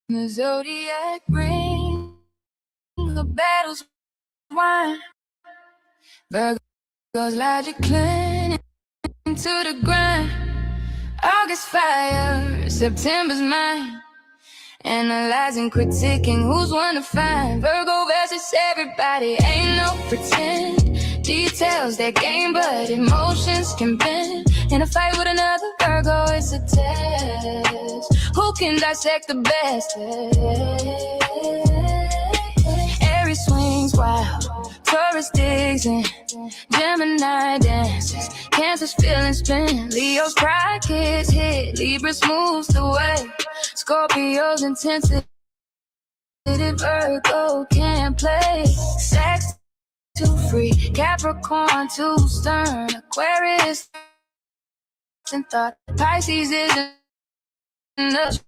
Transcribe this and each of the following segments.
The zodiac ring, the battle's wine. Virgo's logic clinging to the grind. August fire, September's mine. Analyzing, critiquing, who's one to find? Virgo versus everybody, ain't no pretend. Details that game, but emotions can bend. In a fight with another Virgo, it's a test. Who can dissect the best? Aries swings wild, Taurus digs in, Gemini dances, Cancer's feeling spin, Leo's pride gets hit, Libra smooths the way, Scorpio's intensity, Virgo can't play, Sax too free, Capricorn too stern, Aquarius and thought, Pisces isn't the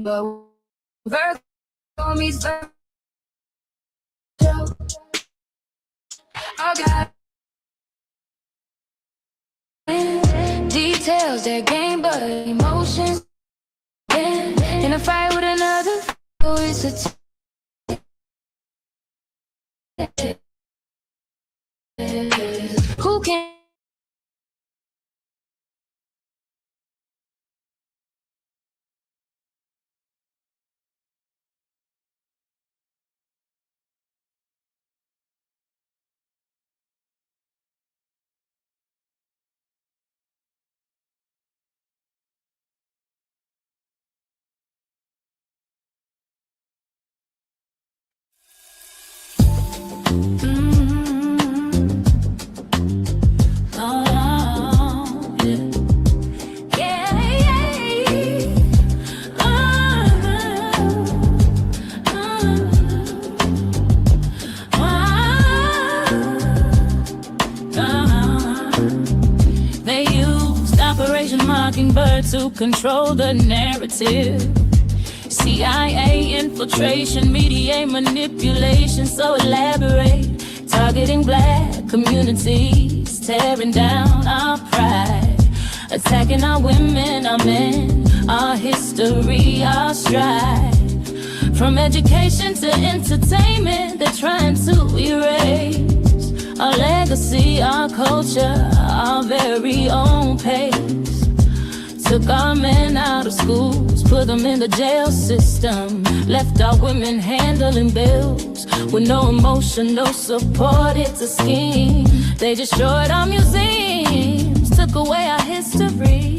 but Virgo meets Virgo. I got details that game, but emotions in a fight with another. Oh, it's a who can. Mockingbird to control the narrative. CIA infiltration, media manipulation, so elaborate. Targeting black communities, tearing down our pride. Attacking our women, our men, our history, our stride. From education to entertainment, they're trying to erase our legacy, our culture, our very own pace. Took our men out of schools, put them in the jail system. Left our women handling bills with no emotion, no support, it's a scheme. They destroyed our museums, took away our history,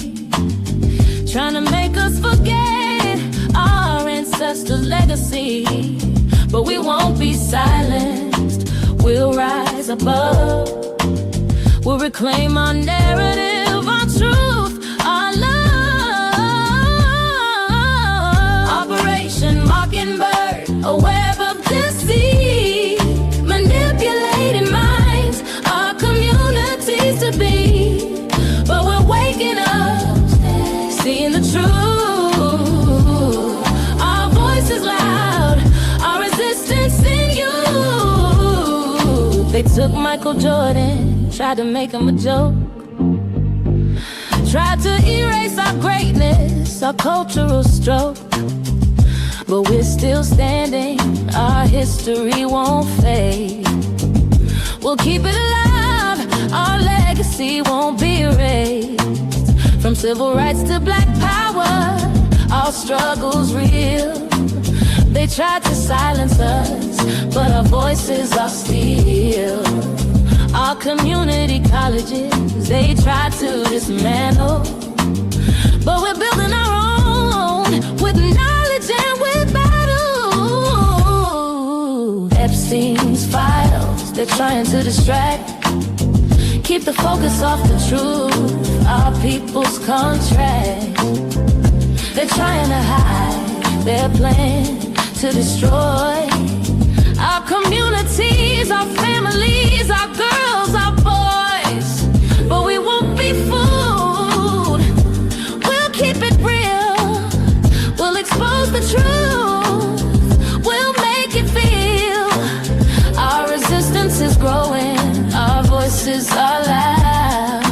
trying to make us forget our ancestors' legacy. But we won't be silenced, we'll rise above. We'll reclaim our narrative, our truth, our love. Operation Mockingbird, a web of deceit, manipulating minds, our communities to be. But we're waking up, seeing the truth. Our voice is loud, our resistance in you. They took Michael Jordan, tried to make him a joke. Tried to erase our greatness, our cultural stroke. But we're still standing, our history won't fade. We'll keep it alive, our legacy won't be erased. From civil rights to black power, our struggle's real. They tried to silence us, but our voices are still. Our community colleges, they try to dismantle, but we're building our own with knowledge and with battle. Epstein's files, they're trying to distract, keep the focus off the truth, our people's contract. They're trying to hide their plan to destroy our communities, our families, our girls, our boys. But we won't be fooled, we'll keep it real. We'll expose the truth, we'll make it feel. Our resistance is growing, our voices are loud.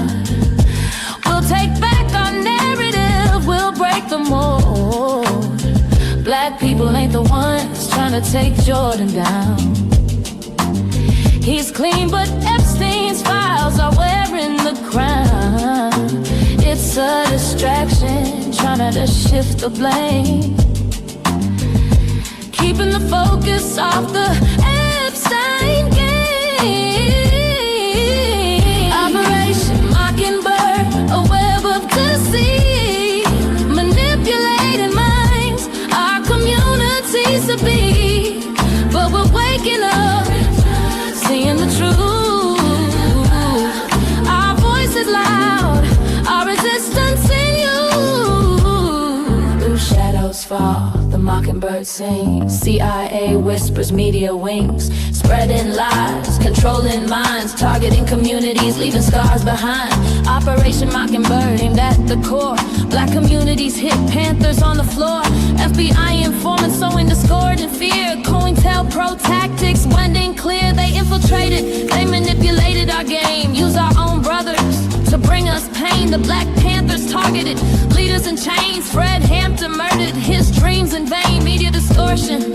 We'll take back our narrative, we'll break the mold. take Jordan down. He's clean, but Epstein's files are wearing the crown. It's a distraction, trying to shift the blame, keeping the focus off the Epstein game. Operation Mockingbird, a web of deceit, manipulating minds our communities to be. But we're waking up, seeing the truth. Our voice is loud, our resistance in you. Blue shadows fall, the mockingbird sings. CIA whispers, media wings, spreading lies, controlling minds, targeting communities, leaving scars behind. Operation Mockingbird aimed at the core. Black communities hit, Panthers on the floor. FBI informants sowing discord and fear. COINTELPRO tactics wending clear. They infiltrated, they manipulated our game. Use our own brothers to bring us pain. The Black Panthers targeted, leaders in chains. Fred Hampton murdered, his dreams in vain. Media distortion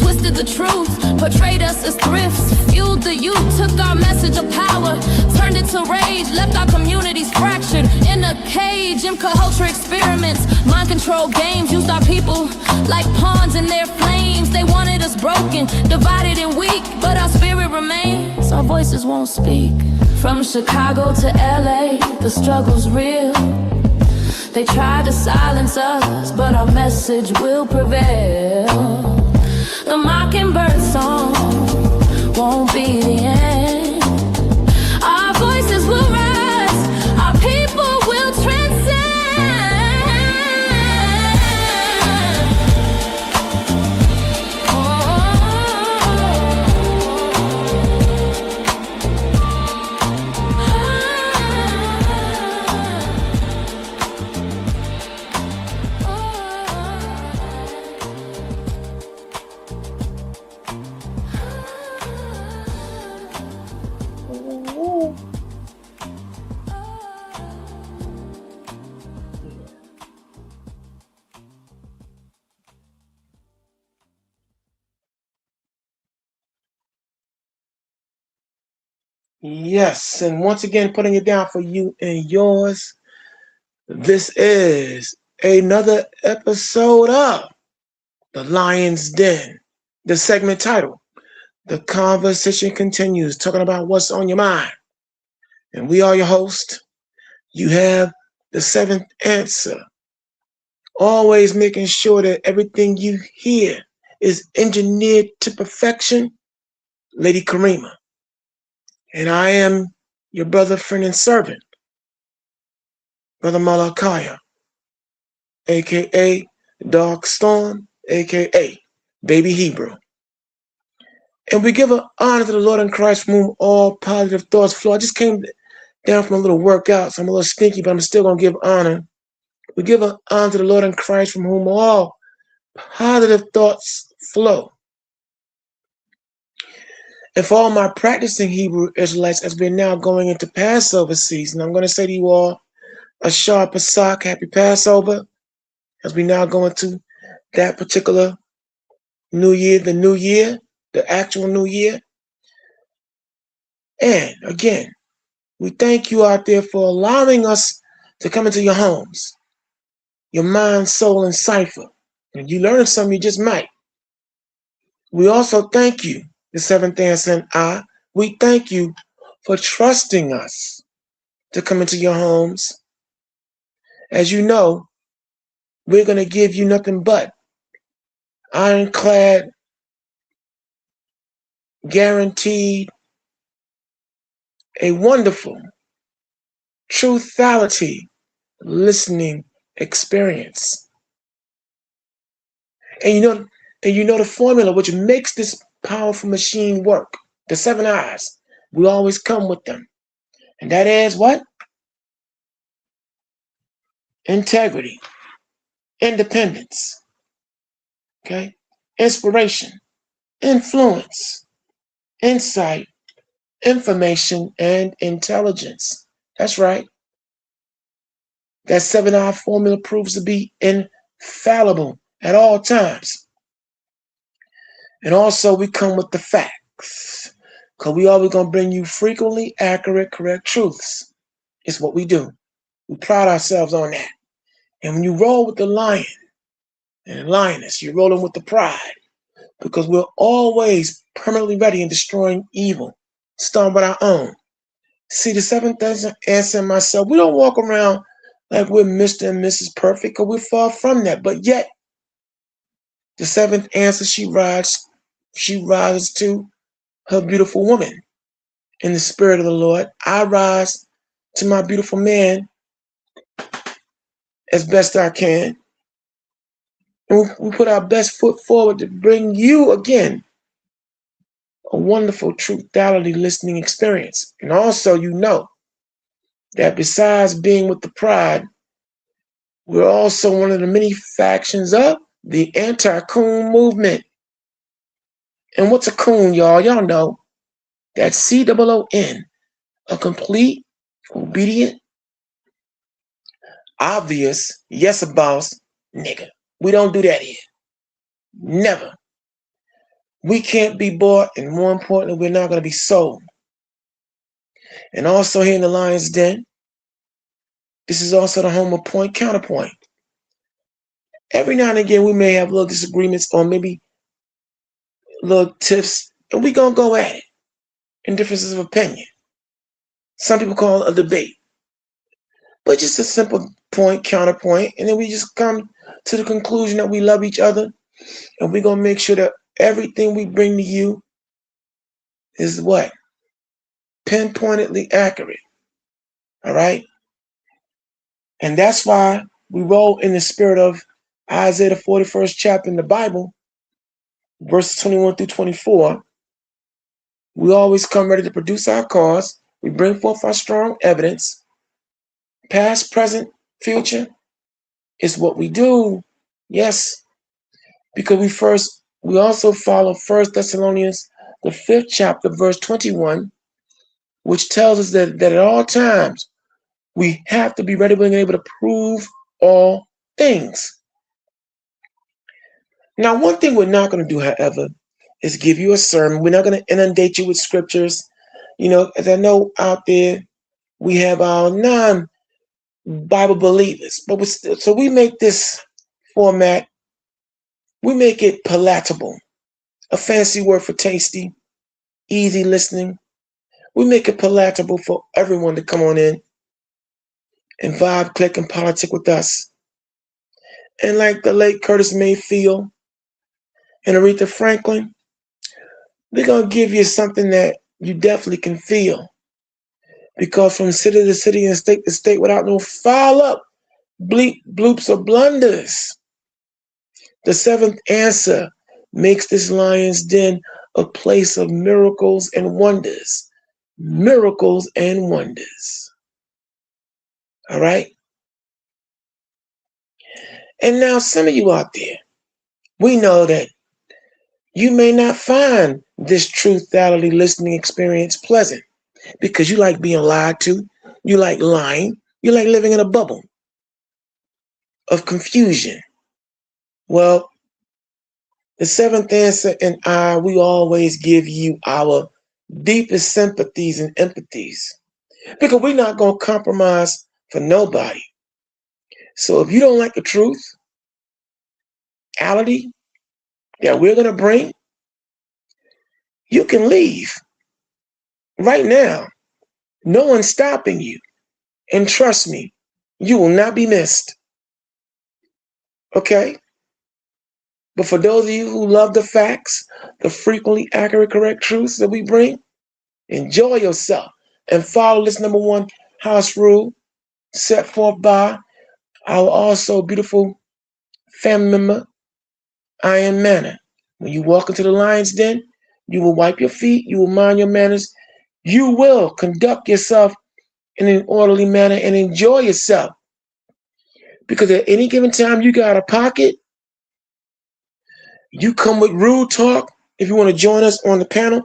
twisted the truth, portrayed us as thrifts, fueled the youth, took our message of power, turned it to rage, left our communities fractured in a cage. MK Ultra experiments, mind control games, used our people like pawns in their flames. They wanted us broken, divided and weak, but our spirit remains, our voices won't speak. From Chicago to LA, the struggle's real. They tried to silence us, but our message will prevail. The mockingbird song won't be the end. Our voices will rise, our people will transcend. Yes, and once again, putting it down for you and yours. This is another episode of The Lion's Den. The segment title, The Conversation Continues, talking about what's on your mind. And we are your host. You have the seventh answer. Always making sure that everything you hear is engineered to perfection, Lady Karima. And I am your brother, friend, and servant, Brother Malachi, a.k.a. Dark Storm, a.k.a. Baby Hebrew. And we give an honor to the Lord in Christ from whom all positive thoughts flow. I just came down from a little workout, so I'm a little stinky, but I'm still going to give honor. We give an honor to the Lord in Christ from whom all positive thoughts flow. And for all my practicing Hebrew Israelites, as we're now going into Passover season, I'm going to say to you all, a Shah Pesach, happy Passover, as we now go into that particular new year, the actual new year. And again, we thank you out there for allowing us to come into your homes, your mind, soul, and cipher. And you learn something, you just might. We also thank you, the seventh answer and I, we thank you for trusting us to come into your homes. As you know, we're going to give you nothing but ironclad, guaranteed, a wonderful, truthality listening experience. And you know the formula which makes this powerful machine work, the 7 I's, we always come with them. And that is what? Integrity, independence, okay? Inspiration, influence, insight, information, and intelligence. That's right. That 7I formula proves to be infallible at all times. And also we come with the facts. Because we always going to bring you frequently accurate, correct truths. It's what we do. We pride ourselves on that. And when you roll with the lion and the lioness, you're rolling with the pride. Because we're always permanently ready in destroying evil, starting with our own. See, the seventh answer in myself, we don't walk around like we're Mr. and Mrs. Perfect, because we're far from that. But yet, the seventh answer, she rises to her beautiful woman in the spirit of the Lord. I rise to my beautiful man as best I can. And we put our best foot forward to bring you, again, a wonderful truthality listening experience. And also, you know that besides being with the pride, we're also one of the many factions of the anti-coon movement. And what's a coon, y'all? Y'all know that's C-O-O-N, a complete, obedient, obvious, yes, a boss, nigga. We don't do that here. Never. We can't be bought, and more importantly, we're not going to be sold. And also here in the Lion's Den, this is also the home of point counterpoint. Every now and again, we may have little disagreements or maybe little tips, and we're going to go at it in differences of opinion. Some people call it a debate. But just a simple point, counterpoint, and then we just come to the conclusion that we love each other, and we're going to make sure that everything we bring to you is what? Pinpointedly accurate. All right? And that's why we roll in the spirit of Isaiah, the 41st chapter in the Bible, verses 21 through 24. We always come ready to produce our cause. We bring forth our strong evidence. Past, present, future is what we do. Yes. Because we also follow 1 Thessalonians, the 5th chapter, verse 21, which tells us that at all times we have to be ready and able to prove all things. Now, one thing we're not going to do, however, is give you a sermon. We're not going to inundate you with scriptures. You know, as I know out there, we have our non-Bible believers. But so we make this format, we make it palatable, a fancy word for tasty, easy listening. We make it palatable for everyone to come on in and vibe, click, and politic with us. And like the late Curtis Mayfield and Aretha Franklin, we're going to give you something that you definitely can feel. Because from city to city and state to state without no foul-up, bloops, or blunders, the seventh answer makes this Lion's Den a place of miracles and wonders. Miracles and wonders. All right? And now some of you out there, we know that you may not find this truthality listening experience pleasant because you like being lied to, you like lying, you like living in a bubble of confusion. Well, the seventh answer and we always give you our deepest sympathies and empathies because we're not going to compromise for nobody. So if you don't like the truth, reality that we're going to bring, you can leave right now. No one's stopping you. And trust me, you will not be missed. Okay? But for those of you who love the facts, the frequently accurate, correct truths that we bring, enjoy yourself and follow this number one house rule set forth by our also beautiful family member, Iron Manor. When you walk into the Lion's Den, you will wipe your feet, you will mind your manners, you will conduct yourself in an orderly manner and enjoy yourself. Because at any given time you got a pocket, you come with rude talk. If you want to join us on the panel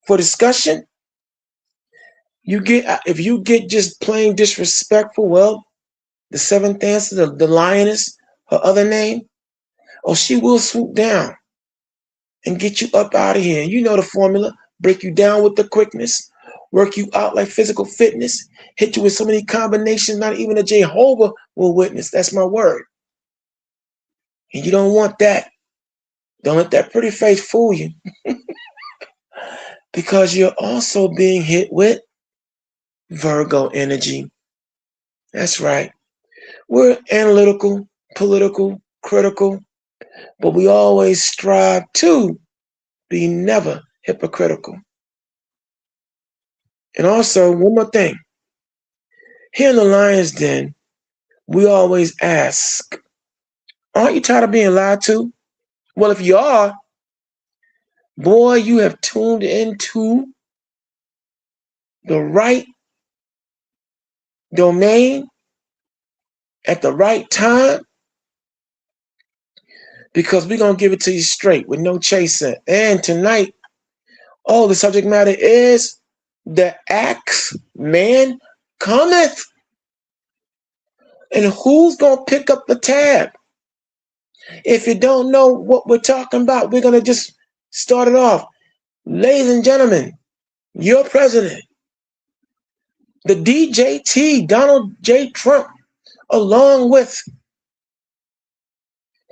for discussion, if you get just plain disrespectful, well, the seventh answer, the lioness, her other name, she will swoop down and get you up out of here. You know the formula. Break you down with the quickness, work you out like physical fitness, hit you with so many combinations, not even a Jehovah will witness. That's my word. And you don't want that. Don't let that pretty face fool you. Because you're also being hit with Virgo energy. That's right. We're analytical, political, critical, but we always strive to be never hypocritical. And also, one more thing. Here in the Lion's Den, we always ask, aren't you tired of being lied to? Well, if you are, boy, you have tuned into the right domain at the right time, because we're going to give it to you straight with no chaser. And tonight, the subject matter is the axe man cometh. And who's going to pick up the tab? If you don't know what we're talking about, we're going to just start it off. Ladies and gentlemen, your president, the DJT, Donald J. Trump, along with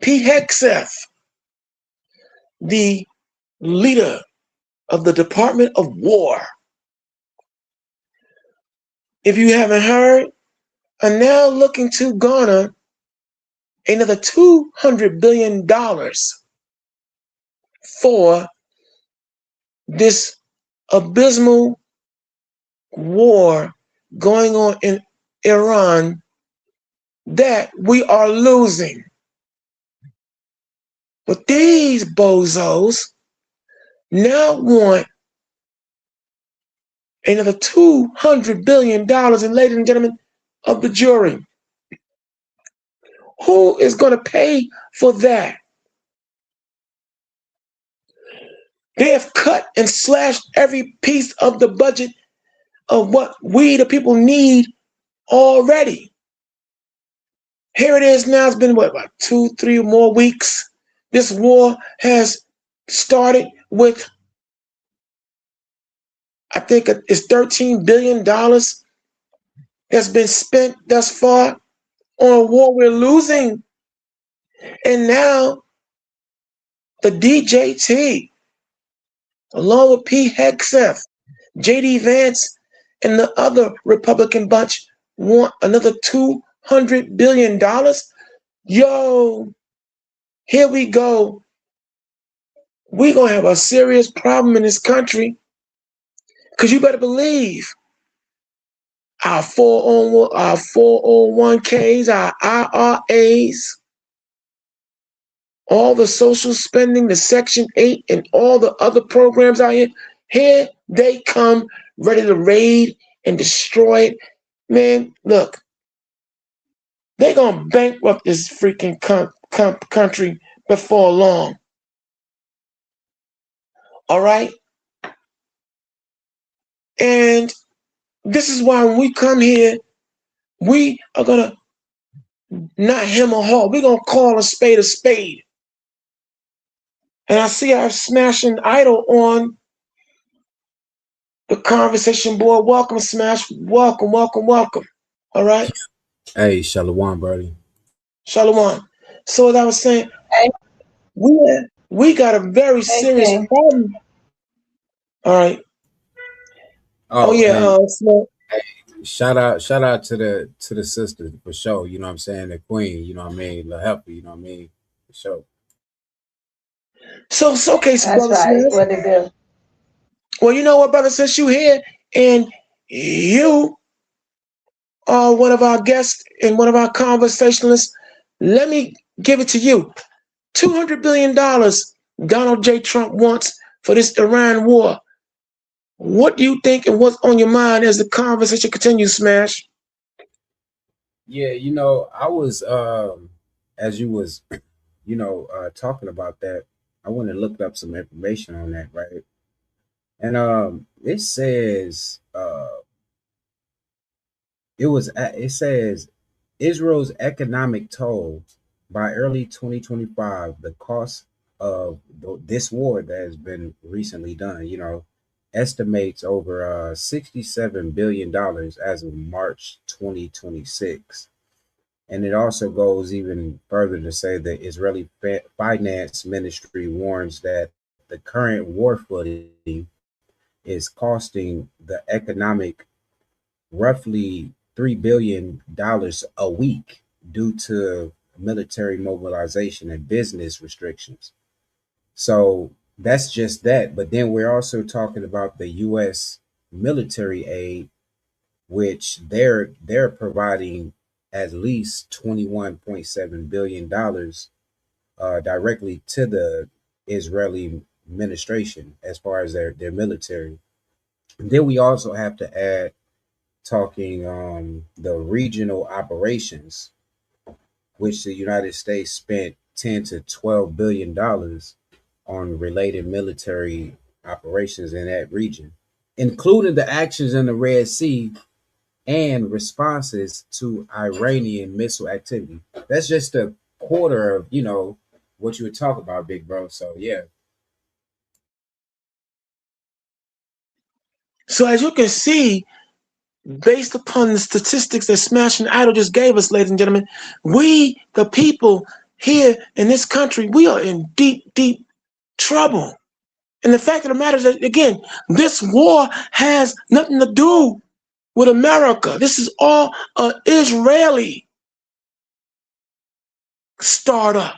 Pete Hegseth, the leader of the Department of War. If you haven't heard, are now looking to garner another $200 billion for this abysmal war going on in Iran that we are losing. But these bozos now want another $200 billion. And ladies and gentlemen of the jury, who is going to pay for that? They have cut and slashed every piece of the budget of what we, the people, need already. Here it is now. It's been, what, about 2-3 more weeks? This war has started with, I think it's $13 billion that's been spent thus far on a war we're losing. And now the DJT, along with Pete Hegseth, J.D. Vance, and the other Republican bunch, want another $200 billion. Yo, here we go. We're going to have a serious problem in this country, because you better believe our 401ks, our IRAs, all the social spending, the Section 8, and all the other programs out here they come ready to raid and destroy it. Man, look, they're going to bankrupt this freaking country before long. All right? And this is why when we come here, we are going to not hem or haw. We're going to call a spade a spade. And I see our smashing idol on the conversation board. Welcome, Smash. Welcome, welcome, welcome. All right? Hey, Shalom, buddy. Shalom. So as I was saying, we got a very serious problem. All right. Oh yeah. Shout out to the sister for sure. You know what I'm saying? The queen. You know what I mean? The helper. You know what I mean? For sure. So okay, that's brother right. Smith. What it do? Well, you know what, brother, since you here and you are one of our guests and one of our conversationalists, let me give it to you. $200 billion Donald J. Trump wants for this Iran war. What do you think and what's on your mind as the conversation continues, Smash? Yeah, you know, I was, as you was, talking about that, I went and looked up some information on that, right? And it says, it says Israel's economic toll by early 2025, the cost of this war that has been recently done. Estimates over $67 billion as of March 2026. And it also goes even further to say the Israeli finance ministry warns that the current war footing is costing the economic roughly $3 billion a week due to military mobilization and business restrictions. So that's just that. But then we're also talking about the U.S. military aid, which they're providing at least $21.7 billion directly to the Israeli administration as far as their military. And then we also have to add talking the regional operations, which the United States spent 10 to 12 billion dollars on related military operations in that region, including the actions in the Red Sea and responses to Iranian missile activity. That's just a quarter of, what you would talk about, big bro. So yeah. So as you can see, based upon the statistics that Smashing Idol just gave us, ladies and gentlemen, we, the people here in this country, we are in deep, deep trouble. And the fact of the matter is that, again, this war has nothing to do with America. This is all an Israeli startup.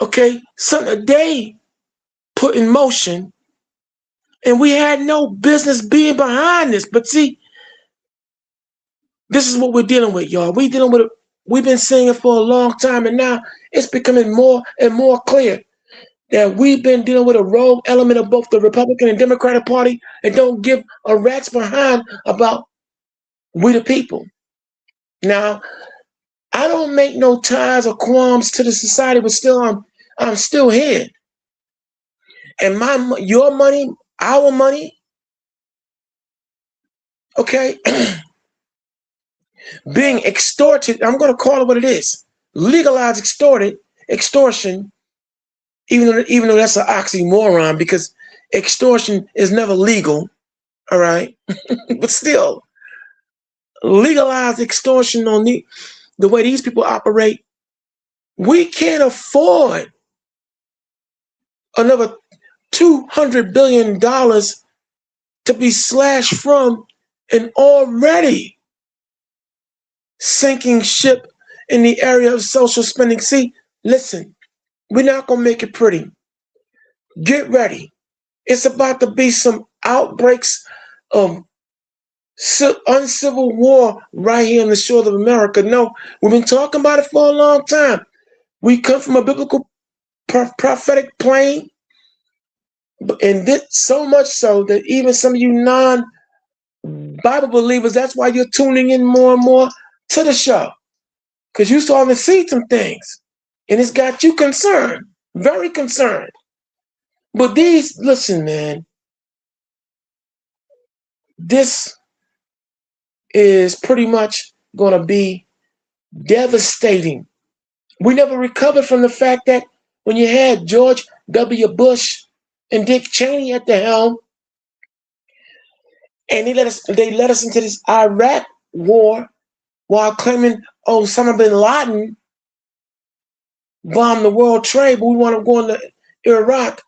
Okay? Something they put in motion, and we had no business being behind this. But see, this is what we're dealing with, y'all. We've been saying it for a long time, and now it's becoming more and more clear that we've been dealing with a rogue element of both the Republican and Democratic Party and don't give a rat's behind about we the people. Now, I don't make no ties or qualms to the society, but still, I'm still here. And your money, our money, okay, being extorted. I'm going to call it what it is: legalized extortion. Even though that's an oxymoron, because extortion is never legal, all right? But still, legalized extortion on the way these people operate, we can't afford another $200 billion to be slashed from an already sinking ship in the area of social spending. See, listen, we're not going to make it pretty. Get ready. It's about to be some outbreaks of uncivil war right here on the shores of America. No, we've been talking about it for a long time. We come from a biblical prophetic plane, and this so much so that even some of you non-Bible believers, that's why you're tuning in more and more to the show, because you're starting to see some things, and it's got you concerned, very concerned. But listen, man, this is pretty much going to be devastating. We never recovered from the fact that when you had George W. Bush and Dick Cheney at the helm, and they led us into this Iraq war while claiming Osama bin Laden bombed the World Trade, but we want to go into Iraq.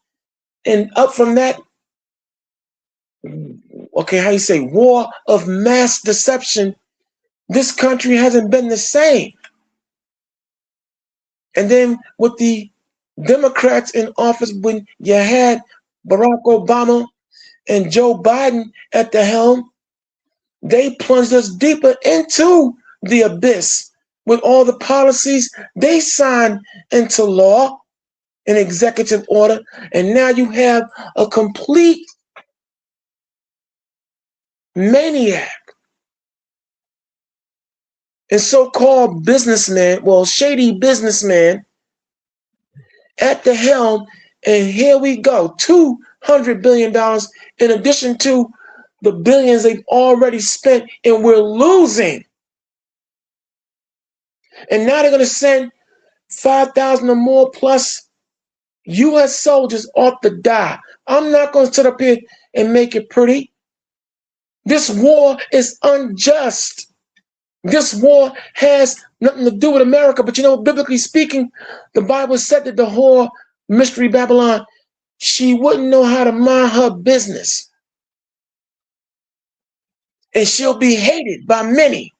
And up from that, war of mass deception, this country hasn't been the same. And then with the Democrats in office, when you had Barack Obama and Joe Biden at the helm, they plunged us deeper into the abyss with all the policies they signed into law, an executive order, and now you have a complete maniac and so-called businessman, shady businessman at the helm, and here we go, $200 billion in addition to the billions they've already spent, and we're losing. And now they're going to send 5,000 or more plus U.S. soldiers ought to die. I'm not going to sit up here and make it pretty. This war is unjust. This war has nothing to do with America. But you know, biblically speaking, the Bible said that the whore, Mystery Babylon, she wouldn't know how to mind her business. And she'll be hated by many.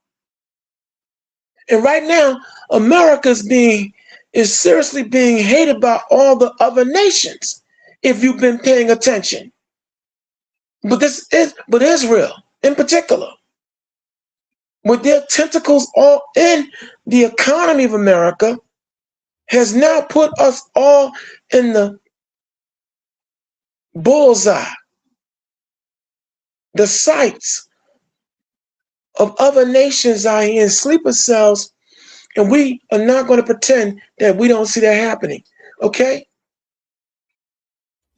And right now, America is seriously being hated by all the other nations, if you've been paying attention. But Israel in particular, with their tentacles all in the economy of America, has now put us all in the bullseye, the sights of other nations are in sleeper cells, and we are not going to pretend that we don't see that happening, okay?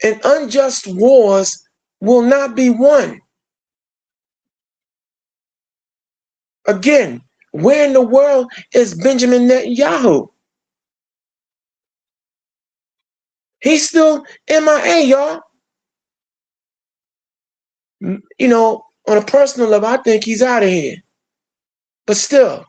And unjust wars will not be won. Again, where in the world is Benjamin Netanyahu? He's still MIA, y'all. You know, on a personal level, I think he's out of here. But still,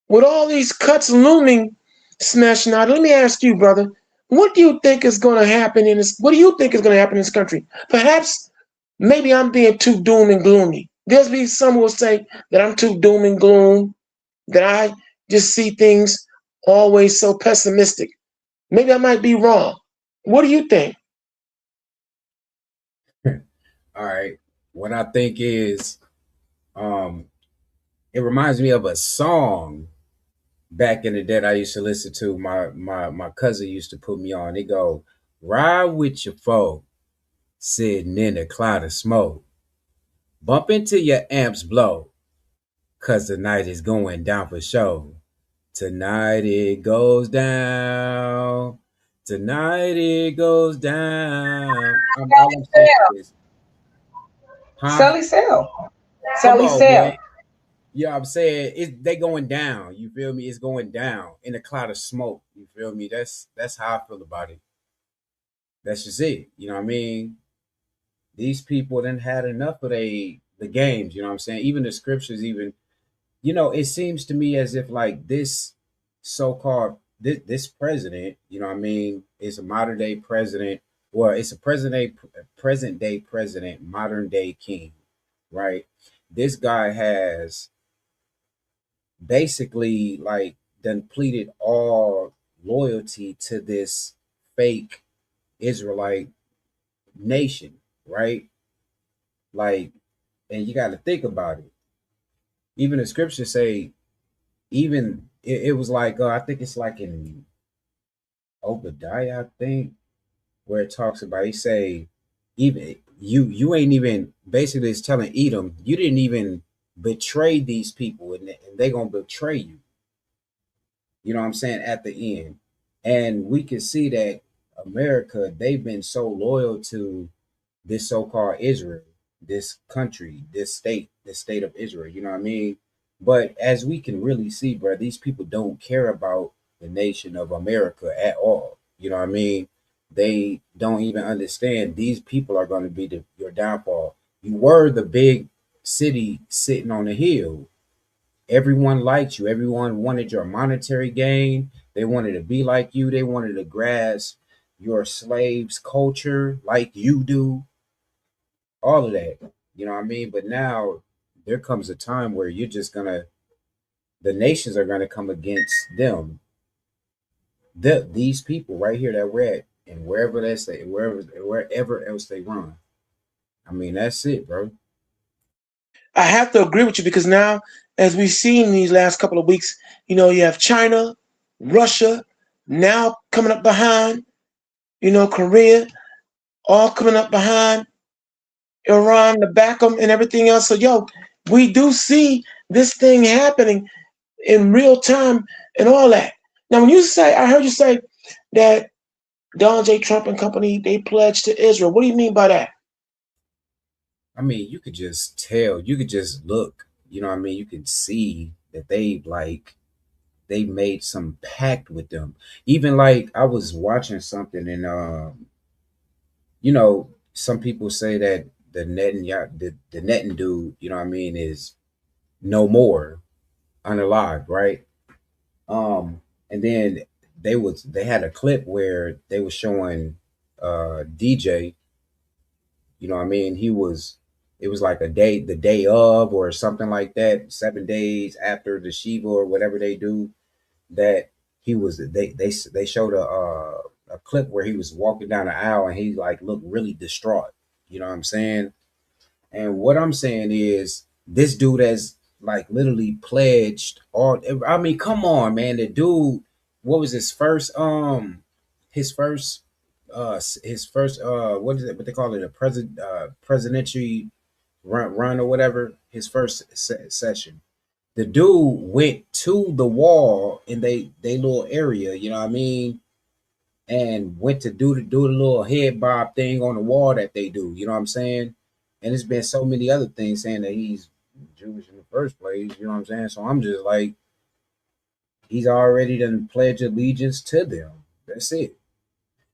with all these cuts looming, smashing out, let me ask you, brother, what do you think is going to happen in this? What do you think is going to happen in this country? Perhaps, maybe I'm being too doom and gloomy. There's be some who will say that I'm too doom and gloom, that I just see things always so pessimistic. Maybe I might be wrong. What do you think? All right. What I think is, it reminds me of a song back in the day that I used to listen to. My cousin used to put me on. They go, "Ride with your foe, sitting in a cloud of smoke. Bump into your amps blow, 'cause the night is going down for sure. Tonight it goes down. Tonight it goes down." All I'm saying is, huh? Sally Sell. Come Sally on, man. Sell. Yeah, I'm saying they going down. You feel me? It's going down in a cloud of smoke. You feel me? That's how I feel about it. That's just it. You know what I mean? These people then had enough of the games. You know what I'm saying? Even the scriptures, even it seems to me as if like this so-called this president, you know what I mean, is a modern day president. Well, it's a present day president, modern day king, right? This guy has basically like depleted all loyalty to this fake Israelite nation, right? Like, and you got to think about it. Even the scriptures say, even it was like I think it's like in Obadiah, I think, where it talks about, he say, even you ain't even, basically it's telling Edom, you didn't even betray these people, and they gonna betray you. You know what I'm saying? At the end. And we can see that America, they've been so loyal to this so-called Israel, this country, this state of Israel, you know what I mean? But as we can really see, bro, these people don't care about the nation of America at all. You know what I mean? They don't even understand these people are going to be your downfall. You were the big city sitting on a hill. Everyone liked you. Everyone wanted your monetary gain. They wanted to be like you. They wanted to grasp your slaves' culture like you do. All of that. You know what I mean? But now there comes a time where you're just gonna, the nations are gonna come against them. These people right here that we're at, and wherever else they run. I mean, that's it, bro. I have to agree with you, because now, as we've seen these last couple of weeks, you have China, Russia, now coming up behind, Korea, all coming up behind, Iran to back them and everything else. So, we do see this thing happening in real time and all that. Now, I heard you say that Donald J. Trump and company, they pledged to Israel. What do you mean by that? I mean, you could just tell, you could just look, you know what I mean? You could see that they like they made some pact with them. Even like I was watching something, and you know, some people say that the Netan dude, you know what I mean, is no more, unalive, right? And then they had a clip where they were showing DJ, you know what I mean, it was like the day of or something like that, 7 days after the Shiva or whatever they do, that they showed a clip where he was walking down the aisle and he like looked really distraught. You know what I'm saying? And what I'm saying is this dude has like literally pledged all. I mean, come on, man. The dude, what was his first what is it? What they call it? A presidential run or whatever. His first session. The dude went to the wall in they little area. You know what I mean? And went to do the little head bob thing on the wall that they do. You know what I'm saying? And it's been so many other things saying that he's Jewish in the first place. You know what I'm saying? So I'm just like, he's already done pledged allegiance to them. That's it.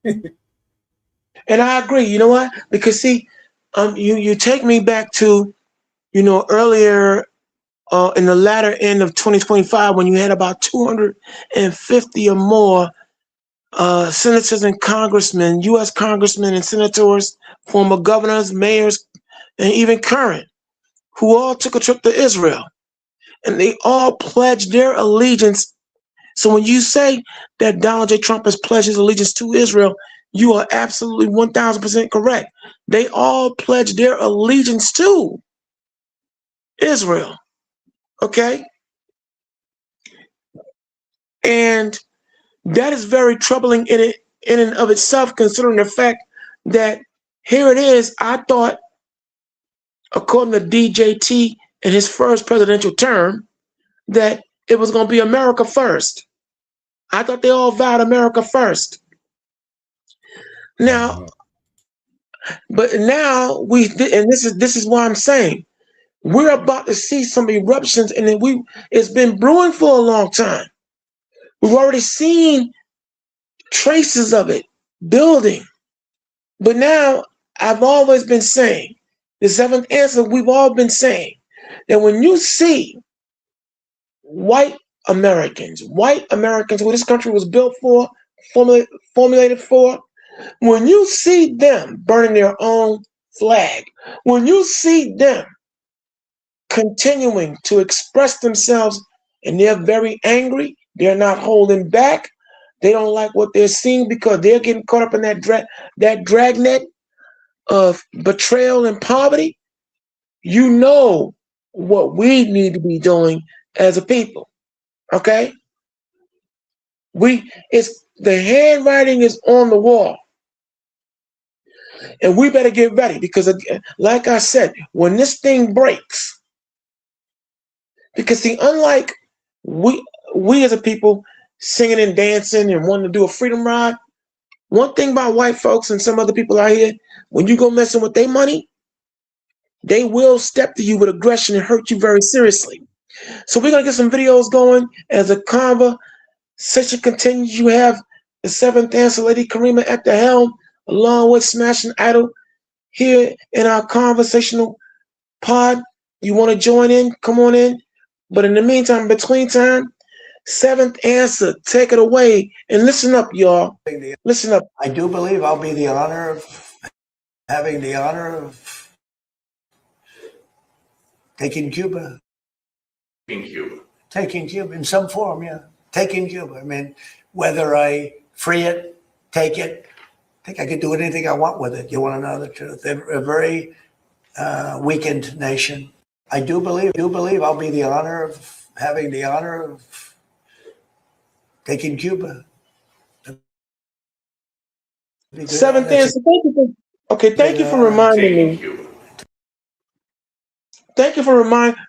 And I agree. You know what? Because see, you take me back to, earlier in the latter end of 2025 when you had about 250 or more senators and congressmen, U.S. congressmen and senators, former governors, mayors, and even current, who all took a trip to Israel. And they all pledged their allegiance. So when you say that Donald J. Trump has pledged his allegiance to Israel, you are absolutely 1,000% correct. They all pledged their allegiance to Israel. Okay? And that is very troubling in and of itself, considering the fact that here it is. I thought, according to DJT in his first presidential term, that it was going to be America first. I thought they all vowed America first. Now, but now this is why I'm saying we're about to see some eruptions, and it's been brewing for a long time. We've already seen traces of it building. But now I've always been saying, the seventh answer, we've all been saying that when you see white Americans, who this country was built for, formulated for, when you see them burning their own flag, when you see them continuing to express themselves and they're very angry, they're not holding back, they don't like what they're seeing because they're getting caught up in that dragnet of betrayal and poverty, you know what we need to be doing as a people. Okay? The handwriting is on the wall. And we better get ready because, like I said, when this thing breaks, because see, unlike we as a people singing and dancing and wanting to do a freedom ride, one thing about white folks and some other people out here, when you go messing with their money, they will step to you with aggression and hurt you very seriously. So we're going to get some videos going as a conversation continues. You have the seventh answer, Lady Karima, at the helm, along with Smashing Idol here in our conversational pod. You want to join in? Come on in. But in the meantime, between time, seventh answer, take it away. And listen up, y'all. Listen up. I do believe I'll be having the honor of taking Cuba. Taking Cuba in some form, yeah. Taking Cuba. I mean, whether I free it, take it, I think I could do anything I want with it. You want to know the truth? They're a very weakened nation. I do believe I'll be having the honor of taking Cuba. Seventh answer. Thank you for reminding me. Thank you for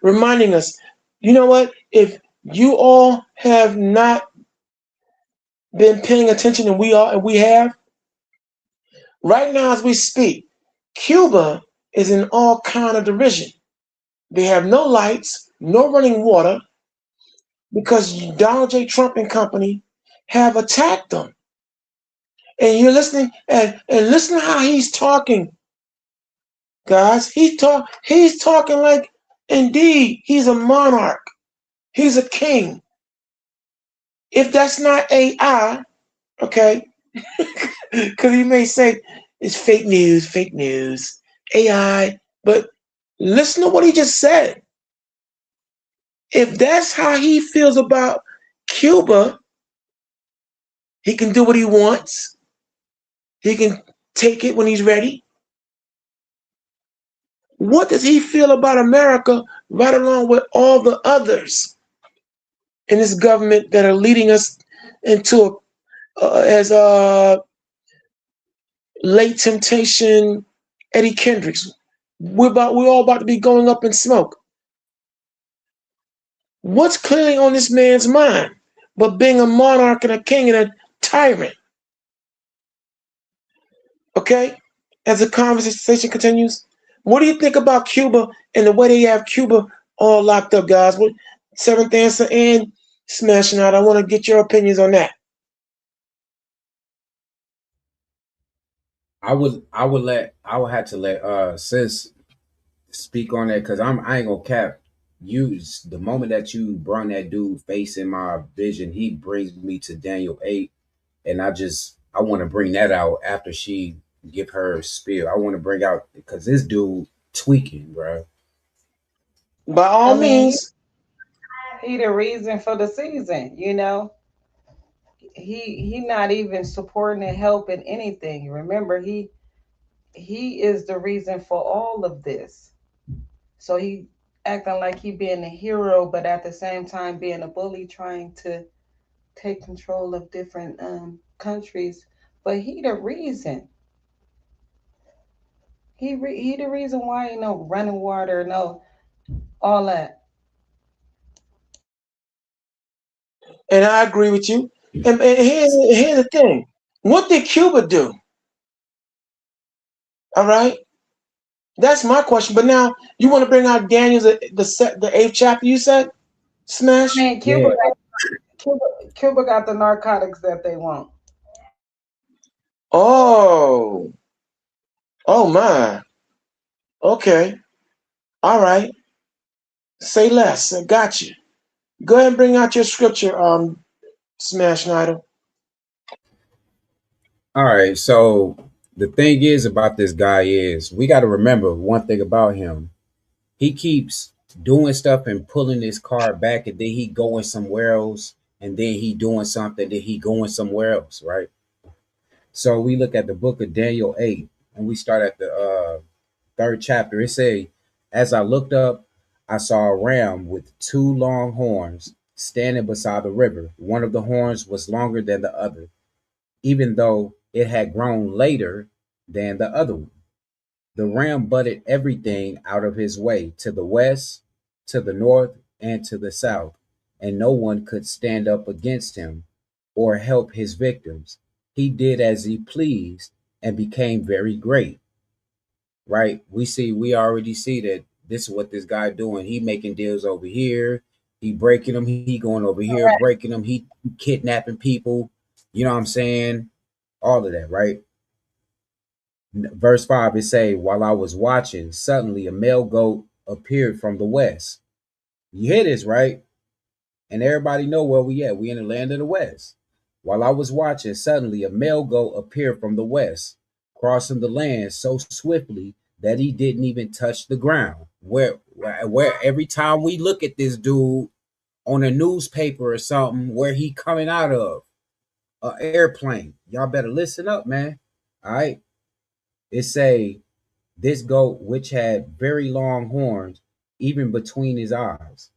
reminding us. You know what? If you all have not been paying attention, and we have, right now as we speak, Cuba is in all kind of derision. They have no lights, no running water. because Donald J. Trump and company have attacked them. And you're listening and listen to how he's talking, guys. He's talking like indeed he's a monarch. He's a king. If that's not AI, okay, because he may say it's fake news, AI, but listen to what he just said. If that's how he feels about Cuba, he can do what he wants. He can take it when he's ready. What does he feel about America right along with all the others in this government that are leading us into as late temptation Eddie Kendricks? We're all about to be going up in smoke. What's clearly on this man's mind but being a monarch and a king and a tyrant? Okay? As the conversation continues, what do you think about Cuba and the way they have Cuba all locked up, guys? What seventh answer and smashing out? I want to get your opinions on that. I would have to let sis speak on that because I ain't gonna cap. You the moment that you brought that dude face in my vision, he brings me to Daniel 8, and I want to bring that out after she give her spiel. I want to bring out because this dude tweaking, bro. By all means. He the reason for the season, you know. He not even supporting and helping anything. Remember, he is the reason for all of this. So he acting like he being a hero, but at the same time being a bully, trying to take control of different countries. But he the reason. He the reason why ain't no running water, no all that. And I agree with you. And here's the thing. What did Cuba do? All right? That's my question. But now you want to bring out Daniel's the 8th chapter, you said? Smash? Man, Cuba got the narcotics that they want. Oh. Oh my. Okay. All right. Say less. I got you. Go ahead and bring out your scripture, Smash Idol. All right, so the thing is about this guy is we got to remember one thing about him. He keeps doing stuff and pulling his car back, and then he going somewhere else, and then he doing something, then he going somewhere else, right? So we look at the book of Daniel 8, and we start at the 3rd chapter. It say, as I looked up, I saw a ram with 2 long horns standing beside the river. One of the horns was longer than the other, even though it had grown later than the other one. The ram butted everything out of his way to the west, to the north, and to the south, and no one could stand up against him or help his victims. He did as he pleased and became very great. Right? We already see that this is what this guy doing. He making deals over here. He breaking them. He going over here, breaking them. He kidnapping people. You know what I'm saying? All of that, right? Verse 5, it say, while I was watching, suddenly a male goat appeared from the west. You hear this, right? And everybody know where we at. We in the land of the west. While I was watching, suddenly a male goat appeared from the west, crossing the land so swiftly that he didn't even touch the ground. Where every time we look at this dude on a newspaper or something, where he coming out of an airplane, y'all better listen up, man. All right. It say, this goat, which had very long horns, even between his eyes,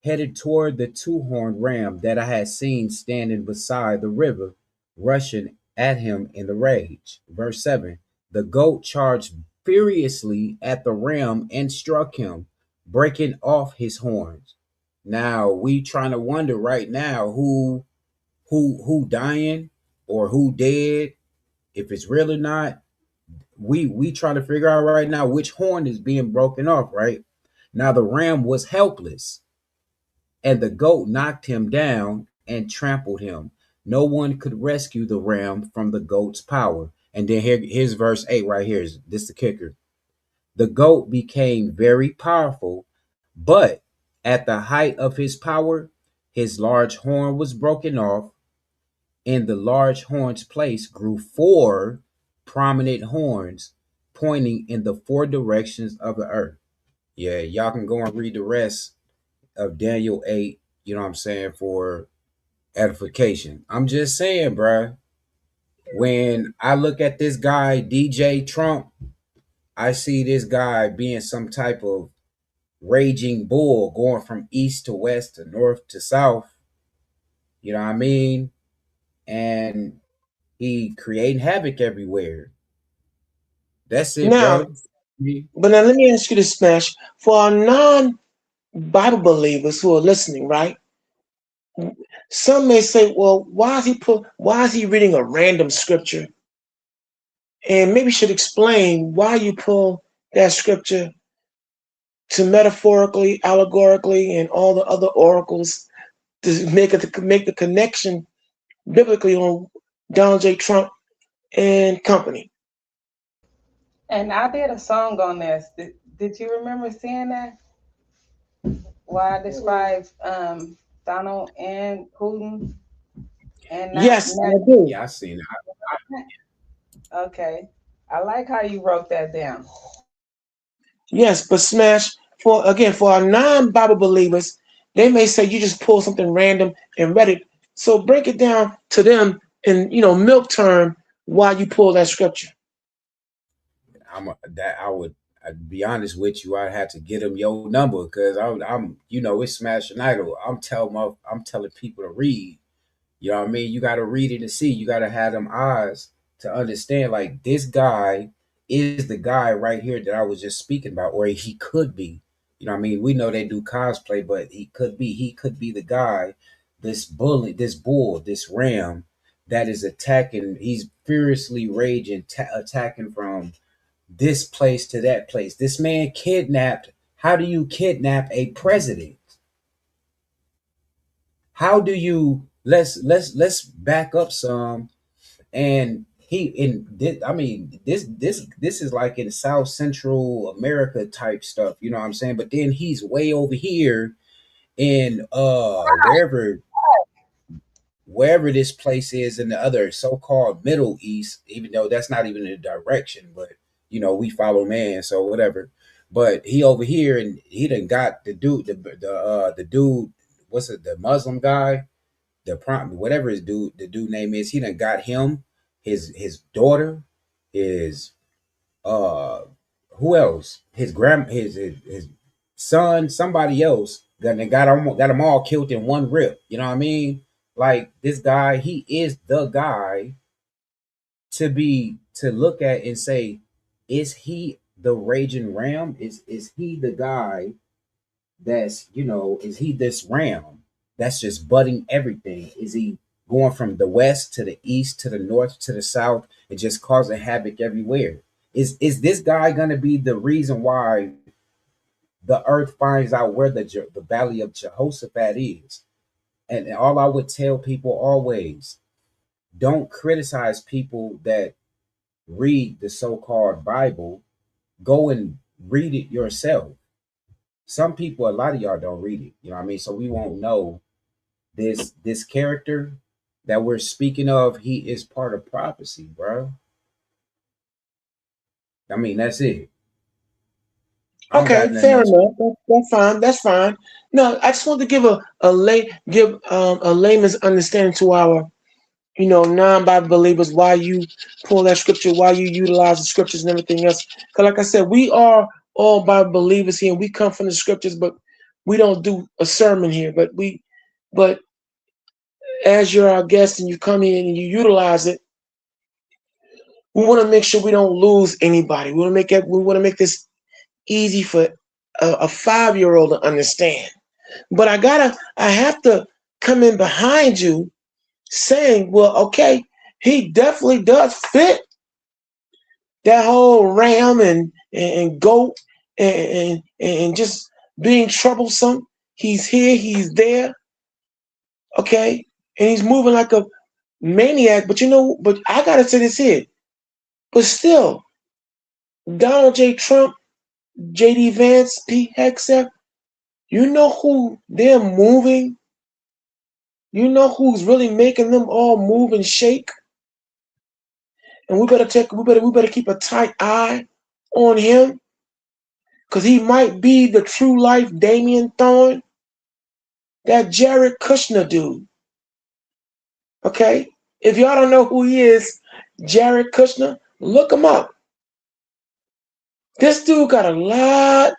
headed toward the 2-horned ram that I had seen standing beside the river, rushing at him in the rage. Verse 7, the goat charged furiously at the ram and struck him, breaking off his horns. Now we trying to wonder right now who dying or who dead, if it's real or not. We trying to figure out right now which horn is being broken off, right? Now the ram was helpless. and the goat knocked him down and trampled him. No one could rescue the ram from the goat's power. And then here's verse 8 right here. This is the kicker. The goat became very powerful, but at the height of his power, his large horn was broken off. In the large horn's place grew four prominent horns pointing in the four directions of the earth. Yeah, y'all can go and read the rest of Daniel 8, you know what I'm saying, for edification. I'm just saying, bruh, when I look at this guy, DJ Trump, I see this guy being some type of raging bull going from east to west to north to south. You know what I mean? And he creating havoc everywhere. That's it, Now, bro. but now let me ask you this, Smash. For our non-Bible believers who are listening, right? Some may say, well, why is he reading a random scripture? And maybe you should explain why you pull that scripture to metaphorically, allegorically, and all the other oracles to make the connection biblically on Donald J. Trump and company. And I did a song on this. Did you remember seeing that? Why I described Donald and Putin and Yes, I do. Yeah, I seen it. Okay. I like how you wrote that down. Yes, but Smash, for our non-Bible believers, they may say you just pull something random and read it. So break it down to them in milk term why you pull that scripture. I'd be honest with you, I'd have to get him your number because I'm it's smashing idol. I'm telling people to read. You know what I mean? You got to read it to see. You got to have them eyes to understand. Like this guy is the guy right here that I was just speaking about, or he could be. You know what I mean? We know they do cosplay, but he could be the guy, this bully, this bull, this ram that is attacking. He's furiously raging, attacking from this place to that place. This man kidnapped. How do you kidnap a president? How do you let's back up some and this is like in South Central America type stuff, you know what I'm saying? But then he's way over here in wherever this place is in the other so-called Middle East, even though that's not even the direction, but we follow man, so whatever. But he over here and he done got the dude, the dude, what's it, the Muslim guy, whatever the dude name is, he done got him, his daughter, his who else? His son, somebody else, got them all killed in one rip. You know what I mean? Like this guy, he is the guy to look at and say, is he the raging ram? Is he the guy that's is he this ram that's just butting everything? Is he going from the west to the east to the north to the south and just causing havoc everywhere? Is this guy gonna be the reason why the earth finds out where the valley of Jehoshaphat is? And all I would tell people always, don't criticize people that read the so-called Bible. Go and read it yourself. Some people, a lot of y'all don't read it. You know what I mean? So we won't know this character that we're speaking of. He is part of prophecy, bro. I mean, that's it. Okay, fair enough. That's fine. That's fine. No, I just want to give a layman's understanding to our non-Bible believers why you pull that scripture, why you utilize the scriptures and everything else. Because like I said, we are all Bible believers here, and we come from the scriptures, but we don't do a sermon here. But as you're our guest and you come in and you utilize it, we want to make sure we don't lose anybody. We want to make this easy for a 5-year-old to understand. But I have to come in behind you saying, well, okay, he definitely does fit that whole ram and goat and just being troublesome He's here, he's there, okay? And he's moving like a maniac. But but I gotta say this here. But still, Donald J. Trump, J.D. Vance, Pete Hegseth, you know who they're moving? You know who's really making them all move and shake? And we better keep a tight eye on him, because he might be the true life Damian Thorne, that Jared Kushner dude. Okay? If y'all don't know who he is, Jared Kushner, look him up. This dude got a lot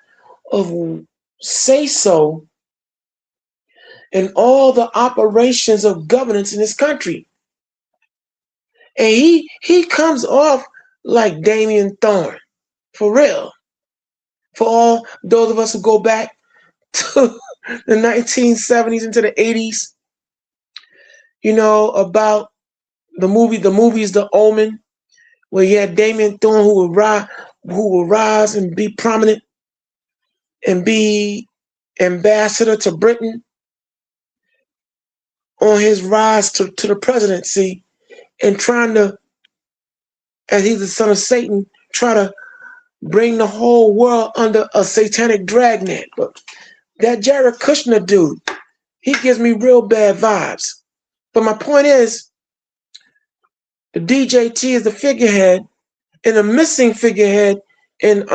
of say-so in all the operations of governance in this country. And he comes off like Damian Thorne, for real. For all those of us who go back to the 1970s into the 80s, about the movies The Omen, where you had Damian Thorne who would rise and be prominent and be ambassador to Britain on his rise to the presidency, and trying to, as he's the son of Satan, try to bring the whole world under a satanic dragnet. But that Jared Kushner dude, he gives me real bad vibes. But my point is, the DJT is the figurehead, and the missing figurehead in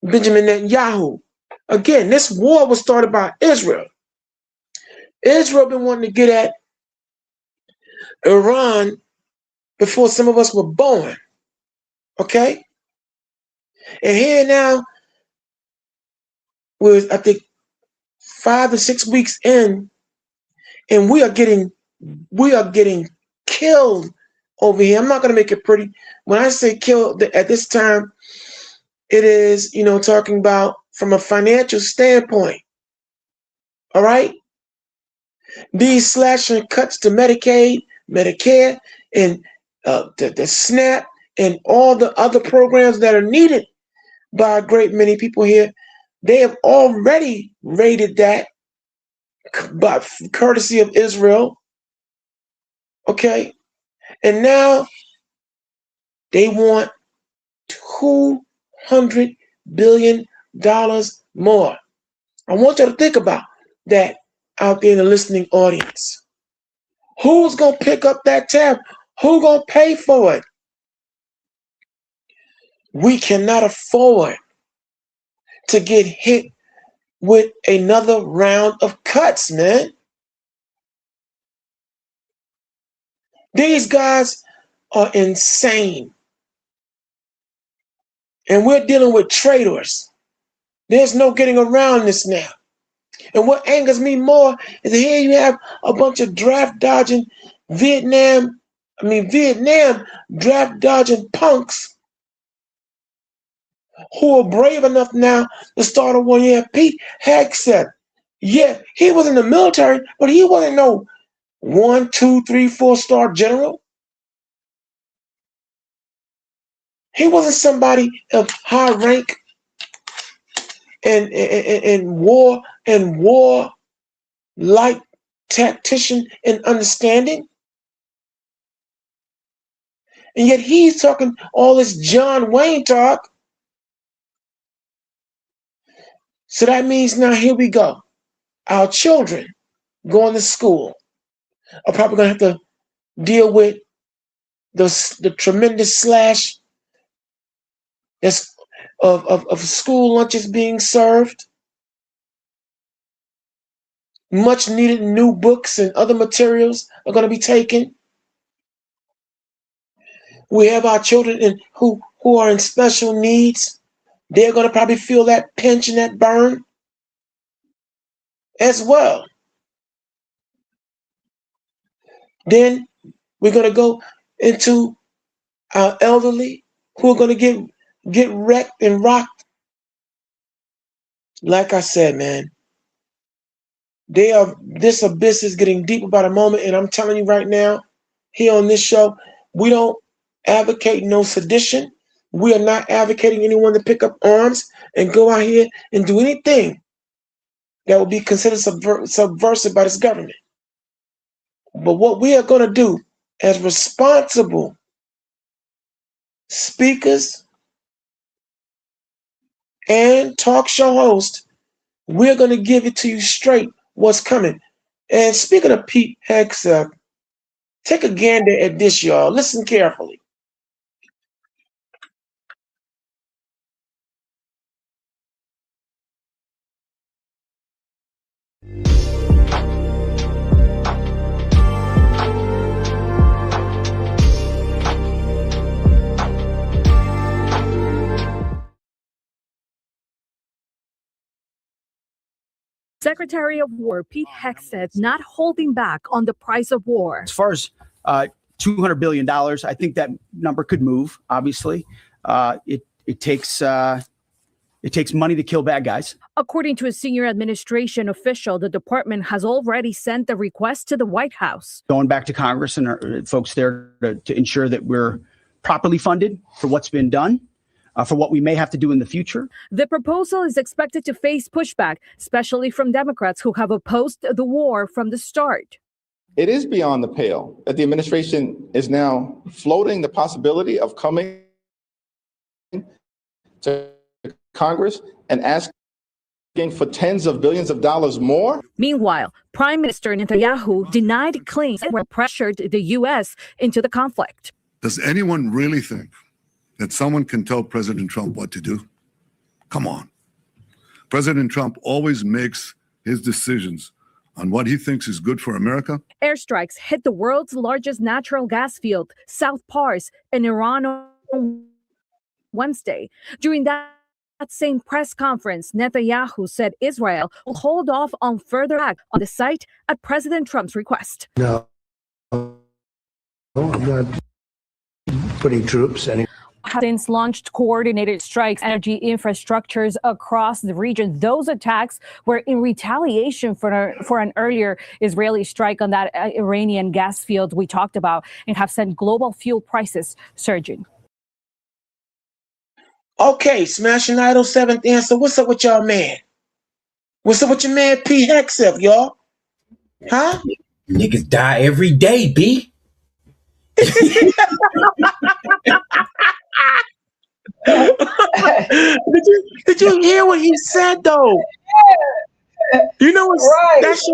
Benjamin Netanyahu. Again, this war was started by Israel. Israel been wanting to get at Iran before some of us were born. Okay? And here now, we're, I think, 5 to 6 weeks in, and we are getting killed over here. I'm not going to make it pretty. When I say killed at this time, it is, talking about from a financial standpoint. All right? These slashing cuts to Medicaid, Medicare, and the SNAP, and all the other programs that are needed by a great many people here, they have already raided that by courtesy of Israel. Okay? And now they want $200 billion more. I want you to think about that out there in the listening audience. Who's going to pick up that tab? Who's going to pay for it? We cannot afford to get hit with another round of cuts, man. These guys are insane. And we're dealing with traitors. There's no getting around this now. And what angers me more is that here you have a bunch of draft dodging Vietnam draft dodging punks who are brave enough now to start a war. Yeah, Pete Hegseth. Yeah, he was in the military, but he wasn't no 1, 2, 3, 4-star general. He wasn't somebody of high rank and war like tactician and understanding. And yet he's talking all this John Wayne talk. So that means now here we go. Our children going to school are probably going to have to deal with the tremendous slash of school lunches being served. Much needed new books and other materials are going to be taken. We have our children who are in special needs. They're going to probably feel that pinch and that burn as well. Then we're going to go into our elderly who are going to get wrecked and rocked. Like I said, man, this abyss is getting deeper by the moment. And I'm telling you right now, here on this show, we don't advocate no sedition. We are not advocating anyone to pick up arms and go out here and do anything that will be considered subversive by this government. But what we are going to do as responsible speakers and talk show hosts, we're going to give it to you straight what's coming. And speaking of Pete Hegseth, take a gander at this, y'all. Listen carefully. Secretary of War Pete Hegseth not holding back on the price of war. As far as $200 billion, I think that number could move. Obviously, it takes money to kill bad guys. According to a senior administration official, the department has already sent the request to the White House. Going back to Congress and our folks there to ensure that we're properly funded for what's been done. For what we may have to do in the future. The proposal is expected to face pushback, especially from Democrats who have opposed the war from the start. It is beyond the pale that the administration is now floating the possibility of coming to Congress and asking for tens of billions of dollars more. Meanwhile, Prime Minister Netanyahu denied claims that were pressured the U.S. into the conflict. Does anyone really think that someone can tell President Trump what to do? Come on. President Trump always makes his decisions on what he thinks is good for America. Airstrikes hit the world's largest natural gas field, South Pars, in Iran on Wednesday. During that same press conference, Netanyahu said Israel will hold off on further act on the site at President Trump's request. No, I'm not putting troops anywhere. Have since launched coordinated strikes, energy infrastructures across the region. Those attacks were in retaliation for an earlier Israeli strike on that Iranian gas field we talked about, and have sent global fuel prices surging. Okay, Smashing Idol, seventh answer. What's up with y'all, man? What's up with your man Pete Hegseth, y'all? Huh? Niggas die every day, B. did you hear what he said though? You know what's Right. that's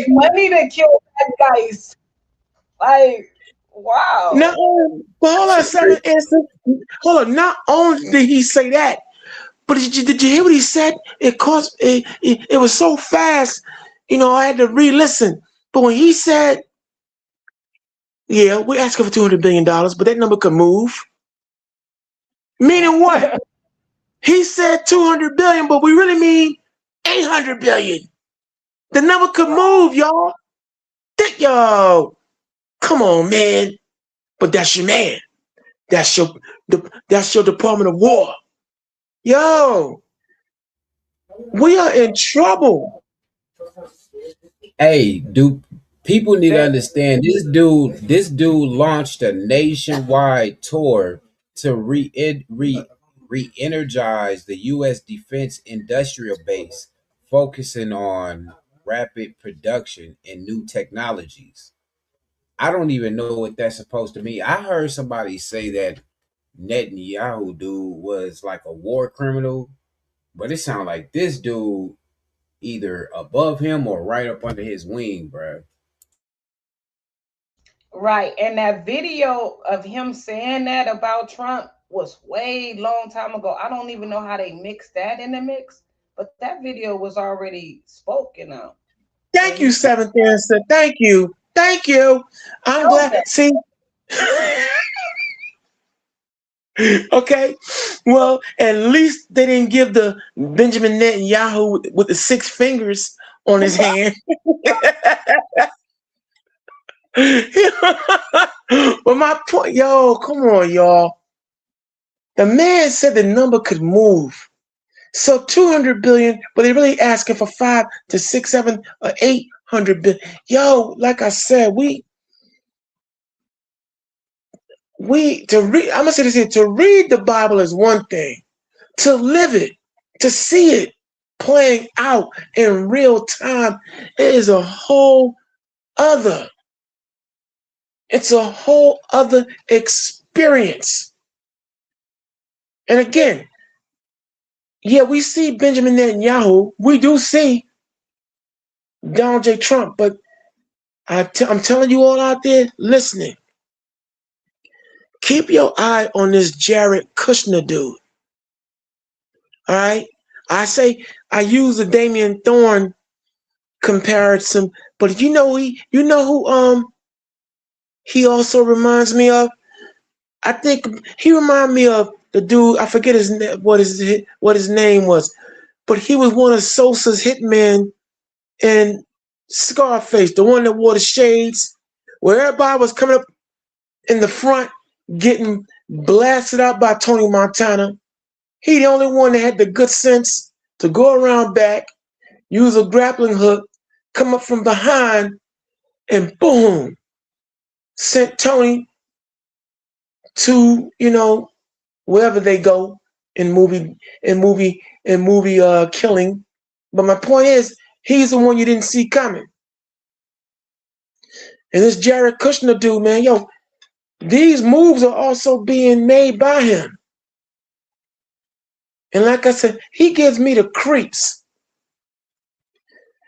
Money to kill bad guys. Like, wow. not only, but hold on, seventh answer. Hold on, not only did he say that, but did you hear what he said? It was so fast, I had to re-listen. But when he said, yeah, we're asking for $200 billion, but that number could move. Meaning what? He said 200 billion, but we really mean 800 billion. The number could move, y'all. Yo, come on, man. But that's your man. That's your Department of War. Yo, we are in trouble. Hey, dude, people need to understand this dude launched a nationwide tour to re-energize the U.S. defense industrial base, focusing on rapid production and new technologies. I don't even know what that's supposed to mean. I heard somebody say that Netanyahu dude was like a war criminal, but it sounds like this dude either above him or right up under his wing, bro. Right. And that video of him saying that about Trump was way long time ago. I don't even know how they mixed that in the mix, but that video was already spoken of. Thank you, seventh answer. Thank you. I'm glad. See? Okay. Well, at least they didn't give the Benjamin Netanyahu with the 6 fingers on his hand. But my point, come on, y'all. The man said the number could move. So 200 billion, but they're really asking for 5 to 6, 7, or 800 billion. Like I said, I'm gonna say this here, to read the Bible is one thing. To live it, to see it, playing out in real time, it is a whole other. It's a whole other experience. And again, yeah, we see Benjamin Netanyahu. We do see Donald J. Trump. But I'm telling you all out there listening, keep your eye on this Jared Kushner dude. All right? I use the Damian Thorne comparison, but you know who he also reminds me of? I think he reminded me of the dude, I forget what his name was, but he was one of Sosa's hitmen in Scarface, the one that wore the shades, where everybody was coming up in the front getting blasted out by Tony Montana. He the only one that had the good sense to go around back, use a grappling hook, come up from behind, and boom, sent Tony to, wherever they go in movie killing. But my point is, he's the one you didn't see coming. And this Jared Kushner dude, man, these moves are also being made by him. And like I said, he gives me the creeps.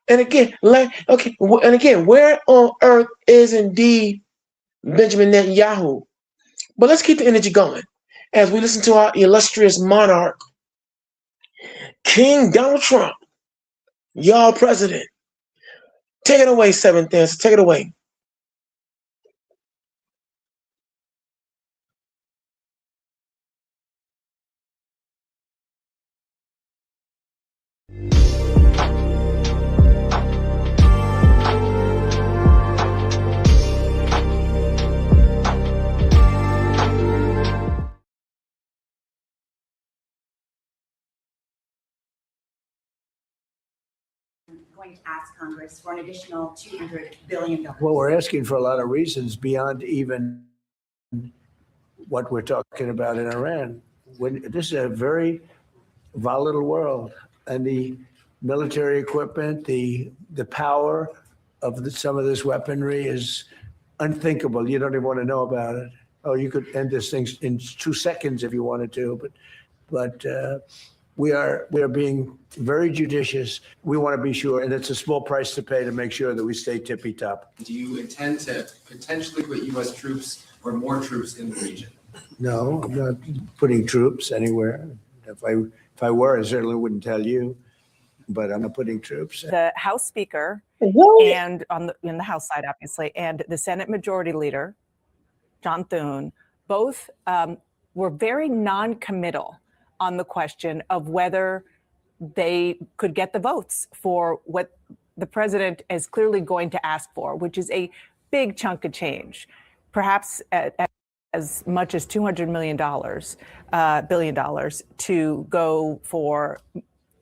And again, where on earth is indeed Benjamin Netanyahu? But let's keep the energy going as we listen to our illustrious monarch, King Donald Trump, y'all president. Take it away, Seventh Dance. Take it away. Going to ask Congress for an additional $200 billion. Well, we're asking for a lot of reasons beyond even what we're talking about in Iran. This is a very volatile world, and the military equipment, the power of some of this weaponry is unthinkable. You don't even want to know about it. Oh, you could end this thing in 2 seconds if you wanted to, but we are being very judicious. We want to be sure, and it's a small price to pay to make sure that we stay tippy top. Do you intend to potentially put U.S. troops or more troops in the region? No, I'm not putting troops anywhere. If I were, I certainly wouldn't tell you, but I'm not putting troops. The House Speaker and in the House side, obviously, and the Senate Majority Leader, John Thune, both were very non-committal on the question of whether they could get the votes for what the president is clearly going to ask for, which is a big chunk of change, perhaps as much as $200 billion to go for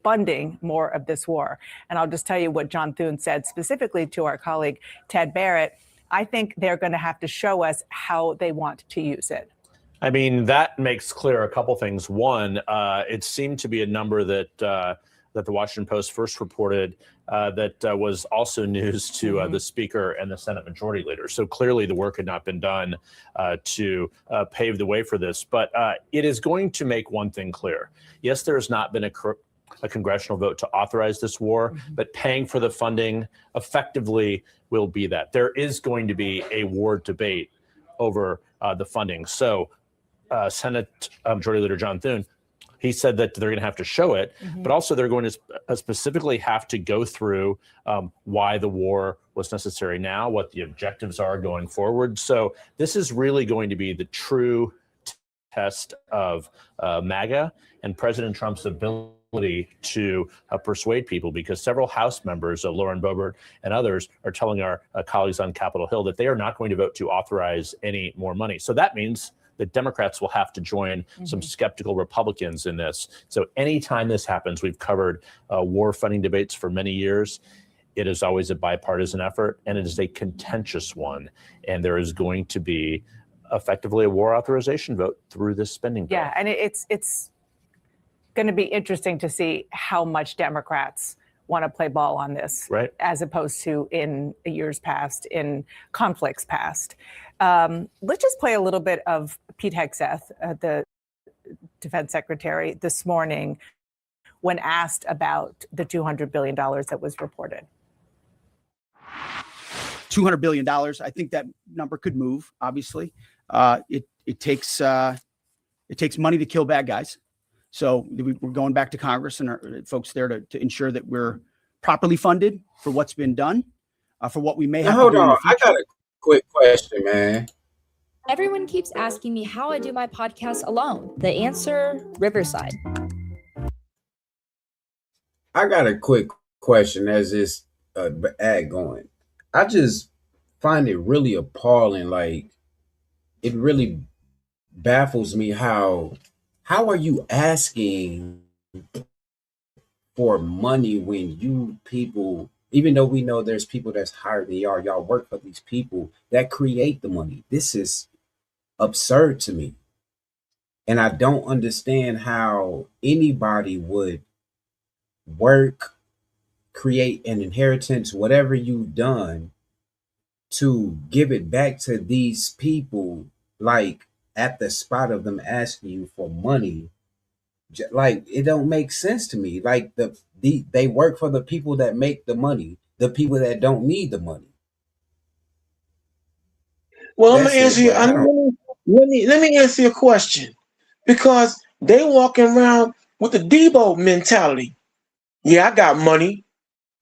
funding more of this war. And I'll just tell you what John Thune said specifically to our colleague Ted Barrett. I think they're going to have to show us how they want to use it. I mean, that makes clear a couple things. One, it seemed to be a number that the Washington Post first reported that was also news to the Speaker and the Senate Majority Leader. So clearly the work had not been done to pave the way for this. But it is going to make one thing clear. Yes, there has not been a congressional vote to authorize this war, but paying for the funding effectively will be that. There is going to be a war debate over the funding. So Senate Majority Leader John Thune, he said that they're going to have to show it, but also they're going to specifically have to go through why the war was necessary now, what the objectives are going forward. So this is really going to be the true test of MAGA and President Trump's ability to persuade people, because several House members, Lauren Boebert and others, are telling our colleagues on Capitol Hill that they are not going to vote to authorize any more money. So that means the Democrats will have to join some skeptical Republicans in this. So anytime this happens, we've covered war funding debates for many years. It is always a bipartisan effort, and it is a contentious one. And there is going to be effectively a war authorization vote through this spending bill. Yeah, and it's going to be interesting to see how much Democrats want to play ball on this, Right. as opposed to in years past, in conflicts past. Let's just play a little bit of Pete Hegseth, the defense secretary, this morning when asked about the $200 billion that was reported. $200 billion. I think that number could move. Obviously, it takes money to kill bad guys. So we're going back to Congress and our folks there to ensure that we're properly funded for what's been done, for what we may have to do in the future. I got a quick question, man. Everyone keeps asking me how I do my podcast alone. The answer, Riverside. I got a quick question as this ad going. I just find it really appalling. Like, it really baffles me how are you asking for money when you people, even though we know there's people that's higher than y'all work for these people that create the money. This is absurd to me. And I don't understand how anybody would work, create an inheritance, whatever you've done, to give it back to these people, like at the spot of them asking you for money. Like, it don't make sense to me. Like, they work for the people that make the money, the people that don't need the money. Well, I'm gonna answer you. Let me answer your question, because they walking around with the Debo mentality. Yeah, I got money,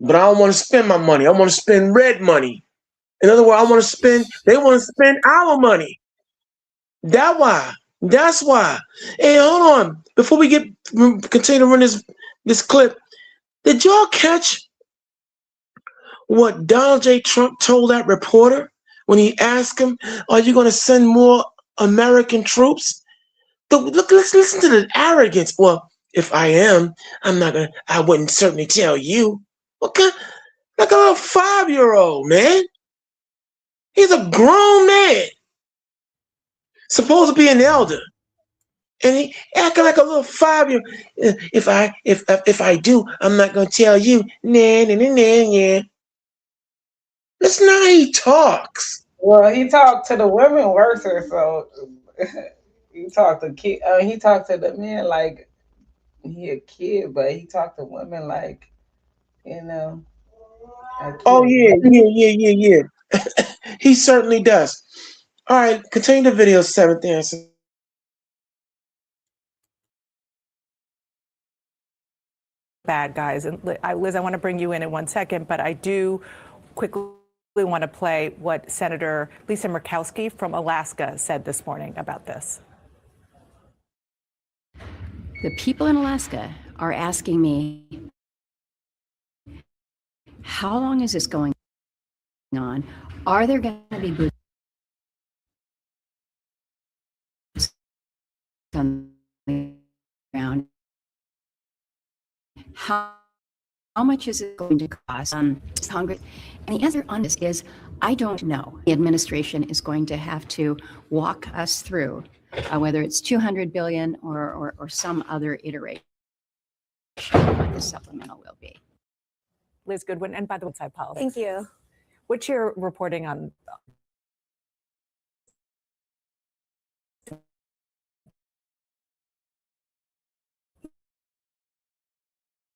but I don't want to spend my money. I want to spend red money. In other words, they want to spend our money. That's why. Hey, hold on. Before we continue to run this clip, did y'all catch what Donald J. Trump told that reporter when he asked him, "Are you going to send more American troops?" Listen to the arrogance. Well, if I am, I wouldn't certainly tell you. Okay, like a little 5-year-old, man. He's a grown man, supposed to be an elder, and he acting like a little 5-year-old. If I do, I'm not gonna tell you. Nah. That's not how he talks. Well, he talked to the women worser, so he talked to he talked to the men like he a kid, but he talked to women like, you know. Oh yeah. He certainly does. All right, continue the video, Seventh Answer. Bad guys. And Liz, I want to bring you in 1 second, but I do quickly want to play what Senator Lisa Murkowski from Alaska said this morning about this. The people in Alaska are asking me, how long is this going on? Are there going to be boots on the ground? How much is it going to cost Congress? And the answer on this is, I don't know. The administration is going to have to walk us through whether it's $200 billion or some other iteration of what the supplemental will be. Liz Goodwin, and by the way, side policy. Thank you. What's your reporting on?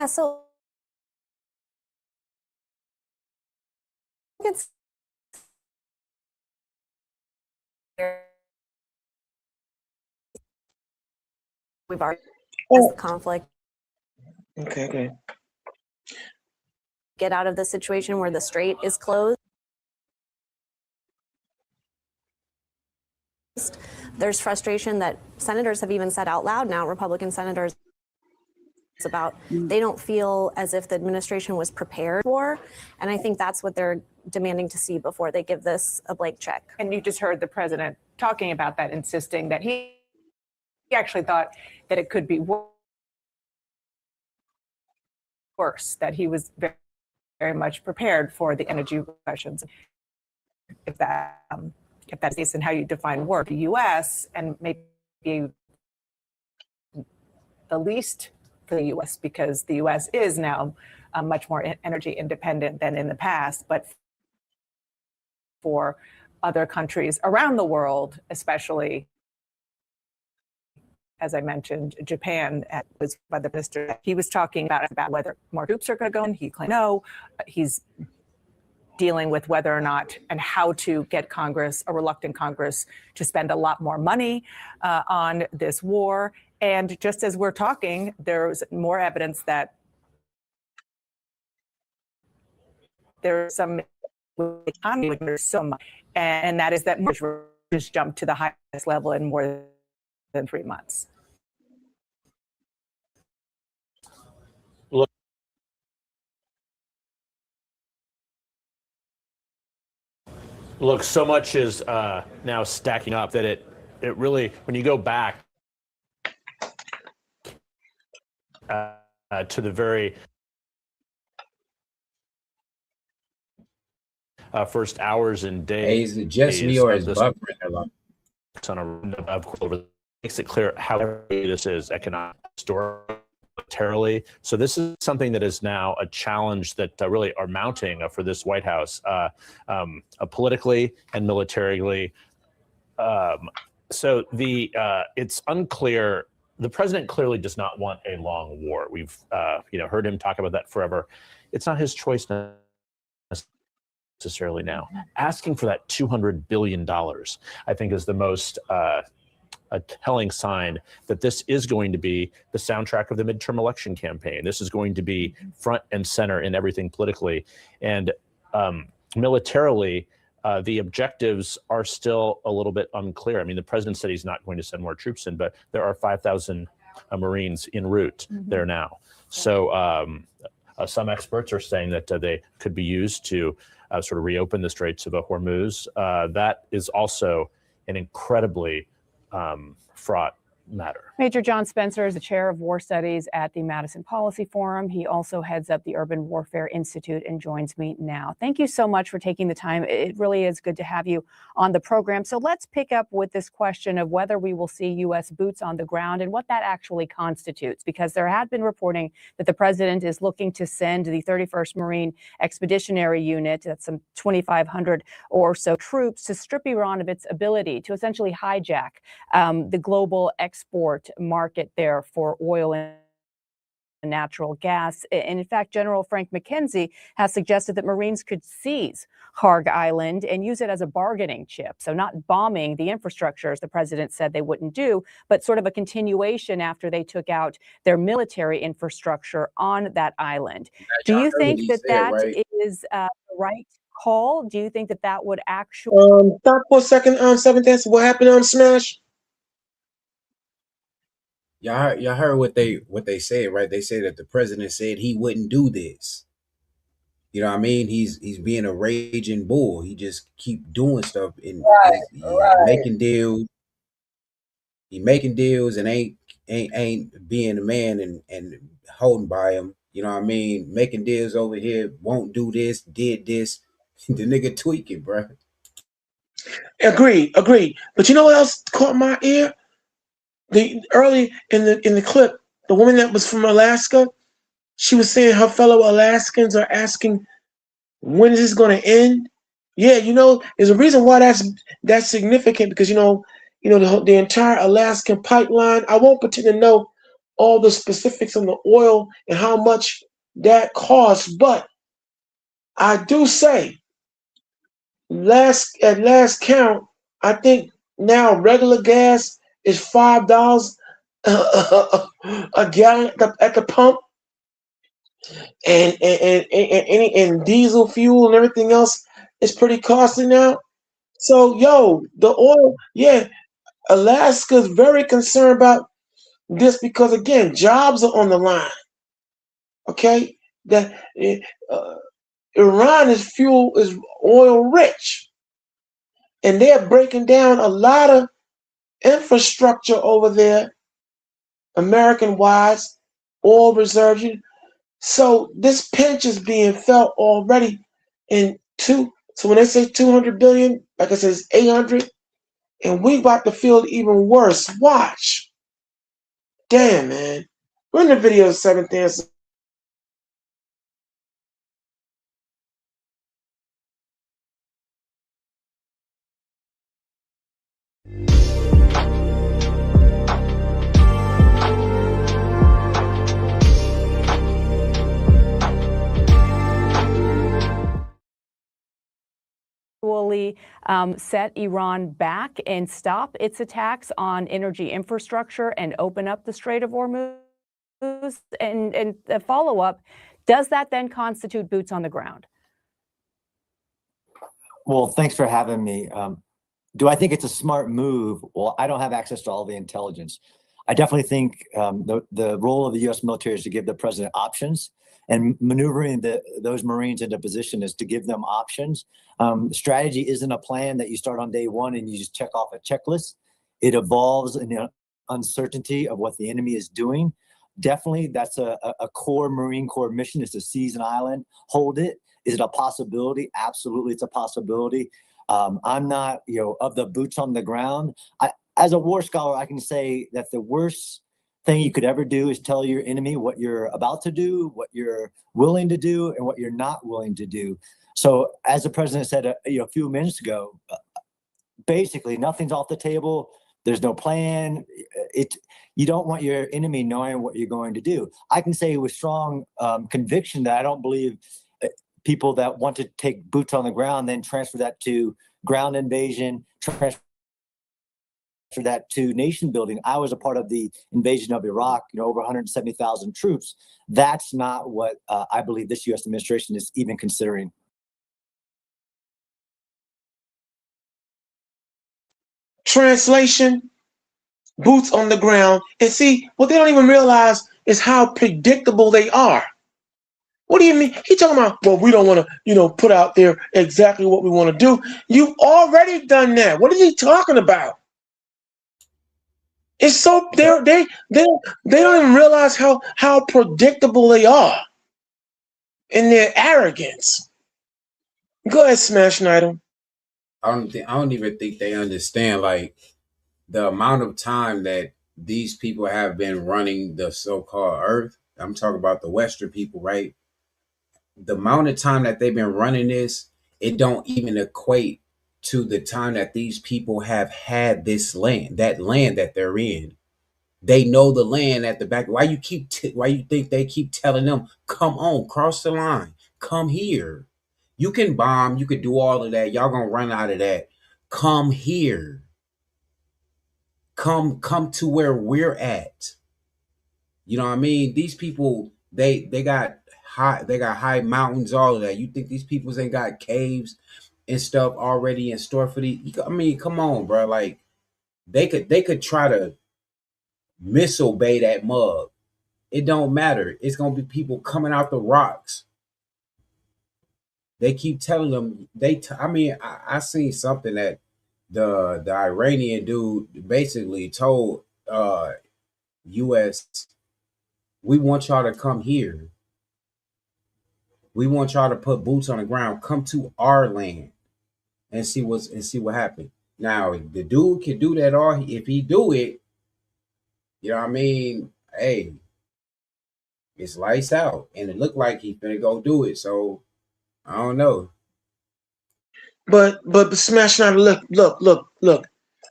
So we've already the conflict. Okay. Get out of the situation where the strait is closed. There's frustration that senators have even said out loud now, Republican senators, about they don't feel as if the administration was prepared for. And I think that's what they're demanding to see before they give this a blank check. And you just heard the president talking about that, insisting that he actually thought that it could be worse, that he was very, very much prepared for the energy questions. If that's the case, and how you define work, the U.S. and maybe the least for the U.S. because the U.S. is now much more energy independent than in the past, but for other countries around the world, especially, as I mentioned, Japan was by the minister. He was talking about whether more troops are going to go in. He claimed no. He's dealing with whether or not and how to get Congress, a reluctant Congress, to spend a lot more money on this war. And just as we're talking, there's more evidence that there's some economy, there's so much, and that is that just jumped to the highest level in more than 3 months. Look, so much is now stacking up that it really, when you go back to the very first hours and days. Is it just me or is this buffering a lot? on a makes it clear how this is economic, militarily. So this is something that is now a challenge that really are mounting for this White House, politically and militarily. So it's unclear. The president clearly does not want a long war. We've heard him talk about that forever. It's not his choice necessarily now. Asking for that $200 billion, I think, is the most a telling sign that this is going to be the soundtrack of the midterm election campaign. This is going to be front and center in everything politically. And militarily, the objectives are still a little bit unclear. I mean, the president said he's not going to send more troops in, but there are 5,000 Marines en route there now. So some experts are saying that they could be used to sort of reopen the Straits of Hormuz. That is also an incredibly fraught matter. Major John Spencer is the chair of war studies at the Madison Policy Forum. He also heads up the Urban Warfare Institute and joins me now. Thank you so much for taking the time. It really is good to have you on the program. So let's pick up with this question of whether we will see U.S. boots on the ground and what that actually constitutes, because there had been reporting that the president is looking to send the 31st Marine Expeditionary Unit, that's some 2,500 or so troops, to strip Iran of its ability to essentially hijack the global export market there for oil and natural gas. And in fact, General Frank McKenzie has suggested that Marines could seize Harg Island and use it as a bargaining chip. So not bombing the infrastructure, as the president said they wouldn't do, but sort of a continuation after they took out their military infrastructure on that island. Do you think that that is the right call? Do you think that that would actually... Stop for a second, Seventh Dance. What happened on Smash? Y'all heard what they said, right? They said that the president said he wouldn't do this. You know what I mean? He's being a raging bull. He just keep doing stuff and making deals. He making deals and ain't being a man and holding by him. You know what I mean? Making deals over here, won't do this, did this. The nigga tweaking, bro. Agreed. But you know what else caught my ear? Early in the clip, the woman that was from Alaska, she was saying her fellow Alaskans are asking, when is this going to end? Yeah, there's a reason why that's significant, because the entire Alaskan pipeline. I won't pretend to know all the specifics on the oil and how much that costs, but I do say, at last count, I think now regular gas is $5 a gallon at the pump, and diesel fuel and everything else is pretty costly now. So, the oil, Alaska's very concerned about this because, again, jobs are on the line. Okay, that Iran is oil rich, and they're breaking down a lot of infrastructure over there, American-wise, oil reserves. So this pinch is being felt already so when they say 200 billion, like I said, it's 800, and we about to feel even worse. Watch. Damn, man. Run the video, Seventh Dance. Set Iran back and stop its attacks on energy infrastructure and open up the Strait of Hormuz? And the follow-up, does that then constitute boots on the ground? Well, thanks for having me. Do I think it's a smart move? Well, I don't have access to all the intelligence. I definitely think the role of the U.S. military is to give the president options, and maneuvering those Marines into position is to give them options. Strategy isn't a plan that you start on day one and you just check off a checklist. It evolves in the uncertainty of what the enemy is doing. Definitely, that's a core Marine Corps mission, is to seize an island, hold it. Is it a possibility? Absolutely, it's a possibility. I'm not, of the boots on the ground. As a war scholar, I can say that the worst thing you could ever do is tell your enemy what you're about to do, what you're willing to do, and what you're not willing to do. So, as the president said a few minutes ago, basically nothing's off the table. There's no plan. You don't want your enemy knowing what you're going to do. I can say with strong conviction that I don't believe people that want to take boots on the ground then transfer that to ground invasion, transfer that to nation building. I was a part of the invasion of Iraq, over 170,000 troops. That's not what I believe this U.S. administration is even considering. Translation, boots on the ground. And see, what they don't even realize is how predictable they are. What do you mean? He talking about, well, we don't want to, put out there exactly what we want to do. You've already done that. What is he talking about? It's so they don't even realize how predictable they are in their arrogance. Go ahead, Smash Item. I don't even think they understand like the amount of time that these people have been running the so-called earth. I'm talking about the Western people, right? The amount of time that they've been running this, it don't even equate to the time that these people have had this land, that land that they're in. They know the land at the back. Why you think they keep telling them, come on, cross the line, come here. You can bomb, you could do all of that. Y'all gonna run out of that. Come here. Come to where we're at. You know what I mean? These people, they got high mountains, all of that. You think these people ain't got caves and stuff already in store for these? I mean, come on, bro. Like they could try to misobey that mug. It don't matter. It's gonna be people coming out the rocks. They keep telling them I seen something that the Iranian dude basically told US, we want y'all to come here. We want y'all to put boots on the ground. Come to our land and see what happened. Now, the dude can do that all if he do it, you know what I mean? Hey, it's lights out. And it looked like he finna go do it. So I don't know. But Smash Now, look.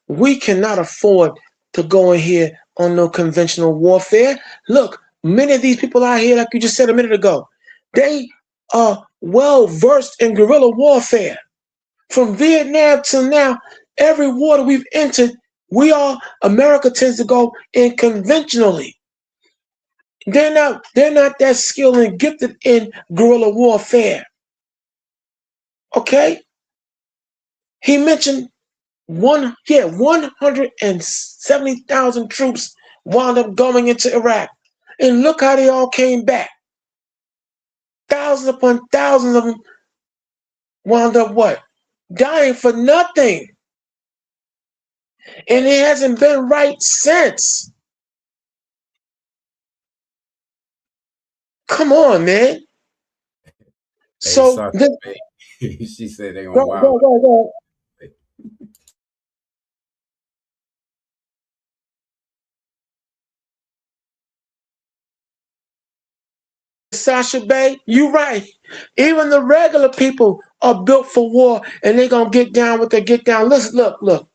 We cannot afford to go in here on no conventional warfare. Look, many of these people out here, like you just said a minute ago, they are well versed in guerrilla warfare. From Vietnam till now, every war that we've entered, America tends to go in conventionally. They're not that skilled and gifted in guerrilla warfare. Okay? He mentioned 170,000 troops wound up going into Iraq. And look how they all came back. Thousands upon thousands of them wound up what? Dying for nothing. And it hasn't been right since. Come on, man. Hey, So she said they gonna wild. go. Sasha Bay, you right. Even the regular people are built for war, and they're going to get down what they get down. Listen, look.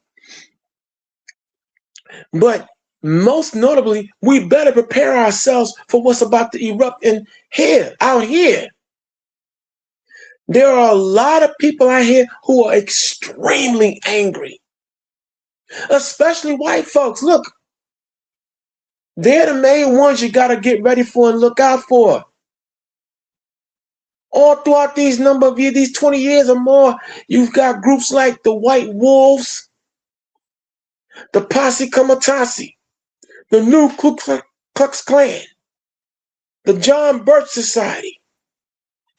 But most notably, we better prepare ourselves for what's about to erupt out here. There are a lot of people out here who are extremely angry, especially white folks. Look, they're the main ones you got to get ready for and look out for. All throughout these number of years, these 20 years or more, you've got groups like the White Wolves, the Posse Comitatus, the New Ku Klux Klan, the John Birch Society,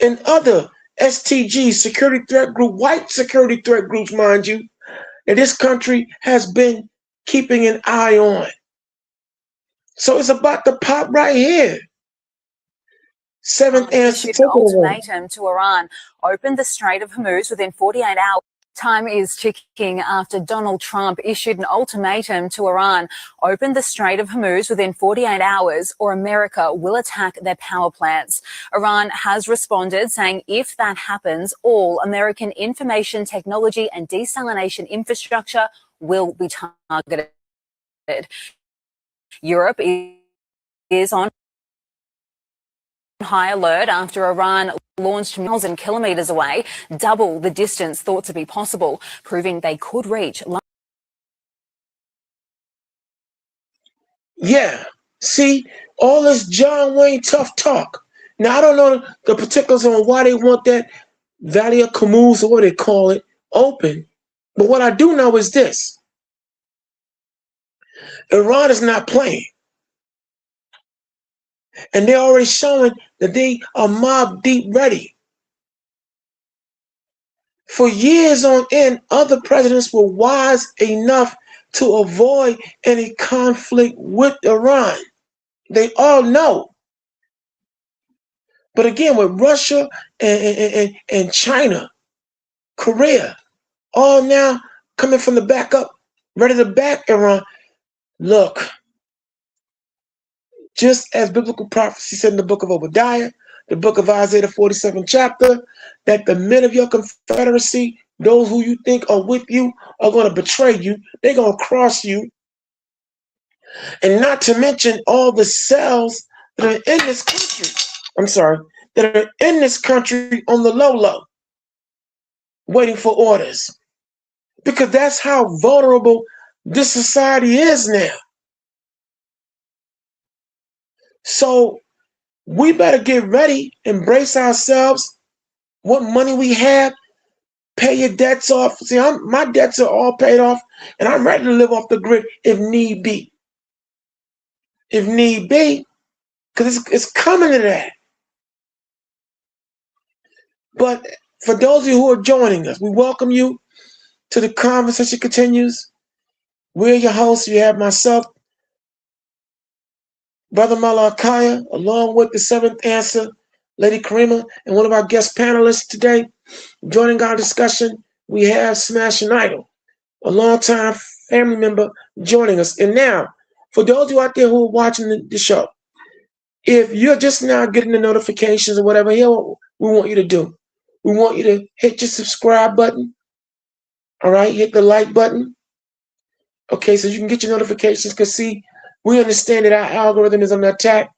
and other STG security threat group, white security threat groups, mind you, that this country has been keeping an eye on. So it's about to pop right here. Seventh answer. Issued an ultimatum to Iran, opened the Strait of Hormuz within 48 hours. Time is ticking after Donald Trump issued an ultimatum to Iran, opened the Strait of Hormuz within 48 hours or America will attack their power plants. Iran has responded, saying if that happens, all American information technology and desalination infrastructure will be targeted. Europe is on high alert after Iran launched 1,000 kilometers away, double the distance thought to be possible, proving they could reach. Yeah, see, all this John Wayne tough talk. Now, I don't know the particulars on why they want that Valley of Camus, or what they call it, open. But what I do know is this. Iran is not playing. And they're already showing that they are mob deep ready. For years on end, other presidents were wise enough to avoid any conflict with Iran. They all know. But again, with Russia and China, Korea, all now coming from the back up, ready to back Iran. Look, just as biblical prophecy said in the book of Obadiah, the book of Isaiah, the 47th chapter, that the men of your confederacy, those who you think are with you, are going to betray you. They're going to cross you. And not to mention all the cells that are in this country. That are in this country on the low, waiting for orders. Because that's how vulnerable this society is now. So we better get ready, embrace ourselves, what money we have, pay your debts off. See, my debts are all paid off, and I'm ready to live off the grid if need be. If need be, because it's coming to that. But for those of you who are joining us, we welcome you to the conversation continues. We're your hosts. You have myself, Brother Malachi, along with the seventh answer, Lady Karima, and one of our guest panelists today. Joining our discussion, we have Smashing Idol, a longtime family member joining us. And now, for those of you out there who are watching the show, if you're just now getting the notifications or whatever, here what we want you to do. We want you to hit your subscribe button. All right, hit the like button. Okay, so you can get your notifications, because see, we understand that our algorithm is under attack,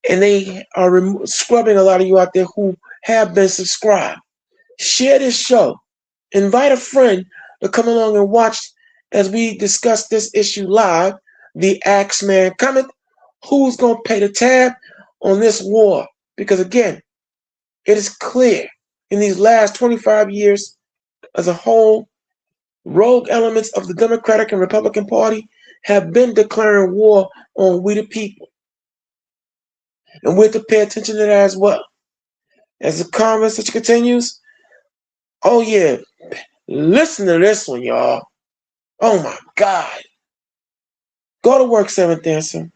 and they are scrubbing a lot of you out there who have been subscribed. Share this show. Invite a friend to come along and watch as we discuss this issue live. The Axeman cometh. Who's going to pay the tab on this war? Because again, it is clear in these last 25 years as a whole, rogue elements of the Democratic and Republican Party have been declaring war on we the people. And we have to pay attention to that as well. As the conversation continues, oh yeah, listen to this one, y'all. Oh my God. Go to work, seventh answer.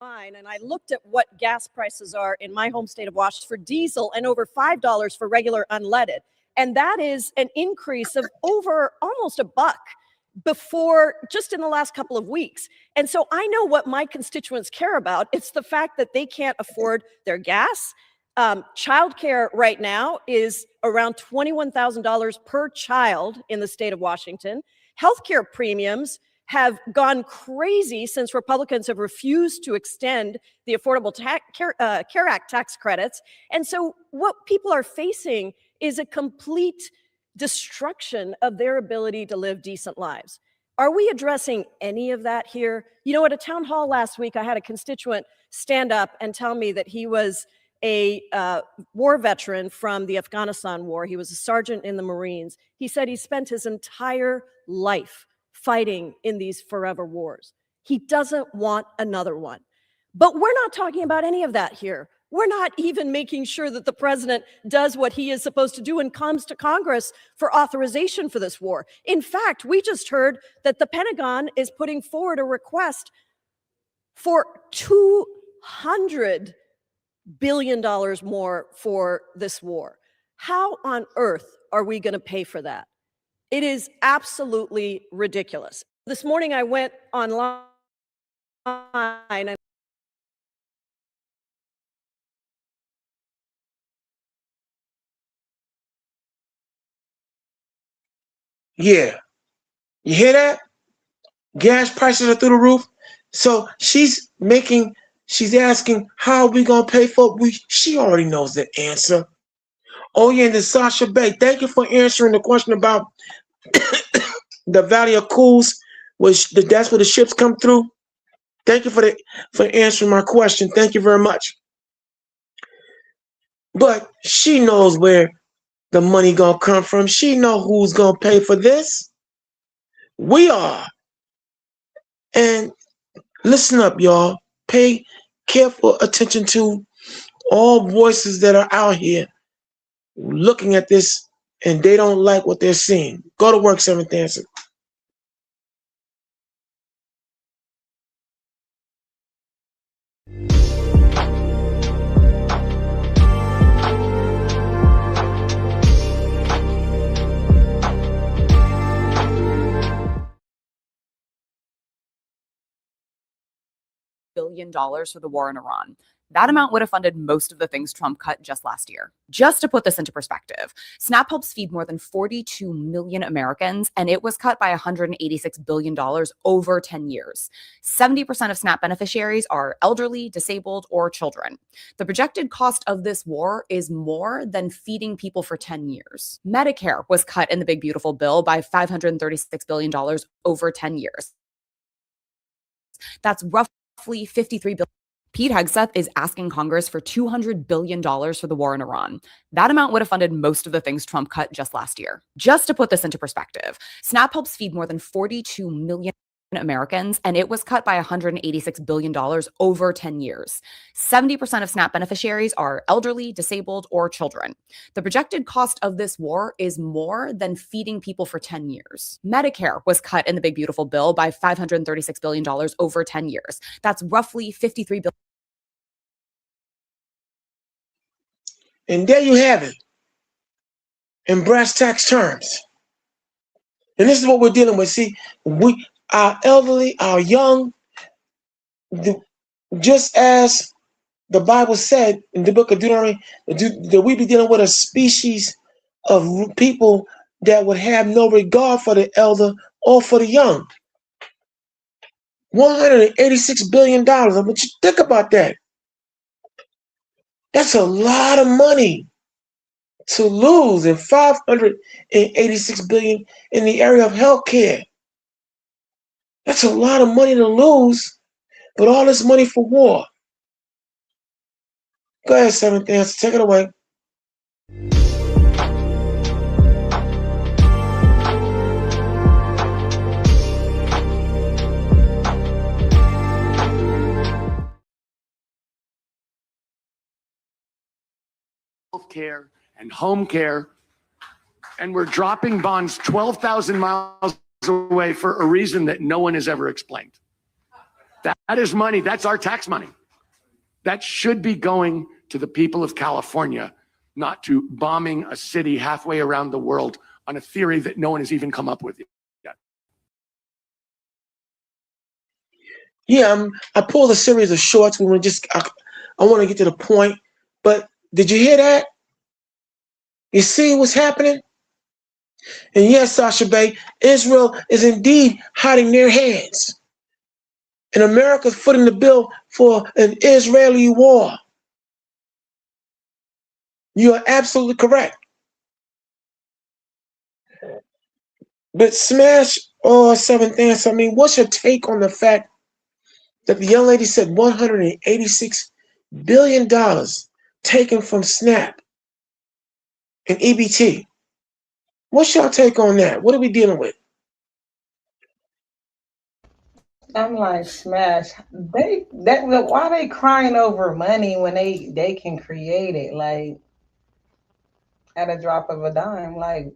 And I looked at what gas prices are in my home state of Washington for diesel and over $5 for regular unleaded. And that is an increase of over almost $1 before just in the last couple of weeks. And so I know what my constituents care about. It's the fact that they can't afford their gas. Childcare right now is around $21,000 per child in the state of Washington. Healthcare premiums have gone crazy since Republicans have refused to extend the Affordable Care Act tax credits. And so what people are facing is a complete destruction of their ability to live decent lives. Are we addressing any of that here? You know, at a town hall last week, I had a constituent stand up and tell me that he was a war veteran from the Afghanistan war. He was a sergeant in the Marines. He said he spent his entire life fighting in these forever wars. He doesn't want another one. But we're not talking about any of that here. We're not even making sure that the president does what he is supposed to do and comes to Congress for authorization for this war. In fact, we just heard that the Pentagon is putting forward a request for $200 billion more for this war. How on earth are we going to pay for that? It is absolutely ridiculous. This morning I went online and Yeah. You hear that? Gas prices are through the roof. So she's asking, how are we going to pay for it? She already knows the answer. Oh, yeah, and then Sasha Bay, thank you for answering the question about the Valley of Cools, that's where the ships come through. Thank you for answering my question. Thank you very much. But she knows where the money gonna come from. She know who's gonna pay for this. We are. And listen up, y'all. Pay careful attention to all voices that are out here looking at this and they don't like what they're seeing. Go to work, Seventh Answer. $1 billion for the war in Iran. That amount would have funded most of the things Trump cut just last year. Just to put this into perspective, SNAP helps feed more than 42 million Americans, and it was cut by $186 billion over 10 years. 70% of SNAP beneficiaries are elderly, disabled, or children. The projected cost of this war is more than feeding people for 10 years. Medicare was cut in the Big Beautiful Bill by $536 billion over 10 years. That's roughly $53 billion. Pete Hegseth is asking Congress for $200 billion for the war in Iran. That amount would have funded most of the things Trump cut just last year. Just to put this into perspective, SNAP helps feed more than 42 million Americans, and it was cut by $186 billion over 10 years. 70% of SNAP beneficiaries are elderly, disabled, or children. The projected cost of this war is more than feeding people for 10 years. Medicare was cut in the Big Beautiful Bill by $536 billion over 10 years. That's roughly $53 billion. And there you have it, in brass tacks terms. And this is what we're dealing with. See, our elderly, our young, just as the Bible said in the book of Deuteronomy, that we be dealing with a species of people that would have no regard for the elder or for the young. $186 billion. I want you to think about that. That's a lot of money to lose, and $586 billion in the area of healthcare. That's a lot of money to lose, but all this money for war. Go ahead, Seventh Answer. Take it away. Healthcare and home care, and we're dropping bonds 12,000 miles away for a reason that no one has ever explained. That is money. That's our tax money. That should be going to the people of California, not to bombing a city halfway around the world on a theory that no one has even come up with yet. Yeah, I pulled a series of shorts. We want to I want to get to the point. But did you hear that? You see what's happening? And yes, Sasha Bay, Israel is indeed hiding their hands. And America's footing the bill for an Israeli war. You are absolutely correct. But Smash or Seventh Answer, I mean, what's your take on the fact that the young lady said $186 billion taken from SNAP and EBT? What's your take on that? What are we dealing with? I'm like, Smash. Why they crying over money when they can create it like at a drop of a dime? Like,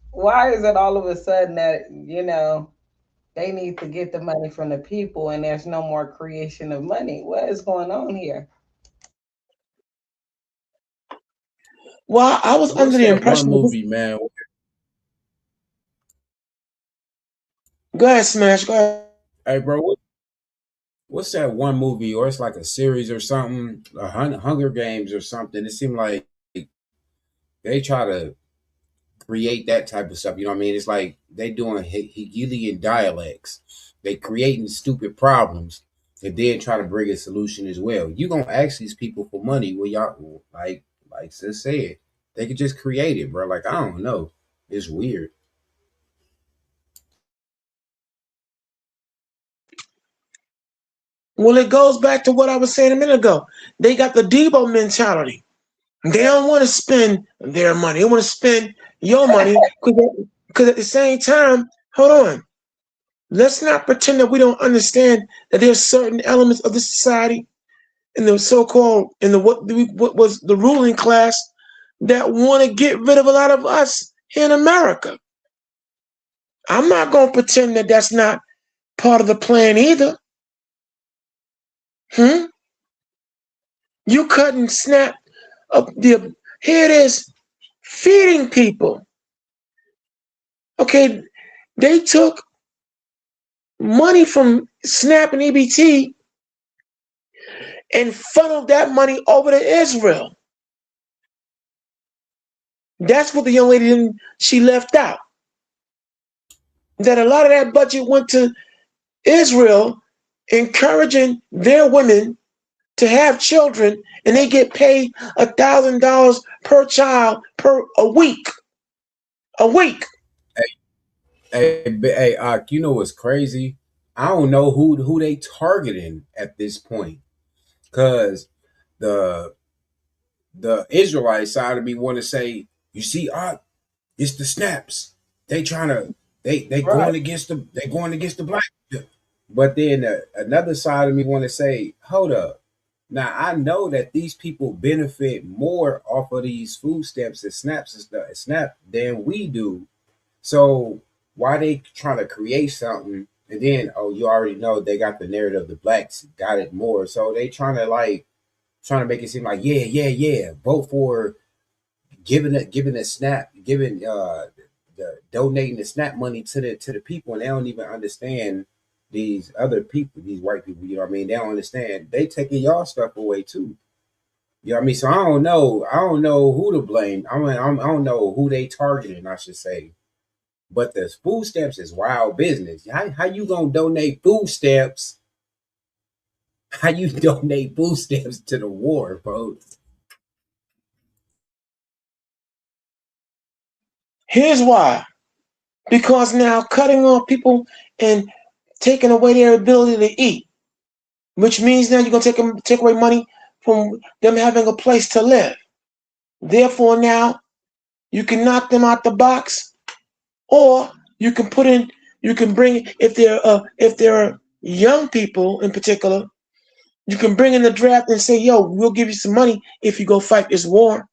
why is it all of a sudden that they need to get the money from the people and there's no more creation of money? What is going on here? Well, I was under the impression one movie, man. Go ahead, Smash. Go ahead. Hey, bro, what's that one movie, or it's like a series or something, Hunger Games or something? It seemed like they try to create that type of stuff. You know what I mean? It's like they doing Hegelian dialects. They creating stupid problems and then try to bring a solution as well. You gonna ask these people for money? Well, y'all like Sis said, they could just create it, bro. Like, I don't know. It's weird. Well, it goes back to what I was saying a minute ago. They got the Debo mentality. They don't want to spend their money. They want to spend your money because at the same time, hold on. Let's not pretend that we don't understand that there's certain elements of the society in the so-called, what was the ruling class that want to get rid of a lot of us here in America. I'm not going to pretend that that's not part of the plan either. You couldn't snap up here it is, feeding people. Okay, they took money from SNAP and EBT and funneled that money over to Israel. That's what the young lady she left out. That a lot of that budget went to Israel, encouraging their women to have children, and they get paid $1,000 per child a week. A week. Hey, you know what's crazy? I don't know who they targeting at this point, because the Israelite side of me want to say, you see, it's the snaps. They trying to they right. going against the black. But then another side of me want to say, hold up. Now, I know that these people benefit more off of these food stamps and SNAP than we do. So why they trying to create something and then, you already know they got the narrative, the blacks got it more. So they trying to make it seem like, yeah, vote for giving the SNAP, donating the SNAP money to the people, and they don't even understand these other people, these white people, you know what I mean? They don't understand. They taking y'all stuff away too. You know what I mean? So I don't know who to blame. I don't know who they targeting, I should say. But the food stamps is wild business. How you gonna donate food stamps? How you donate food stamps to the war, folks? Here's why. Because now cutting off people and taking away their ability to eat, which means now you're going to take away money from them having a place to live. Therefore, now you can knock them out the box, or you can bring, if they're young people in particular, you can bring in the draft and say, yo, we'll give you some money if you go fight this war.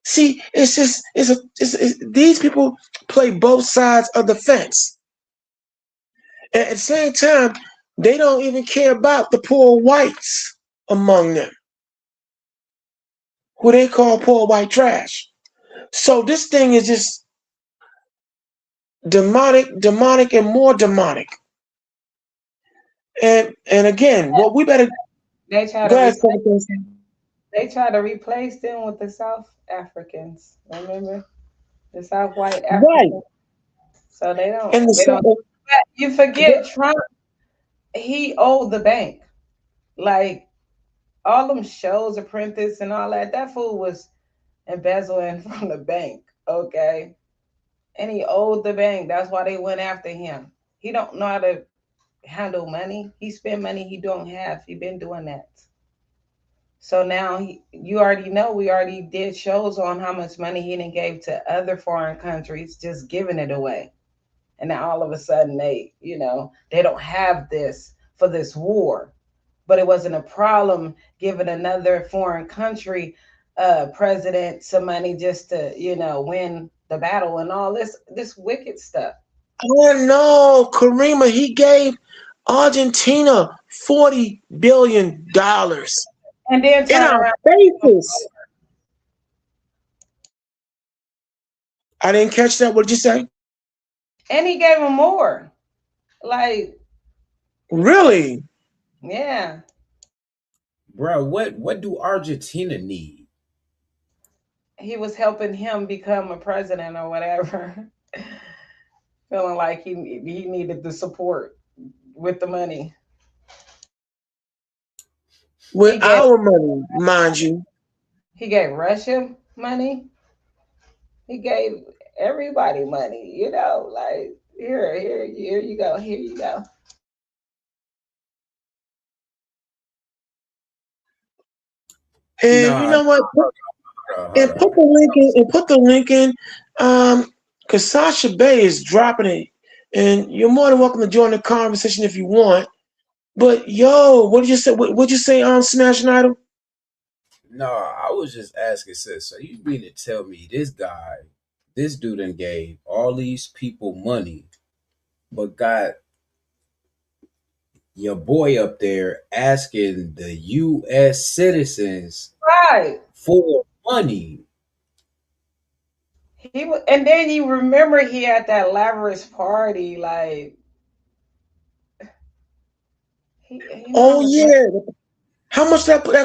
See, these people play both sides of the fence. At the same time, They don't even care about the poor whites among them, who they call poor white trash. So this thing is just demonic, and more demonic. And again, what we better They try go ahead, they try to replace them with the South Africans. Remember? The South white Africans. Right. So they don't. And They don't. You forget Trump. He owed the bank. Like all them shows, Apprentice and all that. That fool was embezzling from the bank. Okay. And he owed the bank. That's why they went after him. He don't know how to handle money. He spend money he don't have. He been doing that. So now you already know, we already did shows on how much money he done gave to other foreign countries, just giving it away. And now all of a sudden they don't have this for this war. But it wasn't a problem giving another foreign country president some money just to, win the battle and all this wicked stuff. Oh no, Karima, he gave Argentina $40 billion. And then in our faces. I didn't catch that. What did you say? And he gave him more. Like, really? Yeah. Bro, what do Argentina need? He was helping him become a president or whatever. Feeling like he needed the support with the money. With our money, mind you. He gave Russia money. He gave everybody money, like here you go, here you go. And you know what? And put the link in, because Sasha Bay is dropping it. And you're more than welcome to join the conversation if you want. But yo, what did you say? What'd you say on Smash Idol? No, I was just asking, sis. So you mean to tell me this dude done gave all these people money, but got your boy up there asking the U.S. citizens for money? And then you remember he had that lavish party, like. Oh yeah, how much that was?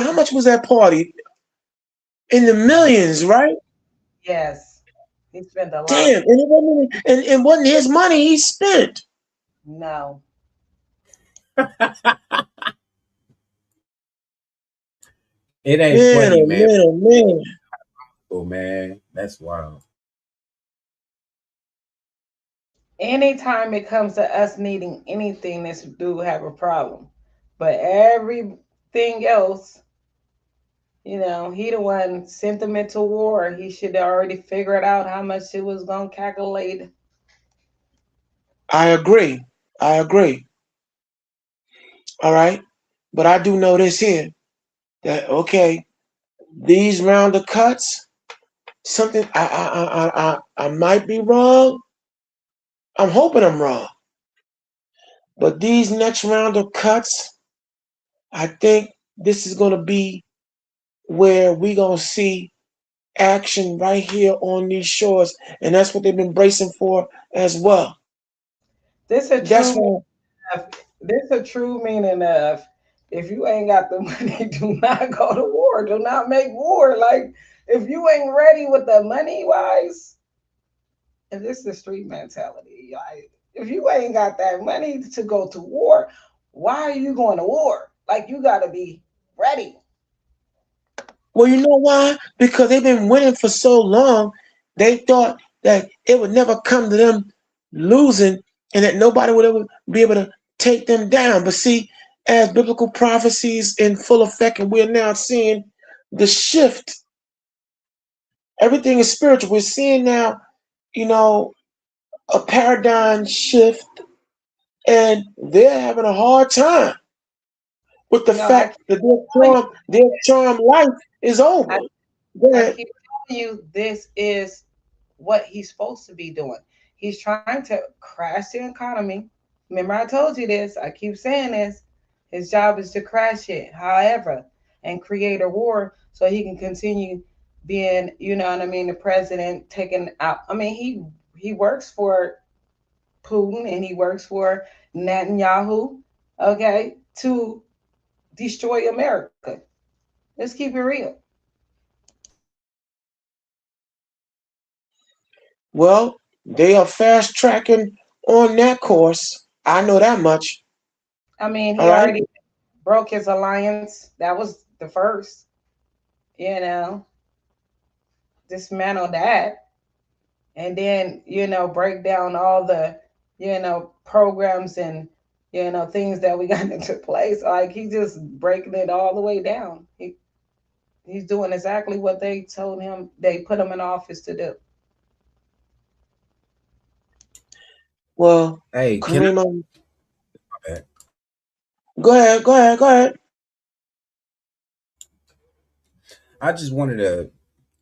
How much was that party? In the millions, right? Yes, he spent a lot. Damn, and it wasn't his money he spent. No. It ain't funny, man. Man. Oh man, that's wild. Anytime it comes to us needing anything, this dude have a problem. But everything else, he the one sent them into war. He should have already figured out how much it was going to calculate. I agree. All right. But I do know this here, that, okay, these round of cuts, something, I might be wrong. I'm hoping I'm wrong. But these next round of cuts, I think this is going to be where we're going to see action right here on these shores. And that's what they've been bracing for as well. This a true meaning of, if you ain't got the money, do not go to war. Do not make war. Like, if you ain't ready with the money-wise, and this is the street mentality, like, if you ain't got that money to go to war, why are you going to war? Like, you got to be ready. Well, you know why? Because they've been winning for so long, they thought that it would never come to them losing and that nobody would ever be able to take them down. But see, as biblical prophecies in full effect, and we're now seeing the shift. Everything is spiritual. We're seeing now, a paradigm shift, and they're having a hard time with the fact that their charm life is over. I keep telling you, this is what he's supposed to be doing. He's trying to crash the economy Remember, I told you this. I keep saying this. His job is to crash it, however, and create a war so he can continue being, you know what I mean, the president taking out. I mean, he works for Putin and he works for Netanyahu, okay, to destroy America. Let's keep it real. Well, they are fast tracking on that course. I know that much. I mean, he All right. already broke his alliance. That was the first, you know, dismantle that. And then, you know, break down all the, you know, programs and, you know, things that we got into place. Like, he just breaking it all the way down. He's doing exactly what they told him, they put him in office to do. Well, Hey, Karima, bad. go ahead. I just wanted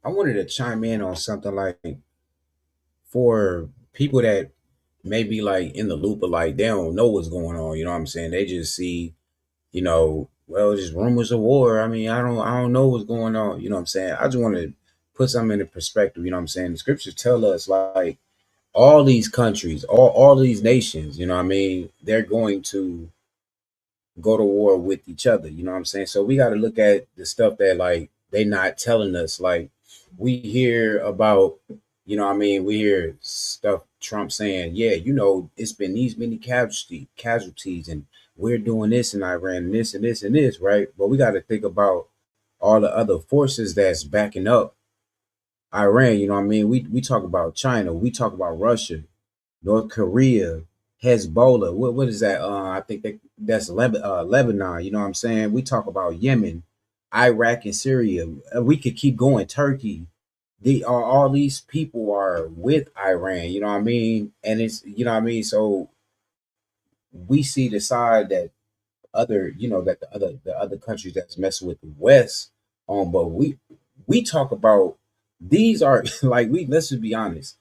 to chime in on something like, for people that may be like in the loop of like they don't know what's going on, you know what I'm saying? They just see, you know, well, just rumors of war. I mean, I don't know what's going on, you know what I'm saying? I just want to put something into perspective, you know what I'm saying? The scriptures tell us like all these countries, all these nations, you know what I mean, they're going to go to war with each other, you know what I'm saying? So we got to look at the stuff that like they not telling us. Like, we hear about, you know what I mean, we hear stuff Trump saying, yeah, you know, it's been these many casualties and we're doing this in Iran and this and this and this, right? But we got to think about all the other forces that's backing up Iran, you know what I mean? We talk about China, we talk about Russia, North Korea, Hezbollah. What is that? I think that's Lebanon. You know what I'm saying? We talk about Yemen, Iraq, and Syria. We could keep going. Turkey. All these people are with Iran. You know what I mean? And it's, you know what I mean. So we see the side that other, you know, that the other countries that's messing with the West. But we talk about these are like let's just be honest.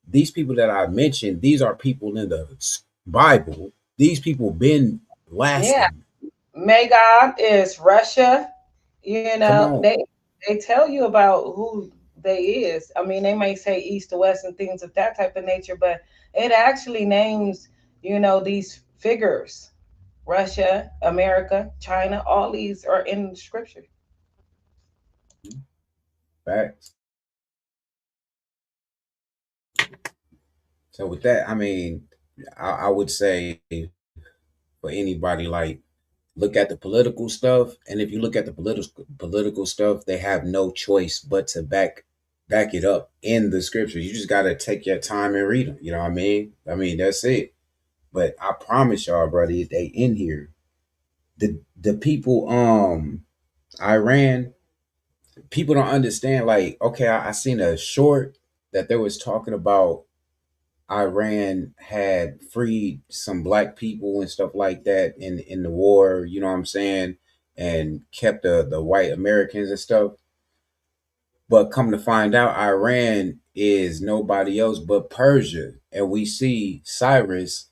These people that I mentioned, these are people in the Bible. These people been lasting. Yeah. Magog is Russia. You know, they tell you about who they is. I mean, they may say east to west and things of that type of nature, but it actually names, you know, these figures. Russia, America, China, all these are in the scripture. Facts. So with that, I mean, I would say for anybody, like, look at the political stuff, and if you look at the political stuff, they have no choice but to back it up in the scriptures. You just got to take your time and read them. You know what I mean? I mean, that's it. But I promise y'all, brother, if they in here, the people, Iran, people don't understand. Like, okay, I seen a short that they was talking about Iran had freed some black people and stuff like that in the war, you know what I'm saying, and kept the white Americans and stuff. But come to find out, Iran is nobody else but Persia. And we see Cyrus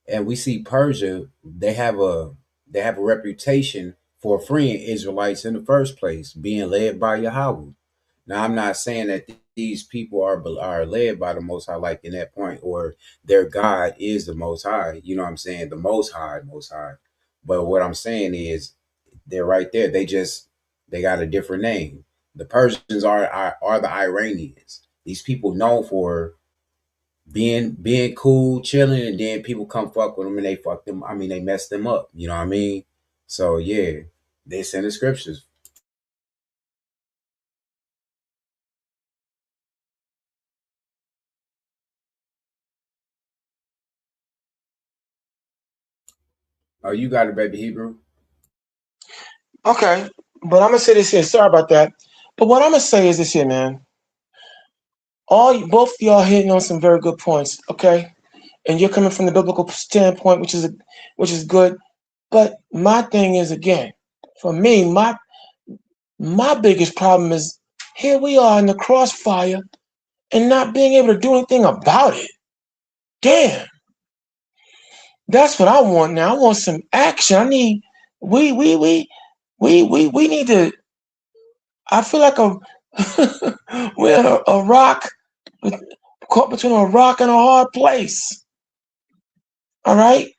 and we see Persia, they have a reputation for freeing Israelites in the first place, being led by Yahweh. Now, I'm not saying that these people are led by the Most High, like in that point, or their God is the Most High. You know what I'm saying? The Most High. But what I'm saying is, they're right there. They got a different name. The Persians are the Iranians. These people known for being cool, chilling, and then people come fuck with them and they fuck them. I mean, they mess them up. You know what I mean? So yeah, they send the scriptures. Oh, you got it, baby Hebrew. Okay, but I'm gonna say this here. Sorry about that. But what I'm gonna say is this here, man. Both of y'all hitting on some very good points. Okay, and you're coming from the biblical standpoint, which is good. But my thing is, again, for me, my biggest problem is here we are in the crossfire and not being able to do anything about it. Damn. That's what I want now. I want some action. I need we need to. I feel like we're in a rock, caught between a rock and a hard place. All right,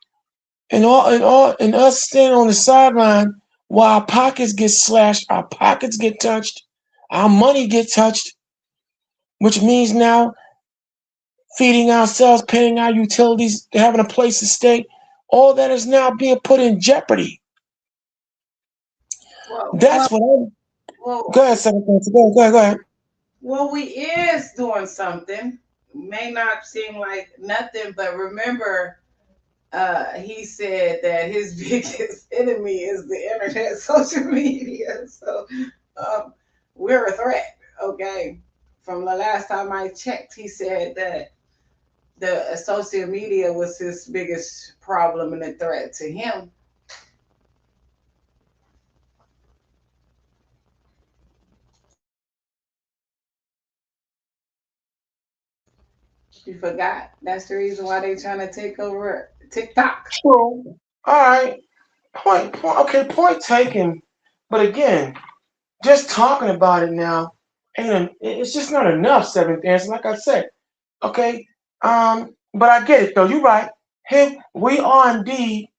and us standing on the sideline while our pockets get slashed, our pockets get touched, our money get touched, which means now feeding ourselves, paying our utilities, having a place to stay, all that is now being put in jeopardy. That's what I'm. Go ahead, Senator. Go ahead. Well, we is doing something. May not seem like nothing, but remember, he said that his biggest enemy is the internet, social media. So we're a threat, okay? From the last time I checked, he said that the social media was his biggest problem and a threat to him. You forgot. That's the reason why they trying to take over TikTok. True. All right. Point taken. But again, just talking about it now, it's just not enough, Seventh Answer. Like I said, okay. But I get it though. You're right. We are indeed,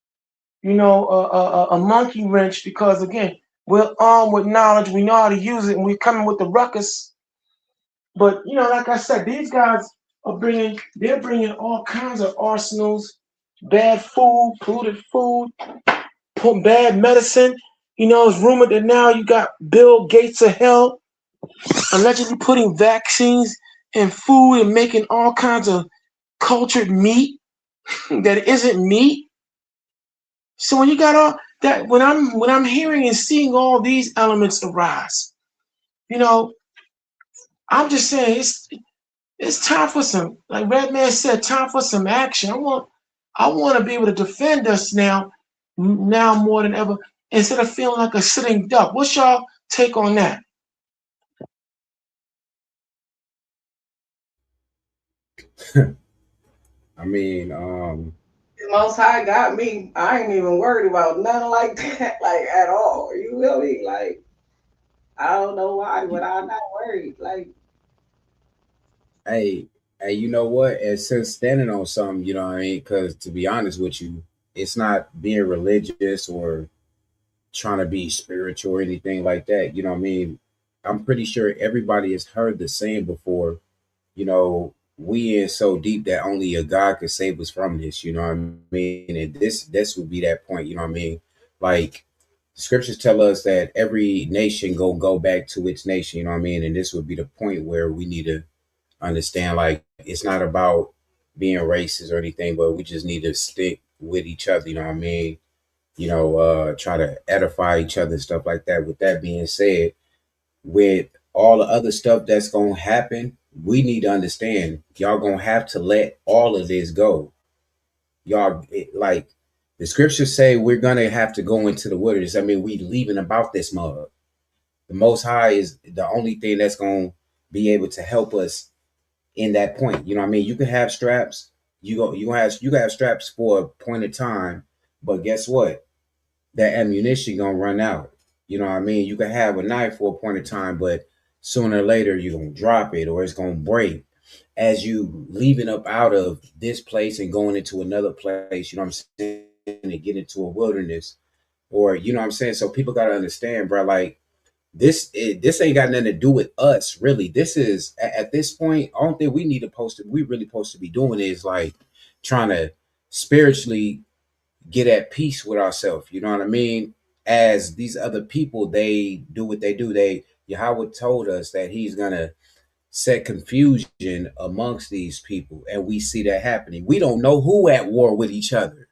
a monkey wrench because again, we're armed with knowledge. We know how to use it, and we're coming with the ruckus. But like I said, these guys they're bringing all kinds of arsenals, bad food, polluted food, bad medicine. It's rumored that now you got Bill Gates of hell allegedly putting vaccines in food and making all kinds of cultured meat that isn't meat. So when you got all that, when I'm hearing and seeing all these elements arise, I'm just saying it's time for some, like Redman said, time for some action. I want to be able to defend us now more than ever, instead of feeling like a sitting duck. What's y'all take on that? I mean, The Most High got me. I ain't even worried about nothing like that, like at all. You feel me? Like, I don't know why, but I'm not worried. Like, hey, you know what? And since standing on something, you know what I mean? Because to be honest with you, it's not being religious or trying to be spiritual or anything like that. You know what I mean? I'm pretty sure everybody has heard the saying before, we in so deep that only a God could save us from this, you know what I mean? And this would be that point, you know what I mean? Like scriptures tell us that every nation go back to its nation, you know what I mean? And this would be the point where we need to understand, like, it's not about being racist or anything, but we just need to stick with each other, you know what I mean? Try to edify each other and stuff like that. With that being said, with all the other stuff that's going to happen, we need to understand y'all going to have to let all of this go. Like the scriptures say, we're going to have to go into the wilderness. I mean, we leaving about this mud. The Most High is the only thing that's going to be able to help us in that point. You know what I mean? You can have straps. You have straps for a point of time, but guess what? That ammunition gonna run out. You know what I mean? You can have a knife for a point of time, but sooner or later you're gonna drop it or it's gonna break as you leaving up out of this place and going into another place, you know what I'm saying, and get into a wilderness, or you know what I'm saying. So people gotta understand, bro, like this ain't got nothing to do with us, really. This is at this point, I don't think we really supposed to be doing is like trying to spiritually get at peace with ourselves. You know what I mean? As these other people, they do what they do. Yahweh told us that he's gonna set confusion amongst these people, and we see that happening. We don't know who at war with each other.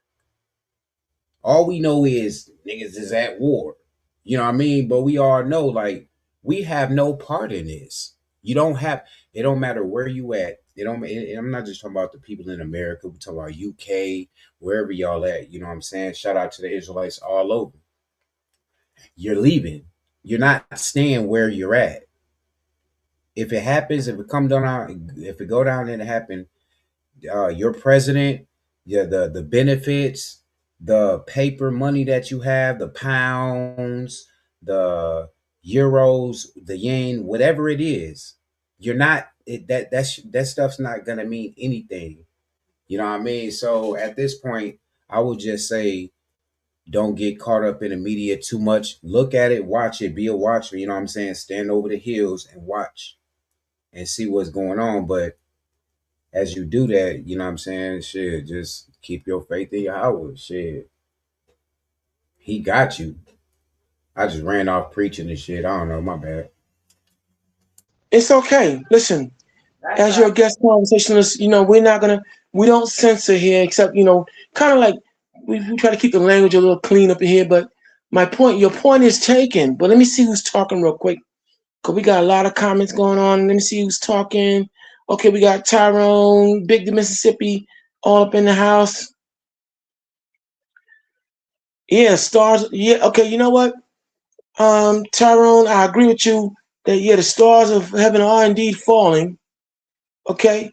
All we know is niggas is at war. You know what I mean? But we all know, like, we have no part in this. It don't matter where you at. I'm not just talking about the people in America. We're talking about UK, wherever y'all at. You know what I'm saying? Shout out to the Israelites all over. You're leaving. You're not staying where you're at. If it happens, if it go down and it happen, your president, yeah, the benefits, the paper money that you have, the pounds, the euros, the yen, whatever it is, you're not that stuff's not gonna mean anything. You know what I mean? So at this point, I would just say don't get caught up in the media too much. Look at it, watch it, be a watcher, you know what I'm saying? Stand over the hills and watch and see what's going on. But as you do that, you know what I'm saying? Shit, just keep your faith in Yahweh. Shit. He got you. I just ran off preaching and shit. I don't know, my bad. It's okay. Listen, as your guest conversationalist, we don't censor here, except, kind of like we try to keep the language a little clean up in here. But your point is taken. But let me see who's talking real quick, because we got a lot of comments going on. Let me see who's talking. Okay, we got Tyrone, Big the Mississippi, all up in the house. Yeah, stars. Yeah, okay, you know what? Tyrone, I agree with you that, the stars of heaven are indeed falling. Okay,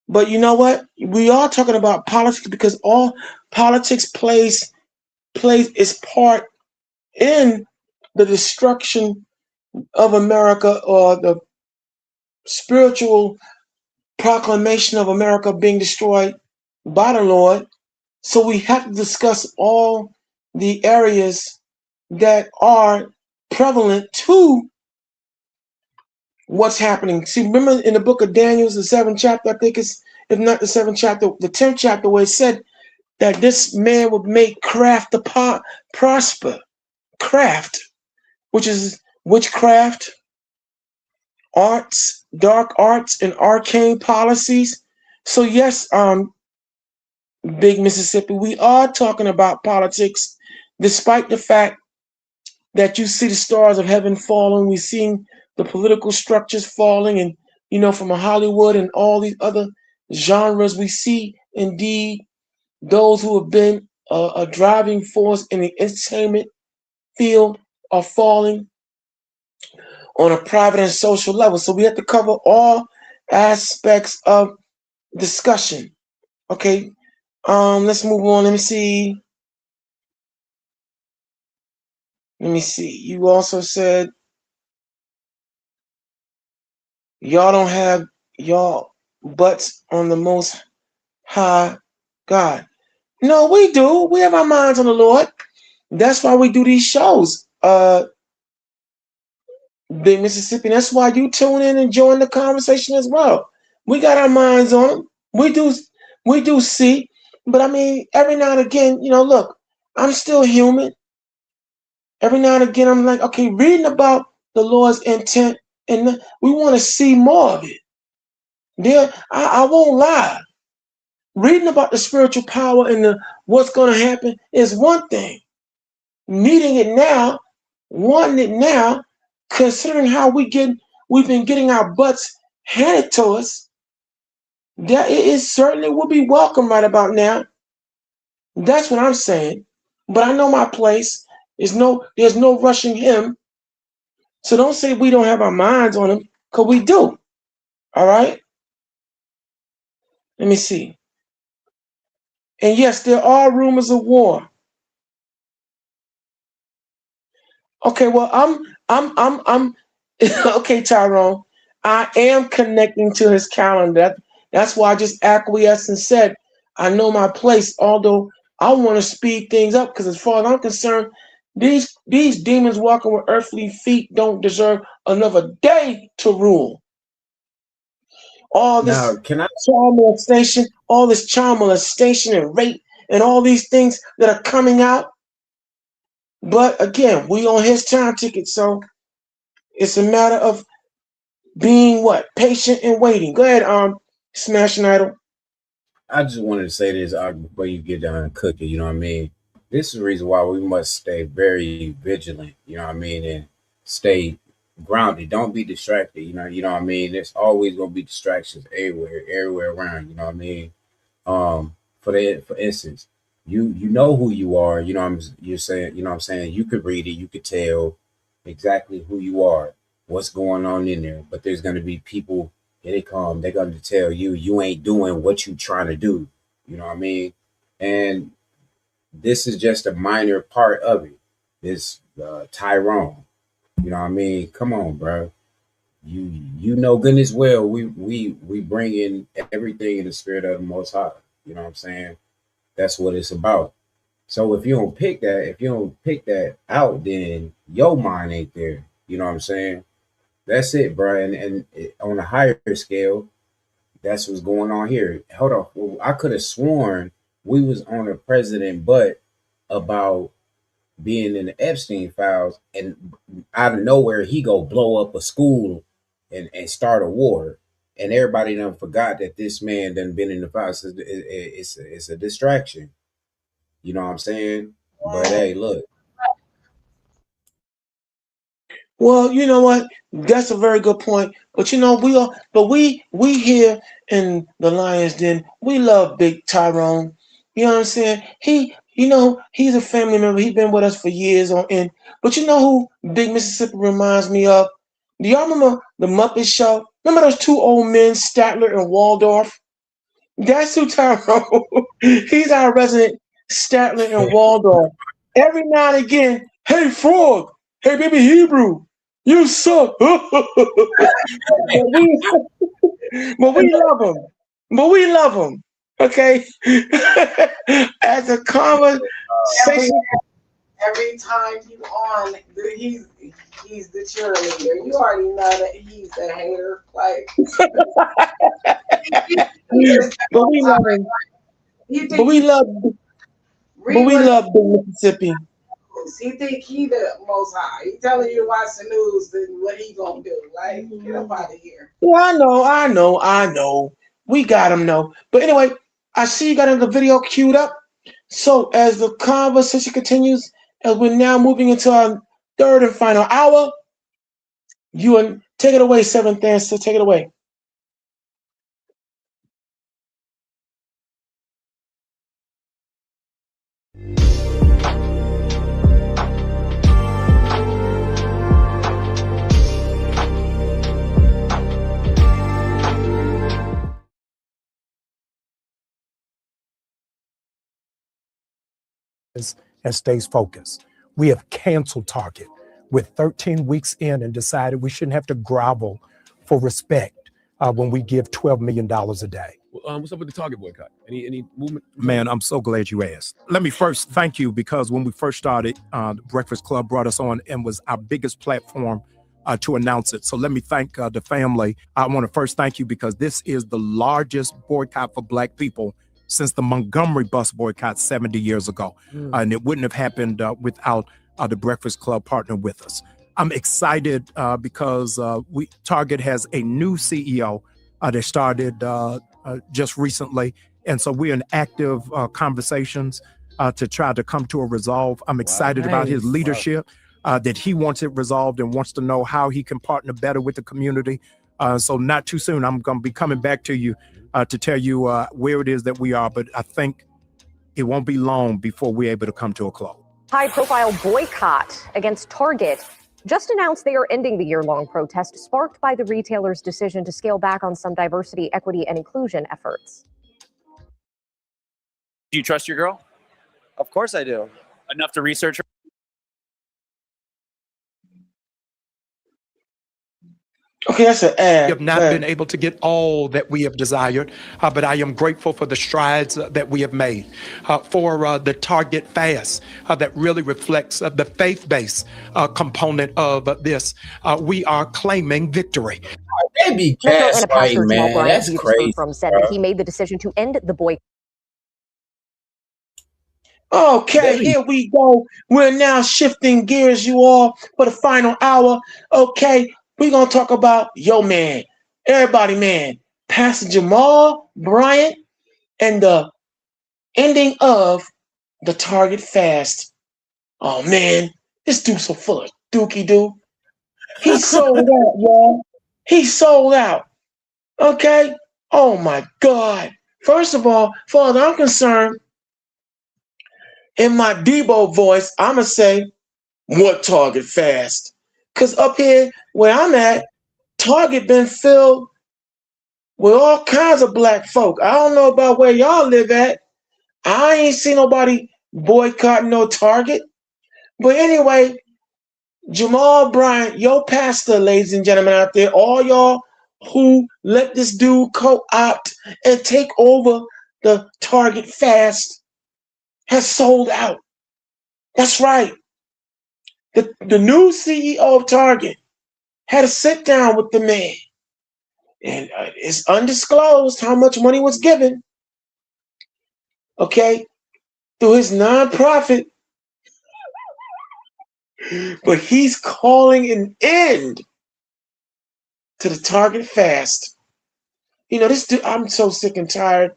but you know what? We are talking about politics because all politics plays its part in the destruction of America, or the spiritual proclamation of America being destroyed by the Lord. So we have to discuss all the areas that are prevalent to what's happening. See, remember in the book of Daniel, the 7th chapter, I think it's, if not the 7th chapter, the 10th chapter, where it said that this man would make craft to prosper. Craft, which is witchcraft, arts, dark arts, and arcane policies. So yes, Big Mississippi, we are talking about politics, despite the fact that you see the stars of heaven falling. We're seeing the political structures falling, and from Hollywood and all these other genres, we see indeed those who have been a driving force in the entertainment field are falling on a private and social level. So we have to cover all aspects of discussion. Okay, let's move on. Let me see. You also said y'all don't have y'all butts on the Most High God. No, we do. We have our minds on the Lord. That's why we do these shows, Big Mississippi. That's why you tune in and join the conversation as well. We got our minds on them. We do see. But I mean, every now and again, look, I'm still human. Every now and again, I'm like, okay, reading about the Lord's intent, and we want to see more of it. I won't lie. Reading about the spiritual power and what's going to happen is one thing. Needing it now, wanting it now, considering how we've been getting our butts handed to us, that it certainly will be welcome right about now. That's what I'm saying. But I know my place. There's no rushing him. So don't say we don't have our minds on him, because we do. All right? Let me see. And yes, there are rumors of war. Okay, well, I'm okay, Tyrone. I am connecting to his calendar. That's why I just acquiesced and said, I know my place, although I want to speed things up, because as far as I'm concerned, these demons walking with earthly feet don't deserve another day to rule. All this child molestation and rape and all these things that are coming out. But again, we on his time ticket, so it's a matter of being patient and waiting. Go ahead, Smashing Idol. I just wanted to say this before you get done cooking, you know what I mean? This is the reason why we must stay very vigilant, you know what I mean, and stay grounded. Don't be distracted, you know what I mean? There's always gonna be distractions everywhere around, you know what I mean? For instance, you know who you are, you're saying, you know what I'm saying? You could read it, you could tell exactly who you are, what's going on in there, but there's gonna be people. Here they come. They're going to tell you ain't doing what you trying to do. You know what I mean? And this is just a minor part of it. This Tyrone, you know what I mean? Come on, bro. You know goodness well we bring in everything in the spirit of the Most High. You know what I'm saying? That's what it's about. So if you don't pick that out, then your mind ain't there. You know what I'm saying? That's it, bro. And on a higher scale, that's what's going on here. Hold on. Well, I could have sworn we was on a president butt about being in the Epstein files, and out of nowhere he go blow up a school and start a war, and everybody done forgot that this man done been in the files. It's a distraction. You know what I'm saying? But hey, look. Well, you know what? That's a very good point. But you know, we here in the Lions Den, we love Big Tyrone. You know what I'm saying? He's a family member. He's been with us for years on end. But you know who Big Mississippi reminds me of? Do y'all remember the Muppet Show? Remember those two old men, Statler and Waldorf? That's who Tyrone. He's our resident Statler and Waldorf. Every now and again, hey Frog, hey baby Hebrew, you suck. but we love him. But we love him. Okay? As a conversation. Every time he's on, he's the cheerleader. You already know that he's the hater. Like, but we love him. But we love Big Mississippi. He think he the Most High. He telling you to watch the news, then what he gonna do? Like, get up out of here. Yeah, I know. We got him, though. But anyway, I see you got another video queued up. So as the conversation continues, as we're now moving into our third and final hour, you take it away, Seventh Dancer. Take it away. And stays focused. We have canceled Target with 13 weeks in and decided we shouldn't have to grovel for respect when we give $12 million a day. What's up with the Target boycott? Any movement? Man, I'm so glad you asked. Let me first thank you, because when we first started, the Breakfast Club brought us on and was our biggest platform to announce it. So let me thank the family. I want to first thank you because this is the largest boycott for Black people since the Montgomery bus boycott 70 years ago. And it wouldn't have happened without the Breakfast Club partnering with us. I'm excited because Target has a new CEO that started just recently. And so we're in active conversations to try to come to a resolve. I'm excited about his leadership, that he wants it resolved and wants to know how he can partner better with the community. So not too soon, I'm going to be coming back to you to tell you where it is that we are, but I think it won't be long before we're able to come to a close. High-profile boycott against Target just announced they are ending the year-long protest sparked by the retailer's decision to scale back on some diversity, equity, and inclusion efforts. Do you trust your girl? Of course I do. Enough to research her? Okay, that's an ad. We have not been able to get all that we have desired, but I am grateful for the strides that we have made, for the Target fast that really reflects the faith-based component of this. We are claiming victory. They be gaslighting, man. That's crazy. Said that he made the decision to end the boycott. Okay, here we go. We're now shifting gears, you all, for the final hour. Okay. We're going to talk about your man, everybody man, Pastor Jamal Bryant, and the ending of the Target fast. Oh, man, this dude's so full of dookie-doo. He sold out, y'all. He sold out. Okay? Oh, my God. First of all, far as I'm concerned, in my Debo voice, I'm going to say, what Target fast? Because up here where I'm at, Target been filled with all kinds of Black folk. I don't know about where y'all live at, I ain't seen nobody boycotting no Target. But anyway, Jamal Bryant, your pastor, ladies and gentlemen out there, all y'all who let this dude co-opt and take over the Target fast, has sold out. That's right. The new CEO of Target had a sit down with the man. And it's undisclosed how much money was given, okay, through his nonprofit. But he's calling an end to the Target fast. You know, this dude, I'm so sick and tired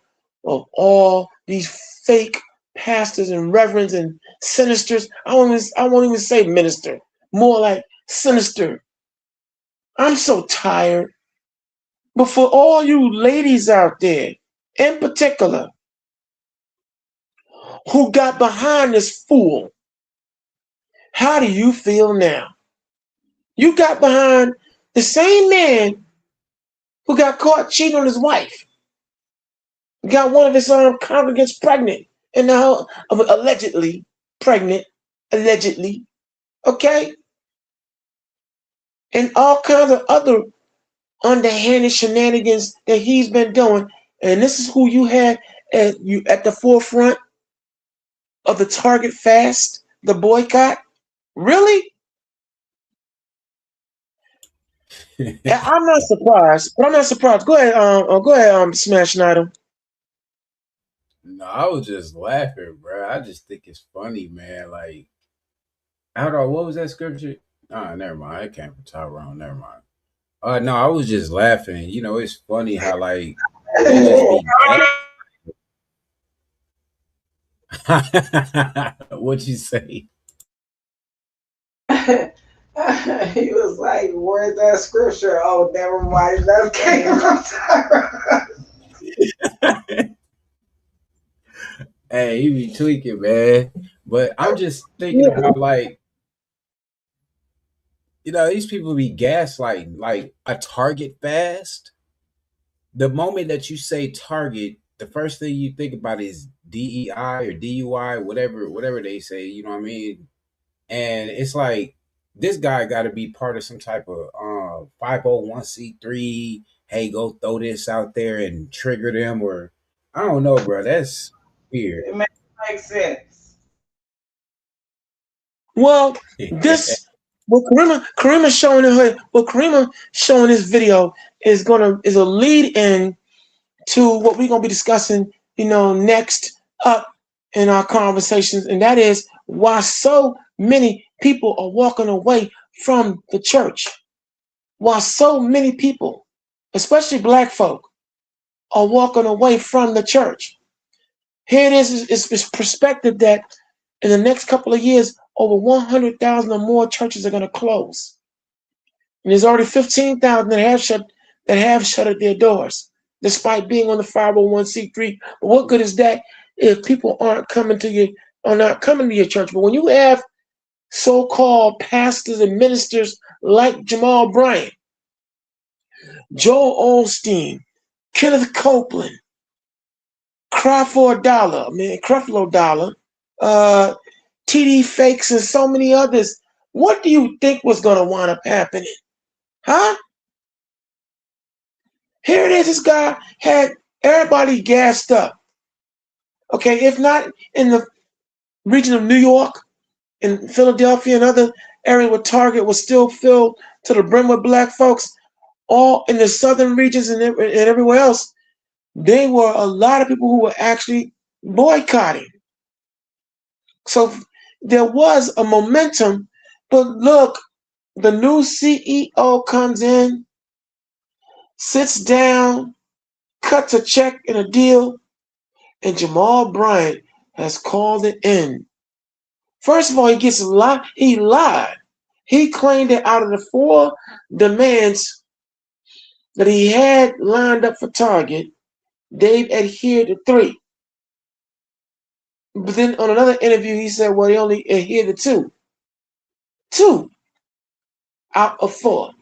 of all these fake pastors and reverends and sinisters. I won't even say minister, more like sinister. I'm so tired. But for all you ladies out there, in particular, who got behind this fool, how do you feel now? You got behind the same man who got caught cheating on his wife, got one of his congregants pregnant, and now allegedly pregnant, okay? And all kinds of other underhanded shenanigans that he's been doing. And this is who you had at the forefront of the Target fast, the boycott? Really? I'm not surprised, but I'm not surprised. Go ahead, Smash Schneider. No, I was just laughing, bro. I just think it's funny, man. Like, I don't know, what was that scripture? Never mind. It came from Tyrone. Never mind. No, I was just laughing. You know, it's funny how like they just be what'd you say? He was like, where's that scripture? Oh, never mind. That came from Hey, he be tweaking, man. But I'm just thinking about like, you know, these people be gaslighting, like a Target fast. The moment that you say Target, the first thing you think about is DEI or DUI, whatever they say, you know what I mean? And it's like, this guy got to be part of some type of 501c3. Hey, go throw this out there and trigger them, or I don't know, bro. That's weird. It makes sense. Well, this what Karima showing this video is a lead in to what we're gonna be discussing, you know, next up in our conversations, and that is why so many people are walking away from the church. Why so many people, especially Black folk, are walking away from the church. Here it is, it's perspective that in the next couple of years, over 100,000 or more churches are going to close. And there's already 15,000 that have shuttered their doors, despite being on the 501c3. But what good is that if people aren't coming to your church? But when you have so-called pastors and ministers like Jamal Bryant, Joel Osteen, Kenneth Copeland, Creflo Dollar, TD Fakes, and so many others, what do you think was going to wind up happening? Huh? Here it is. This guy had everybody gassed up. Okay, if not in the region of New York, in Philadelphia and other areas where Target was still filled to the brim with Black folks, all in the southern regions and everywhere else, there were a lot of people who were actually boycotting. So there was a momentum, but look, the new CEO comes in, sits down, cuts a check and a deal, and Jamal Bryant has called it in. First of all, he lied. He claimed that out of the 4 demands that he had lined up for Target, they've adhered to 3. But then on another interview, he said, well, he only adhered to 2. 2 out of 4.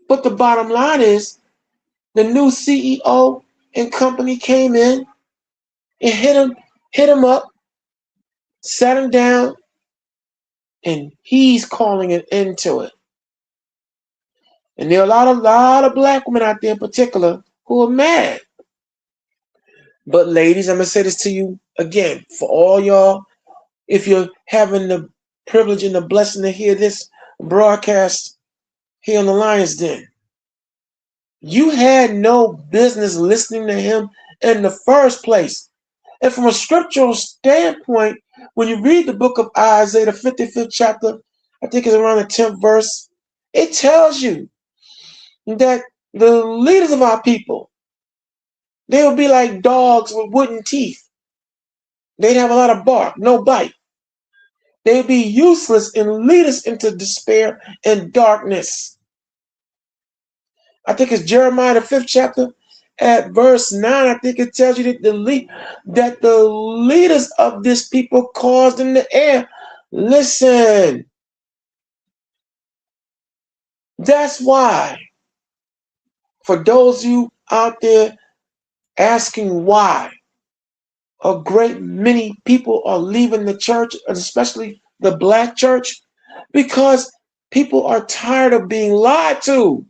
But the bottom line is, the new CEO and company came in and hit him hit him up, sat him down, and he's calling an end to it. And there are a lot of black women out there in particular who are mad. But ladies, I'm going to say this to you again, for all y'all, if you're having the privilege and the blessing to hear this broadcast here on the Lion's Den, you had no business listening to him in the first place. And from a scriptural standpoint, when you read the book of Isaiah, the 55th chapter, I think it's around the 10th verse, it tells you that the leaders of our people, they would be like dogs with wooden teeth. They'd have a lot of bark, no bite. They'd be useless and lead us into despair and darkness. I think it's Jeremiah, the 5th chapter, at verse 9. I think it tells you that the leaders of this people caused them to err. Listen. That's why, for those of you out there asking why, a great many people are leaving the church, especially the black church, because people are tired of being lied to.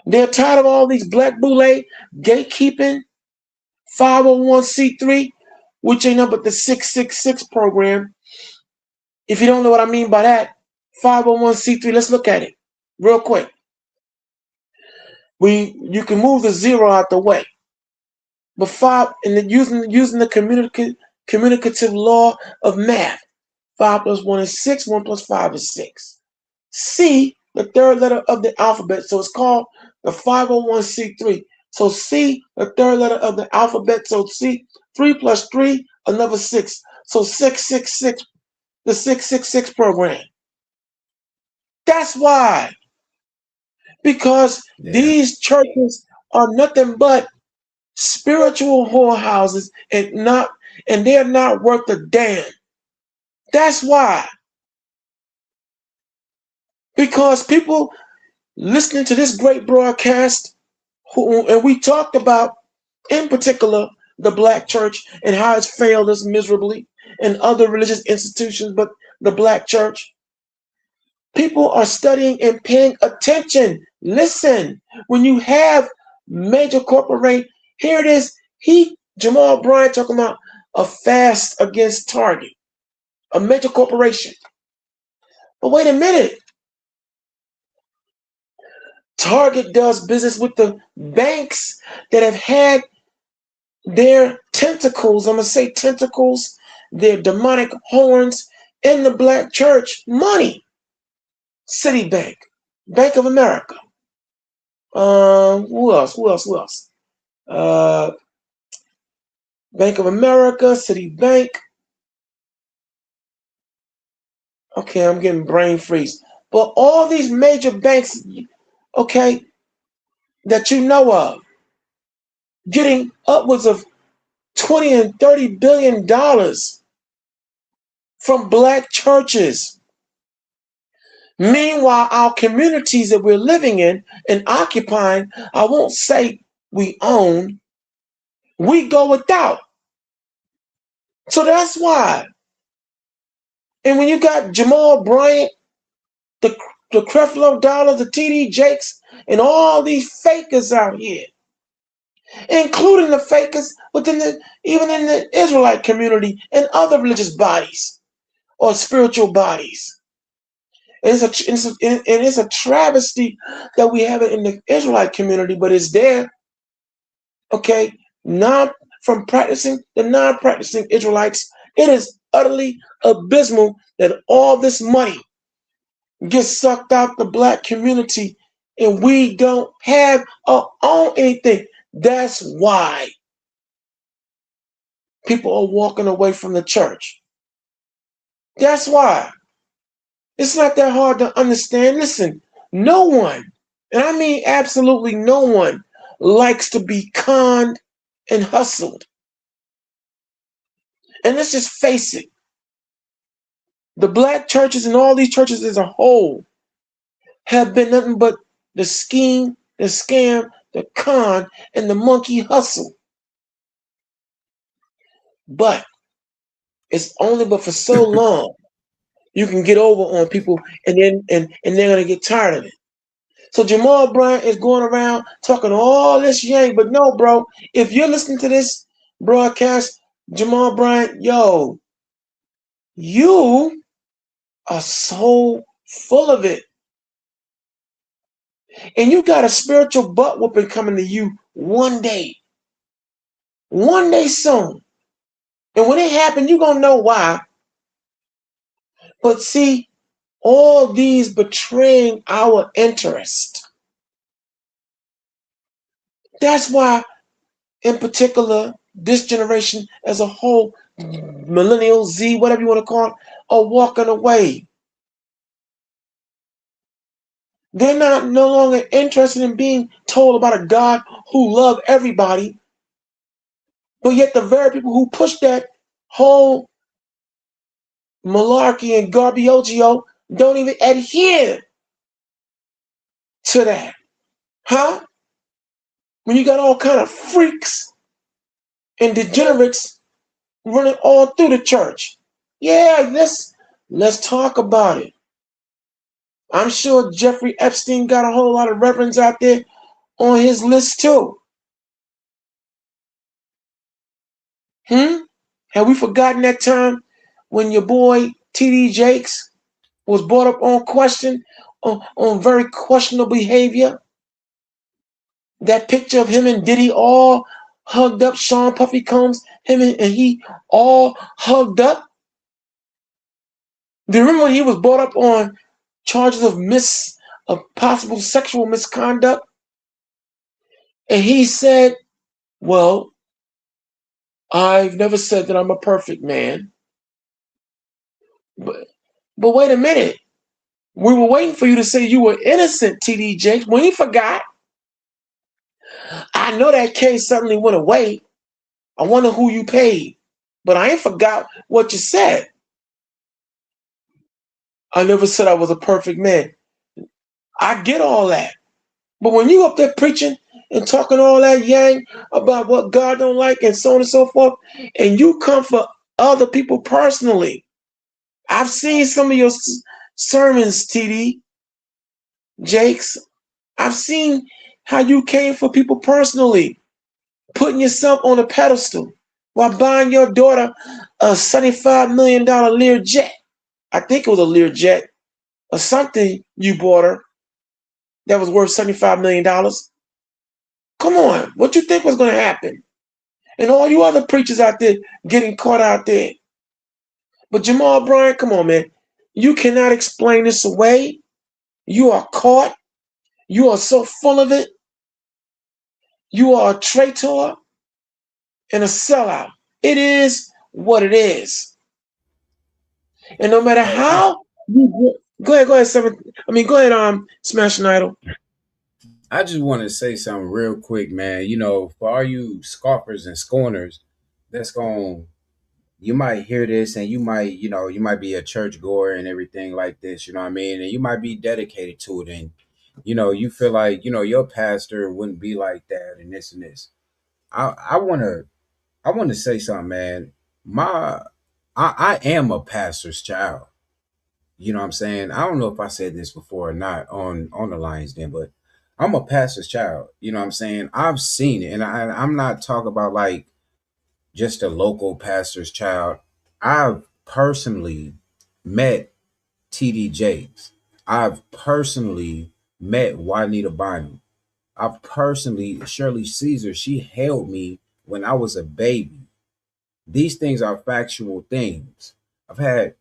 They're tired of all these black boule gatekeeping, 501c3, which ain't nothing but the 666 program. If you don't know what I mean by that, 501c3, let's look at it real quick. You can move the zero out the way. But using the communicative law of math, 5 + 1 is 6, 1 + 5 is 6. C, the third letter of the alphabet, so it's called the 501c3. So C, the third letter of the alphabet, so C, 3 + 3, another 6. So 666, the 666 program. That's why. Because these churches are nothing but spiritual whorehouses and they're not worth a damn. That's why. Because people listening to this great broadcast, and we talked about, in particular, the black church and how it's failed us miserably, and other religious institutions, but the black church. People are studying and paying attention. Listen, when you have major corporate, here it is. Jamal Bryant talking about a fast against Target, a major corporation. But wait a minute. Target does business with the banks that have had their tentacles, I'm going to say tentacles, their demonic horns in the black church money. Citibank, Bank of America. Who else? Bank of America, Citibank. Okay, I'm getting brain freeze. But all these major banks, okay, that you know of, getting upwards of $20 and $30 billion from black churches. Meanwhile, our communities that we're living in and occupying, I won't say we own, we go without. So that's why. And when you got Jamal Bryant, the Creflo Dollar, the TD Jakes, and all these fakers out here, including the fakers even in the Israelite community and other religious bodies or spiritual bodies. It's a travesty that we have it in the Israelite community, but it's there. Okay, from practicing the non-practicing Israelites, it is utterly abysmal that all this money gets sucked out the black community and we don't have or own anything. That's why people are walking away from the church. That's why. It's not that hard to understand. Listen, no one, and I mean absolutely no one, likes to be conned and hustled. And let's just face it. The black churches and all these churches as a whole have been nothing but the scheme, the scam, the con, and the monkey hustle. But it's only but for so long you can get over on people, and then and they're gonna get tired of it. So Jamal Bryant is going around talking all this yang, but no, bro. If you're listening to this broadcast, Jamal Bryant, yo, you are so full of it. And you got a spiritual butt whooping coming to you one day. One day soon. And when it happens, you're going to know why. But see, all these betraying our interest. That's why, in particular, this generation as a whole, millennial, Z, whatever you want to call it, are walking away. They're not no longer interested in being told about a God who loved everybody, but yet the very people who push that whole malarkey and garbiogio don't even adhere to that. Huh? When you got all kind of freaks and degenerates running all through the church. Yeah, let's talk about it. I'm sure Jeffrey Epstein got a whole lot of reverends out there on his list too. Have we forgotten that time when your boy T.D. Jakes was brought up on question on very questionable behavior? That picture of him and Diddy all hugged up, Sean Puffy Combs, him and he all hugged up. Do you remember when he was brought up on charges of possible sexual misconduct? And he said, well, I've never said that I'm a perfect man. But wait a minute. We were waiting for you to say you were innocent, T.D. Jakes. We ain't forgot. I know that case suddenly went away. I wonder who you paid. But I ain't forgot what you said. I never said I was a perfect man. I get all that. But when you up there preaching and talking all that yang about what God don't like and so on and so forth, and you come for other people personally. I've seen some of your sermons, T.D. Jakes. I've seen how you came for people personally, putting yourself on a pedestal while buying your daughter a $75 million Learjet. I think it was a Learjet or something you bought her that was worth $75 million. Come on, what you think was going to happen? And all you other preachers out there getting caught out there. But Jamal Bryant, come on, man. You cannot explain this away. You are caught. You are so full of it. You are a traitor and a sellout. It is what it is. And no matter how you go ahead, Smash and Idol. I just want to say something real quick, man. You know, for all you scoffers and scorners, you might hear this and you might be a church goer and everything like this, you know what I mean? And you might be dedicated to it. And, you feel like, your pastor wouldn't be like that and this and this. I want to say something, man. I am a pastor's child. You know what I'm saying? I don't know if I said this before or not on the Lions Den, but I'm a pastor's child. You know what I'm saying? I've seen it. And I'm not talking about like just a local pastor's child. I've personally met T.D. Jakes. I've personally met Juanita Bynum. I've personally, Shirley Caesar, she held me when I was a baby. These things are factual things. I've had,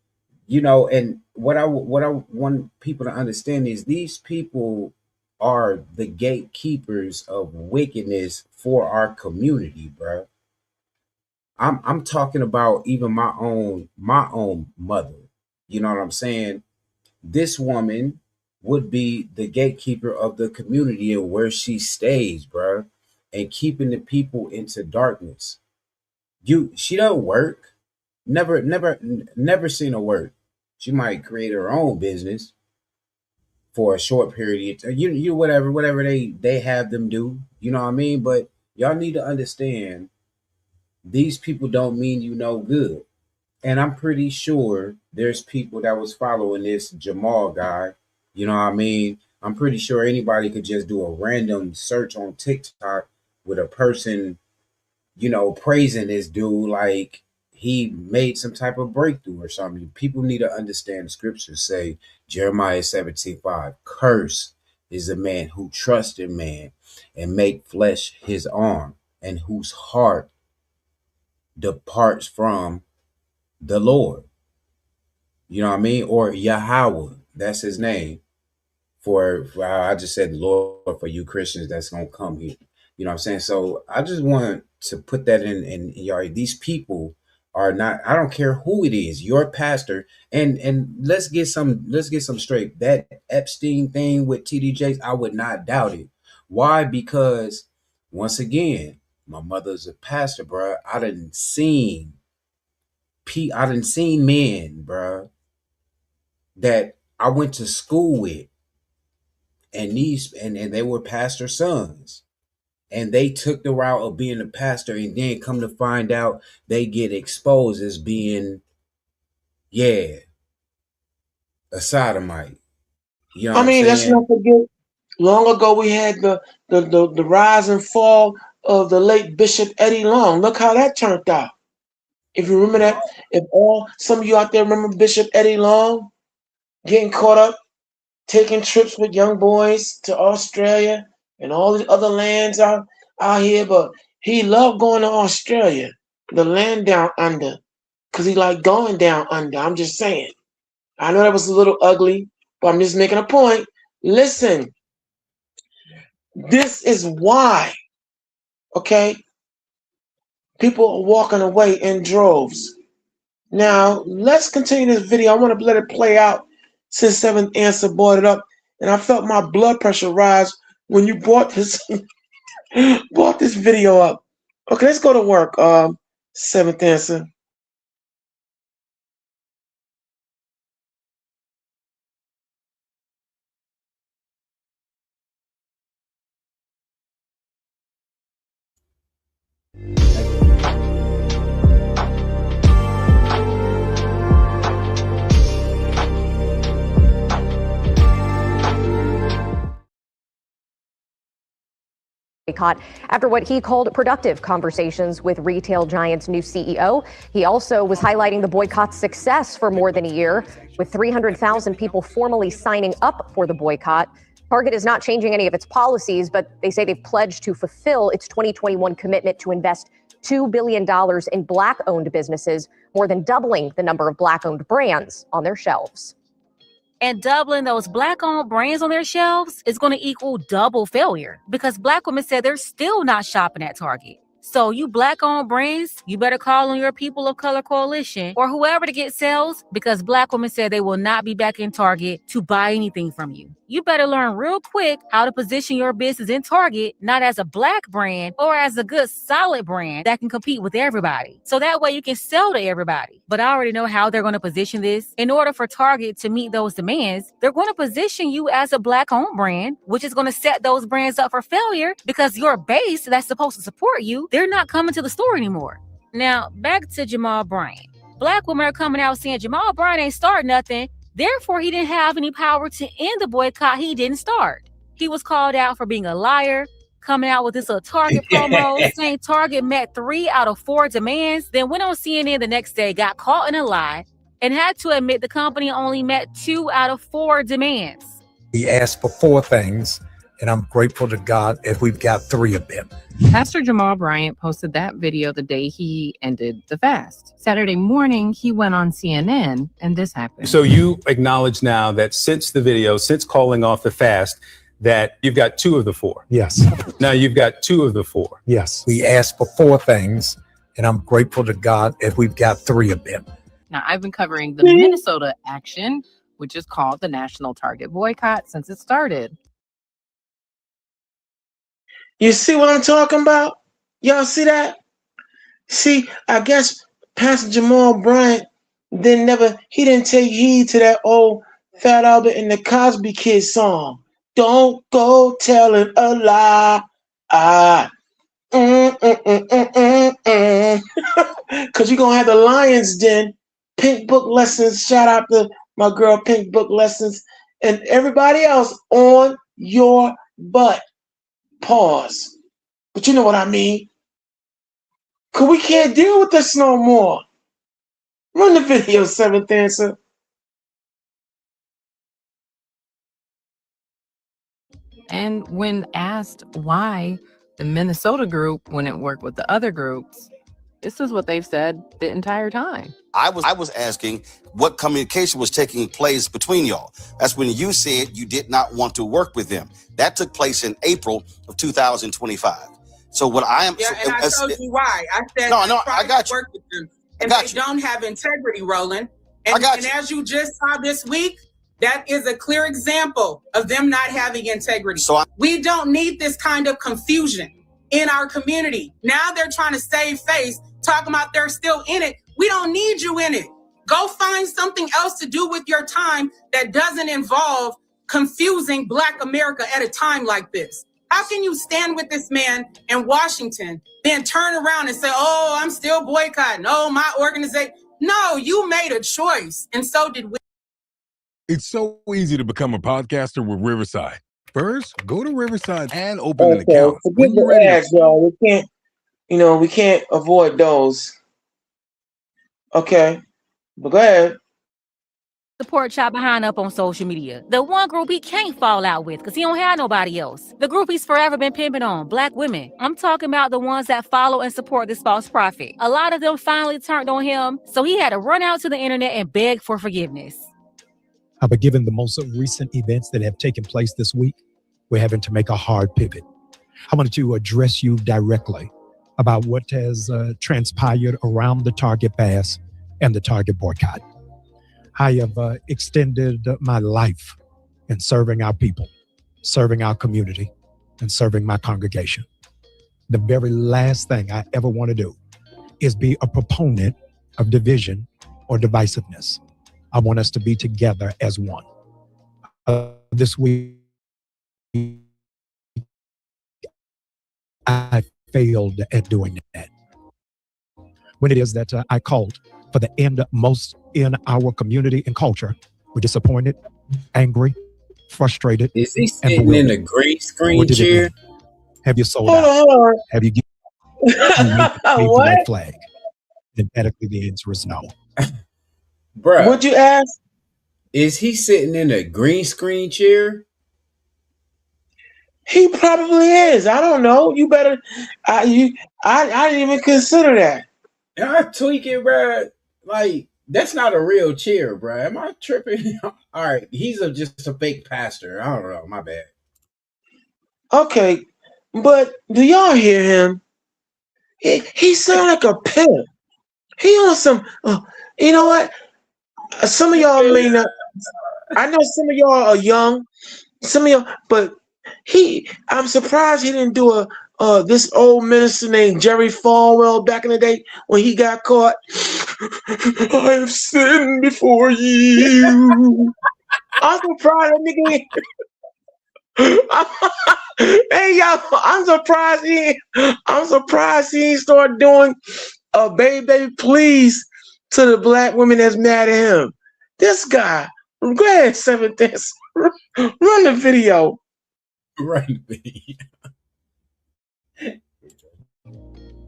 and what I want people to understand is these people are the gatekeepers of wickedness for our community, bro. I'm talking about even my own mother. You know what I'm saying? This woman would be the gatekeeper of the community and where she stays, bro, and keeping the people into darkness. She don't work. Never seen her work. She might create her own business for a short period of time. Whatever they have them do. You know what I mean? But y'all need to understand these people don't mean you no good. And I'm pretty sure there's people that was following this Jamal guy. You know what I mean? I'm pretty sure anybody could just do a random search on TikTok with a person, you know, praising this dude like he made some type of breakthrough or something. People need to understand the scriptures say, Jeremiah 17:5, curse is the man who trusts in man and make flesh his arm, and whose heart departs from the Lord. You know what I mean? Or Yahweh, that's his name. For I just said the Lord for you Christians that's gonna come here. You know what I'm saying? So I just want to put that in y'all. These people are not, I don't care who it is, your pastor, and let's get some straight. That Epstein thing with TD Jakes, I would not doubt it. Why? Because once again, my mother's a pastor, bro. I done seen men, bro, that I went to school with, and they were pastor sons, and they took the route of being a pastor, and then come to find out they get exposed as being, a sodomite. You know I mean, let's not forget, long ago we had the rise and fall of the late Bishop Eddie Long. Look how that turned out. If you remember that, some of you out there remember Bishop Eddie Long getting caught up, taking trips with young boys to Australia and all these other lands out here, but he loved going to Australia, the land down under, because he liked going down under. I'm just saying. I know that was a little ugly, but I'm just making a point. Listen, this is why, okay, people are walking away in droves. Now, let's continue this video. I want to let it play out since Seventh Answer brought it up, and I felt my blood pressure rise when you brought this video up. Okay, let's go to work, Seventh Answer. Boycott after what he called productive conversations with retail giant's new CEO. He also was highlighting the boycott's success for more than a year, with 300,000 people formally signing up for the boycott. Target is not changing any of its policies, but they say they've pledged to fulfill its 2021 commitment to invest $2 billion in Black-owned businesses, more than doubling the number of Black-owned brands on their shelves. And doubling those Black-owned brands on their shelves is going to equal double failure, because Black women said they're still not shopping at Target. So you Black-owned brands, you better call on your People of Color Coalition or whoever to get sales, because Black women said they will not be back in Target to buy anything from you. You better learn real quick how to position your business in Target, not as a Black brand or as a good solid brand that can compete with everybody. So that way you can sell to everybody. But I already know how they're going to position this. In order for Target to meet those demands, they're going to position you as a Black-owned brand, which is going to set those brands up for failure, because your base that's supposed to support you, they're not coming to the store anymore. Now, back to Jamal Bryant. Black women are coming out saying Jamal Bryant ain't start nothing. Therefore, he didn't have any power to end the boycott he didn't start. He was called out for being a liar, coming out with this little Target promo, saying Target met 3 out of 4 demands, then went on CNN the next day, got caught in a lie, and had to admit the company only met 2 out of 4 demands. He asked for 4 things, and I'm grateful to God if we've got 3 of them. Pastor Jamal Bryant posted that video the day he ended the fast. Saturday morning, he went on CNN, and this happened. So you acknowledge now that since the video, since calling off the fast, that you've got 2 of the 4. Yes. Now you've got 2 of the 4. Yes. We asked for 4 things, and I'm grateful to God if we've got 3 of them. Now, I've been covering the Minnesota action, which is called the National Target Boycott, since it started. You see what I'm talking about? Y'all see that? See, I guess Pastor Jamal Bryant didn't take heed to that old Fat Albert and the Cosby Kids song. Don't go telling a lie. Because you're going to have the Lions Den, Pink Book Lessons. Shout out to my girl, Pink Book Lessons, and everybody else on your butt. Pause. But you know what I mean. Because we can't deal with this no more. Run the video, Seventh Answer. And when asked why the Minnesota group wouldn't work with the other groups, this is what they've said the entire time. I was asking what communication was taking place between y'all. That's when you said you did not want to work with them. That took place in April of 2025. So what I am... Yeah, and I told you why. I said I got you. Work with them. And they don't have integrity, Roland. And as you just saw this week, that is a clear example of them not having integrity. We don't need this kind of confusion in our community. Now they're trying to save face, talking about they're still in it. We don't need you in it. Go find something else to do with your time that doesn't involve confusing Black America at a time like this. How can you stand with this man in Washington, then turn around and say, oh, I'm still boycotting. Oh, my organization. No, you made a choice. And so did we. It's so easy to become a podcaster with Riverside. First, go to Riverside and open an account. Forget the ads, y'all. We can't avoid those. Okay, but go ahead. The pork chop behind up on social media. The one group he can't fall out with because he don't have nobody else. The group he's forever been pimping on, Black women. I'm talking about the ones that follow and support this false prophet. A lot of them finally turned on him, so he had to run out to the internet and beg for forgiveness. But given the most recent events that have taken place this week, we're having to make a hard pivot. I wanted to address you directly about what has transpired around the Target fast and the Target boycott. I have extended my life in serving our people, serving our community, and serving my congregation. The very last thing I ever want to do is be a proponent of division or divisiveness. I want us to be together as one. This week, I failed at doing that. When it is that I called for the end most in our community and culture, we're disappointed, angry, frustrated. Is he sitting in a green screen chair? Have you sold out? Have you given the white flag? Emphatically, the answer is no. Bruh, what'd you ask? Is he sitting in a green screen chair? He probably is. I don't know. You better. I didn't even consider that. I tweak it, bruh. Like, that's not a real chair, bruh. Am I tripping? All right, he's just a fake pastor. I don't know. My bad. Okay, but do y'all hear him? He sound like a pimp. He on some. You know what? Some of y'all may not. I know some of y'all are young. Some of y'all, but I'm surprised he didn't do this old minister named Jerry Falwell back in the day when he got caught. I have sinned before you. I'm surprised that nigga. Hey y'all, I'm surprised he ain't start doing a baby please to the Black women that's mad at him. This guy, go ahead, Seventh Answer. Run the video. Run the video.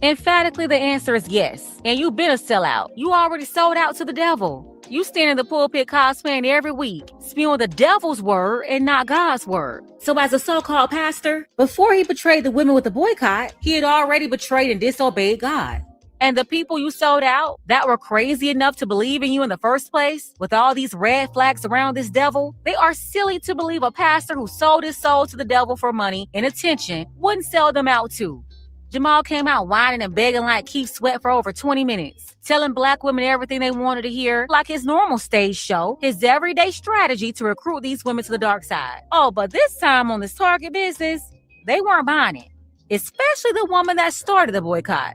Emphatically, the answer is yes. And you've been a sellout. You already sold out to the devil. You stand in the pulpit cosplaying every week, spewing the devil's word and not God's word. So as a so-called pastor, before he betrayed the women with the boycott, he had already betrayed and disobeyed God. And the people you sold out that were crazy enough to believe in you in the first place, with all these red flags around this devil, they are silly to believe a pastor who sold his soul to the devil for money and attention wouldn't sell them out too. Jamal came out whining and begging like Keith Sweat for over 20 minutes, telling Black women everything they wanted to hear, like his normal stage show, his everyday strategy to recruit these women to the dark side. Oh, but this time on this Target business, they weren't buying it, especially the woman that started the boycott.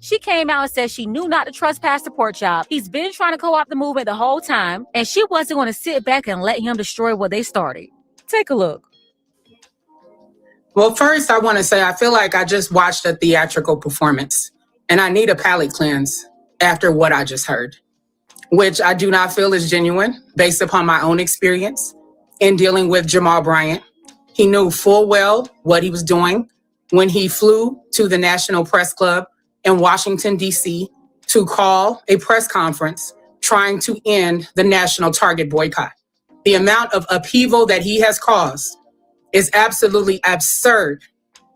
She came out and said she knew not to trust Pastor Porkchop. He's been trying to co-opt the movement the whole time, and she wasn't going to sit back and let him destroy what they started. Take a look. Well, first, I want to say I feel like I just watched a theatrical performance and I need a palate cleanse after what I just heard, which I do not feel is genuine based upon my own experience in dealing with Jamal Bryant. He knew full well what he was doing when he flew to the National Press Club in Washington, D.C. to call a press conference trying to end the national Target boycott. The amount of upheaval that he has caused is absolutely absurd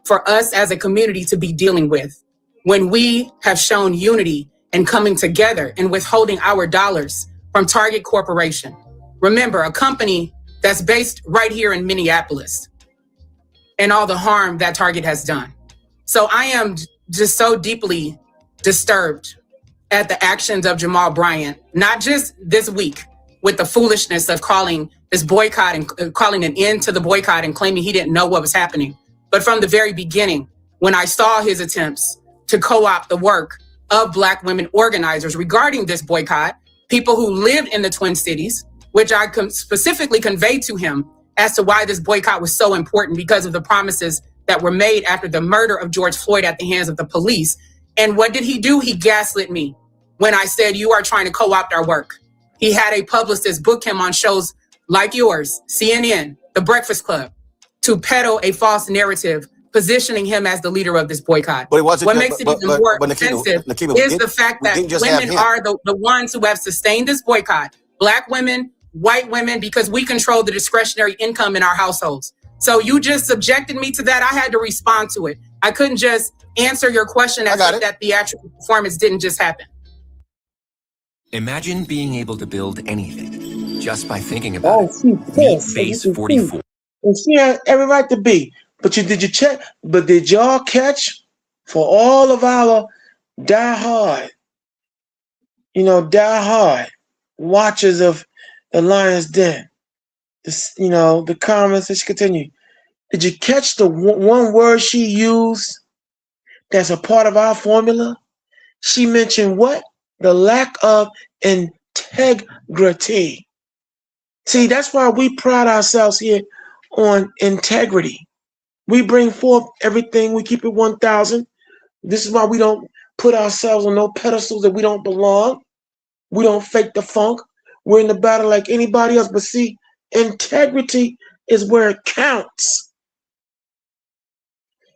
for us as a community to be dealing with when we have shown unity and coming together and withholding our dollars from Target Corporation. Remember, a company that's based right here in Minneapolis, and all the harm that Target has done. So I am just so deeply disturbed at the actions of Jamal Bryant, not just this week with the foolishness of calling this boycott and calling an end to the boycott and claiming he didn't know what was happening, but from the very beginning, when I saw his attempts to co-opt the work of Black women organizers regarding this boycott, people who lived in the Twin Cities, which I specifically conveyed to him as to why this boycott was so important because of the promises that were made after the murder of George Floyd at the hands of the police. And what did he do? He gaslit me when I said, you are trying to co-opt our work. He had a publicist book him on shows like yours, CNN, The Breakfast Club, to peddle a false narrative, positioning him as the leader of this boycott. But it wasn't, what makes it even more offensive is the fact that women are the ones who have sustained this boycott. Black women, white women, because we control the discretionary income in our households. So you just subjected me to that. I had to respond to it. I couldn't just answer your question as if that theatrical performance didn't just happen. Imagine being able to build anything just by thinking about it. She Meet pissed. Base 44. And she had every right to be. But did you check? But did y'all catch for all of our diehard watchers of the Lion's Den? The comments that she continued. Did you catch the one word she used that's a part of our formula? She mentioned what? The lack of integrity. See, that's why we pride ourselves here on integrity. We bring forth everything. We keep it 1,000. This is why we don't put ourselves on no pedestals that we don't belong. We don't fake the funk. We're in the battle like anybody else. But see, integrity is where it counts.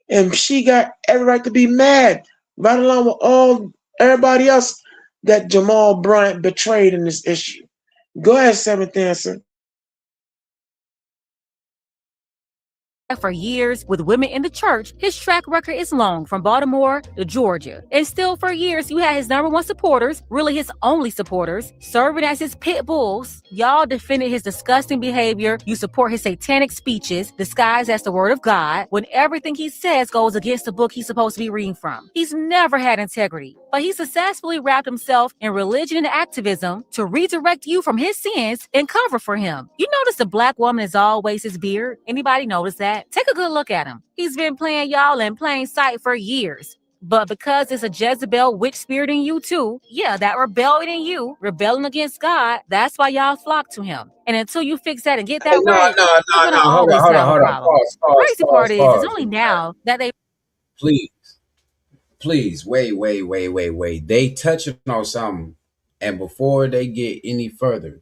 And she got every right to be mad, right along with everybody else that Jamal Bryant betrayed in this issue. Go ahead, Seventh Answer. For years with women in the church, his track record is long from Baltimore to Georgia. And still for years, you had his #1 supporters, really his only supporters, serving as his pit bulls. Y'all defended his disgusting behavior. You support his satanic speeches disguised as the word of God when everything he says goes against the book he's supposed to be reading from. He's never had integrity, but he successfully wrapped himself in religion and activism to redirect you from his sins and cover for him. You notice the Black woman is always his beard? Anybody notice that? Take a good look at him. He's been playing y'all in plain sight for years. But because it's a Jezebel witch spirit in you too, that rebellion in you, rebelling against God, that's why y'all flock to him. And until you fix that and get that right, you're gonna always have a problem. The crazy part is, it's only now that they Please, wait. They touching on something. And before they get any further,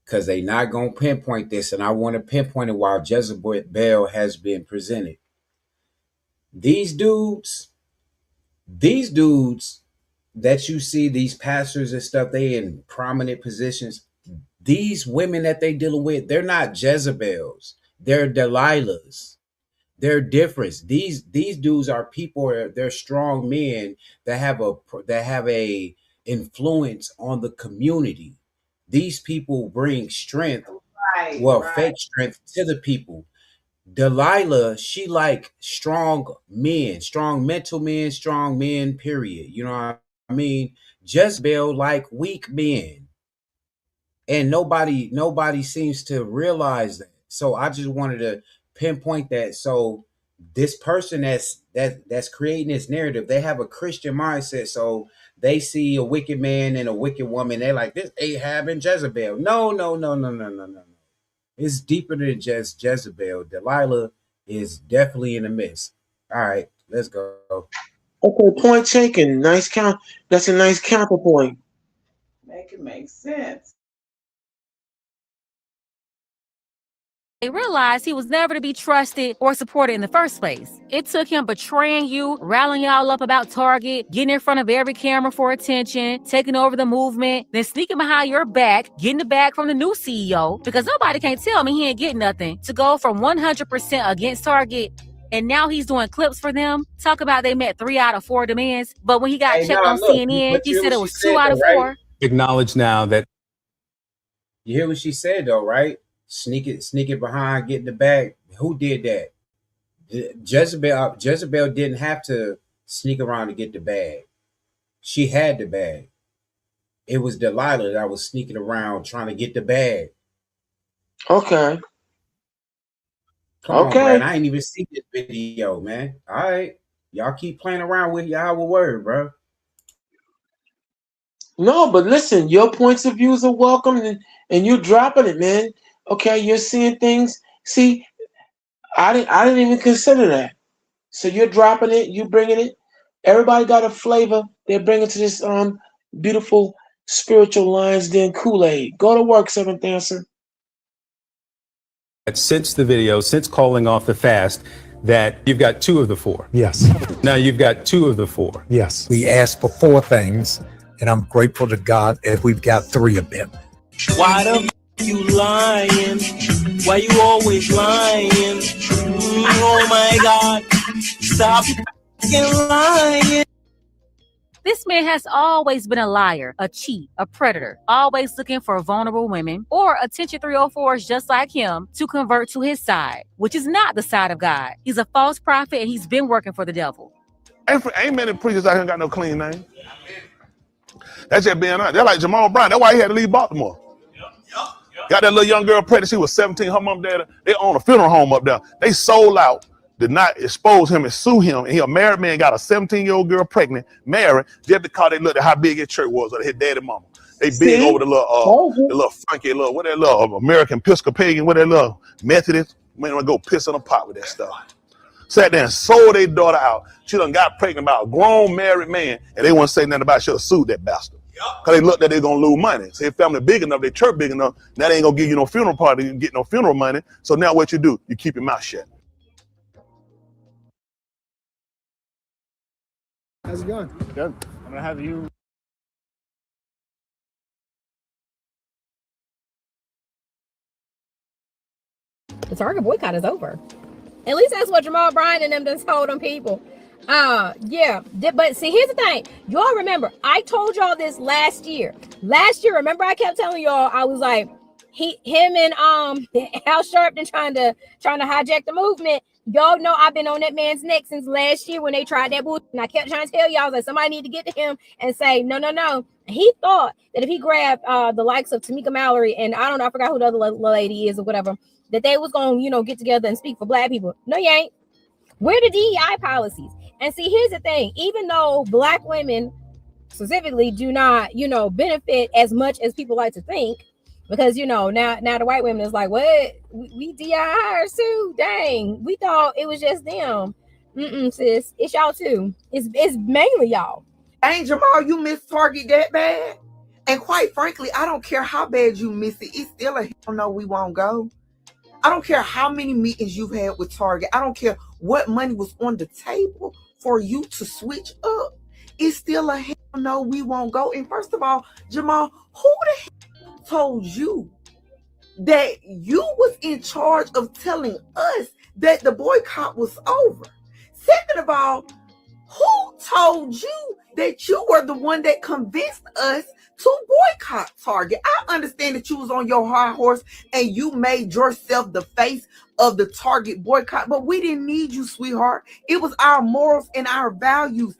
because they not going to pinpoint this, and I want to pinpoint it while Jezebel has been presented. These dudes that you see, these pastors and stuff, they in prominent positions. These women that they dealing with, they're not Jezebels. They're Delilahs. They're different. These dudes are people. They're strong men that have a influence on the community. These people bring strength, fake strength to the people. Delilah, she like strong men, strong mental men, strong men, period. You know what I mean? Jezebel like weak men. And nobody seems to realize that. So I just wanted to pinpoint that. So this person that's creating this narrative, they have a Christian mindset. So they see a wicked man and a wicked woman. They're like, this Ahab and Jezebel. No. It's deeper than just Jezebel. Delilah is definitely in the mix. All right, let's go. Okay, point taken. Nice count. That's a nice counterpoint. Make it make sense. He realized he was never to be trusted or supported in the first place. It took him betraying you, rallying y'all up about Target, getting in front of every camera for attention, taking over the movement, then sneaking behind your back, getting the bag from the new CEO, because nobody can tell me he ain't getting nothing, to go from 100% against Target. And now he's doing clips for them. Talk about they met 3 out of 4 demands. But when he got checked on CNN, he said it was 2 out of 4. Acknowledge now that. You hear what she said though, right? Sneak it behind, get in the bag. Who did that? Jezebel didn't have to sneak around to get the bag. She had the bag. It was Delilah that was sneaking around trying to get the bag. Okay. Come on, man. I ain't even seen this video, man. All right. Y'all keep playing around with y'all word, bro. No, but listen, your points of views are welcome, and you're dropping it, man. Okay, you're seeing things. See, I didn't even consider that. So you're dropping it, you bringing it. Everybody got a flavor they're bringing to this beautiful spiritual Lions Den Kool-Aid. Go to work, Seventh Dancer. Since the video, since calling off the fast, that you've got 2 of the 4. Yes. Now you've got 2 of the 4. Yes. We asked for 4 things, and I'm grateful to God if we've got 3 of them. Why the you lying? Why you always lying? Oh my God. Stop lying. This man has always been a liar, a cheat, a predator, always looking for vulnerable women or attention 304s just like him to convert to his side, which is not the side of God. He's a false prophet and he's been working for the devil. Ain't many preachers out here got no clean name. That's just being honest. They're like Jamal Brown. That's why he had to leave Baltimore. Got that little young girl pregnant. She was 17. Her mom and dad, they own a funeral home up there. They sold out, did not expose him and sue him. And he a married man, got a 17-year-old girl pregnant, married, just because they looked at how big his church was, or his daddy mama. They big over the little funky little, what that little American Episcopalian, what that little Methodist. Man, want to go piss in a pot with that stuff. Sat there and sold their daughter out. She done got pregnant by a grown married man, and they wouldn't say nothing about it. Should have sued that bastard. Because they looked at they're going to lose money. So if family big enough, their church big enough, now they ain't going to give you no funeral party, you can get no funeral money. So now what you do? You keep your mouth shut. How's it going? Good. I'm going to have you. The Target boycott is over. At least that's what Jamal Bryant and them just told them people. Yeah. But see, here's the thing. Y'all remember, I told y'all this last year. Remember I kept telling y'all, I was like, him and Al Sharpton trying to hijack the movement. Y'all know I've been on that man's neck since last year when they tried that bullshit. And I kept trying to tell y'all that somebody need to get to him and say, no. He thought that if he grabbed the likes of Tamika Mallory and I don't know, I forgot who the other lady is or whatever, that they was going to, get together and speak for black people. No, you ain't. Where the DEI policies? And see, here's the thing. Even though black women specifically do not, benefit as much as people like to think, because, now the white women is like, what? We DEI too? Dang. We thought it was just them. Sis. It's y'all too. It's mainly y'all. Ain't Jamal, you miss Target that bad? And quite frankly, I don't care how bad you miss it. It's still a hell no, we won't go. I don't care how many meetings you've had with Target. I don't care what money was on the table for you to switch up. It's still a hell no, we won't go. And first of all, Jamal, who the hell told you that you was in charge of telling us that the boycott was over? Second of all, who told you that you were the one that convinced us to boycott Target? I understand that you was on your high horse and you made yourself the face of the Target boycott, but we didn't need you, sweetheart. It was our morals and our values.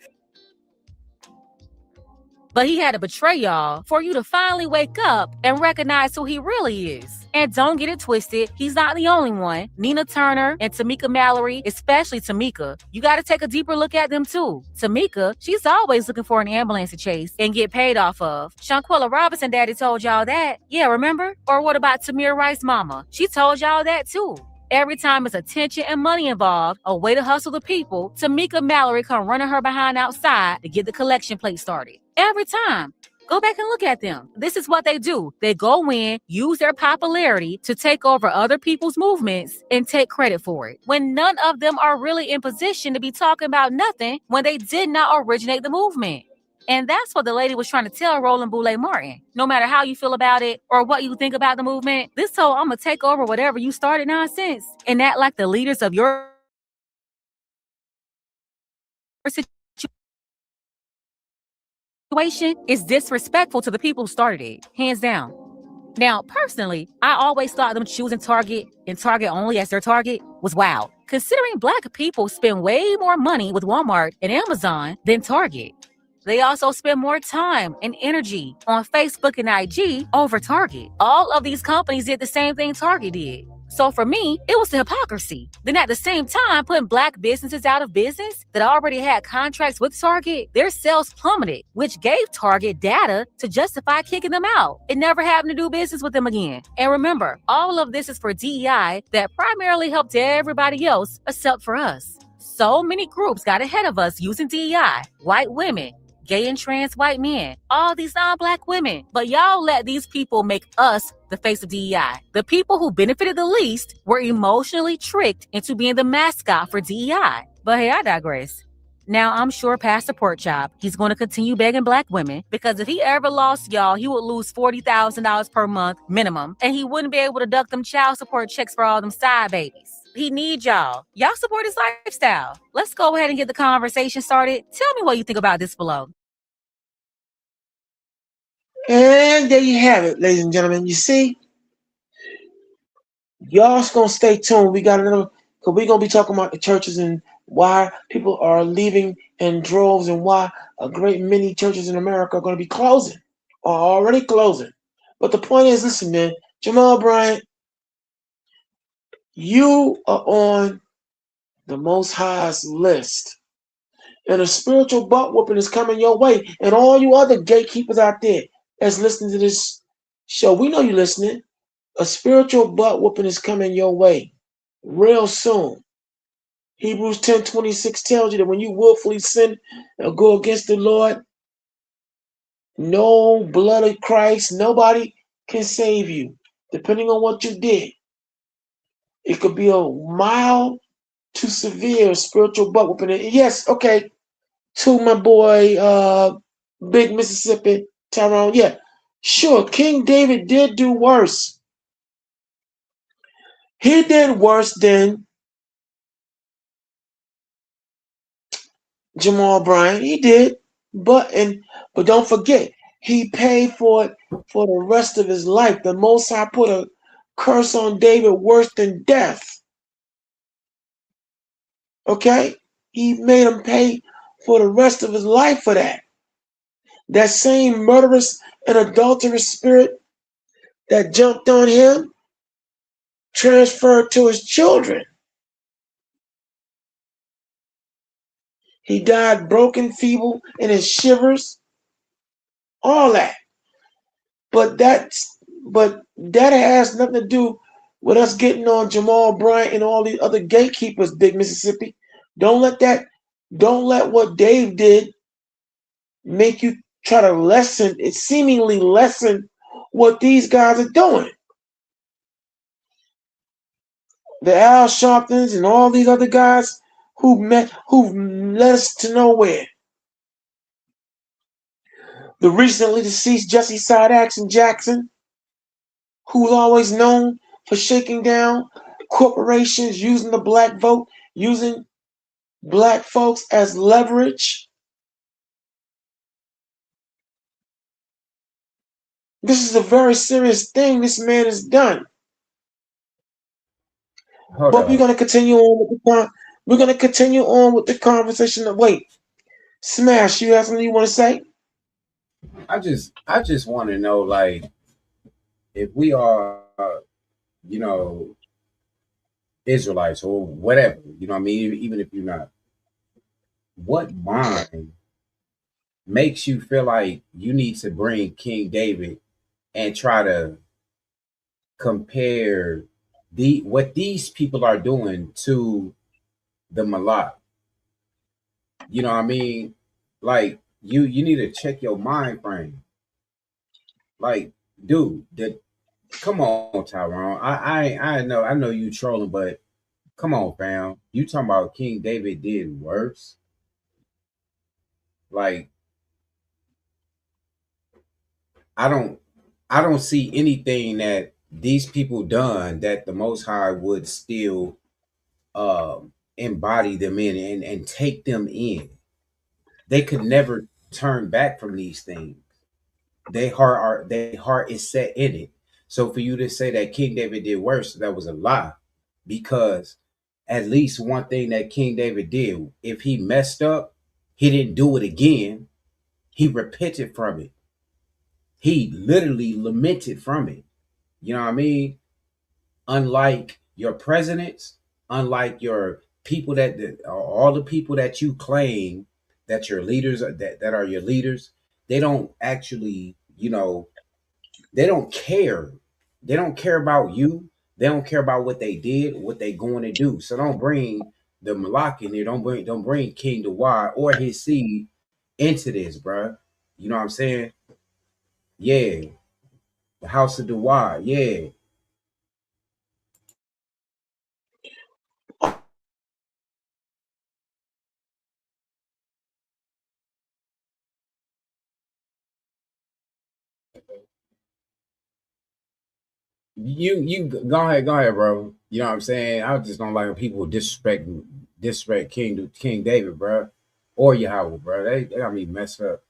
But he had to betray y'all for you to finally wake up and recognize who he really is. And don't get it twisted, he's not the only one. Nina Turner and Tamika Mallory, especially Tamika, you got to take a deeper look at them too. Tamika, she's always looking for an ambulance to chase and get paid off of. Shanquella Robinson daddy told y'all that. Yeah, remember? Or what about Tamir Rice's mama? She told y'all that too. Every time it's attention and money involved, a way to hustle the people, Tamika Mallory come running her behind outside to get the collection plate started. Every time. Go back and look at them. This is what they do. They go in, use their popularity to take over other people's movements and take credit for it, when none of them are really in position to be talking about nothing when they did not originate the movement. And that's what the lady was trying to tell Roland Boulay Martin. No matter how you feel about it or what you think about the movement, this whole I'm going to take over whatever you started nonsense and act like the leaders of your situation is disrespectful to the people who started it, hands down. Now, personally, I always thought them choosing Target and Target only as their target was wild, considering Black people spend way more money with Walmart and Amazon than Target. They also spend more time and energy on Facebook and IG over Target. All of these companies did the same thing Target did. So for me, it was the hypocrisy. Then at the same time, putting Black businesses out of business that already had contracts with Target, their sales plummeted, which gave Target data to justify kicking them out and never having to do business with them again. And remember, all of this is for DEI that primarily helped everybody else except for us. So many groups got ahead of us using DEI, white women, gay and trans white men, all these non-Black women. But y'all let these people make us the face of DEI. The people who benefited the least were emotionally tricked into being the mascot for DEI. But hey, I digress. Now, I'm sure Pastor Porkchop, he's going to continue begging Black women, because if he ever lost y'all, he would lose $40,000 per month minimum, and he wouldn't be able to deduct them child support checks for all them side babies. He needs y'all. Y'all support his lifestyle. Let's go ahead and get the conversation started. Tell me what you think about this below. And there you have it, ladies and gentlemen. You see, y'all's gonna stay tuned. We got another, because we're gonna be talking about the churches and why people are leaving in droves and why a great many churches in America are gonna be closing or already closing. But the point is, listen, man, Jamal Bryant, you are on the Most High's list. And a spiritual butt whooping is coming your way. And all you other gatekeepers out there that's listening to this show, we know you're listening. A spiritual butt whooping is coming your way real soon. Hebrews 10:26 tells you that when you willfully sin and go against the Lord, no blood of Christ, nobody can save you, depending on what you did. It could be a mild to severe spiritual butt whooping. And yes, okay, to my boy, Big Mississippi, Tyrone, yeah, sure, King David did do worse. He did worse than Jamal Bryant. He did, but don't forget, he paid for it for the rest of his life. The Most High put a curse on David worse than death. Okay? He made him pay for the rest of his life for that. That same murderous and adulterous spirit that jumped on him transferred to his children. He died broken, feeble, in his shivers, all that. But that has nothing to do with us getting on Jamal Bryant and all these other gatekeepers, Big Mississippi. Don't let what Dave did make you try to seemingly lessen what these guys are doing. The Al Sharptons and all these other guys who've led us to nowhere. The recently deceased Jesse Side Action Jackson, who's always known for shaking down corporations, using the Black vote, using Black folks as leverage. This is a very serious thing this man has done. But we're gonna continue on with the conversation. Wait, Smash, you have something you want to say? I just want to know, like, if we are, Israelites or whatever, you know what I mean? Even if you're not, what mind makes you feel like you need to bring King David and try to compare what these people are doing to the Malak. You know what I mean? Like you need to check your mind frame. Like, dude, come on, Tyrone. I know you trolling, but come on, fam. You talking about King David did worse? Like, I don't see anything that these people done that the Most High would still embody them in and take them in. They could never turn back from these things. Their heart is set in it. So for you to say that King David did worse, that was a lie. Because at least one thing that King David did, if he messed up, he didn't do it again. He repented from it. He literally lamented from it. You know what I mean? Unlike your presidents, unlike your people all the people that you claim that your leaders that are your leaders, they don't actually, they don't care. They don't care about you. They don't care about what they did, what they going to do. So don't bring the Malak in there. Don't bring King Dawar or his seed into this, bro. You know what I'm saying? Yeah. The House of Dawar. Yeah. You go ahead, bro. You know what I'm saying? I just don't like when people disrespect King David, bro, or Yahweh, bro. They got me messed up.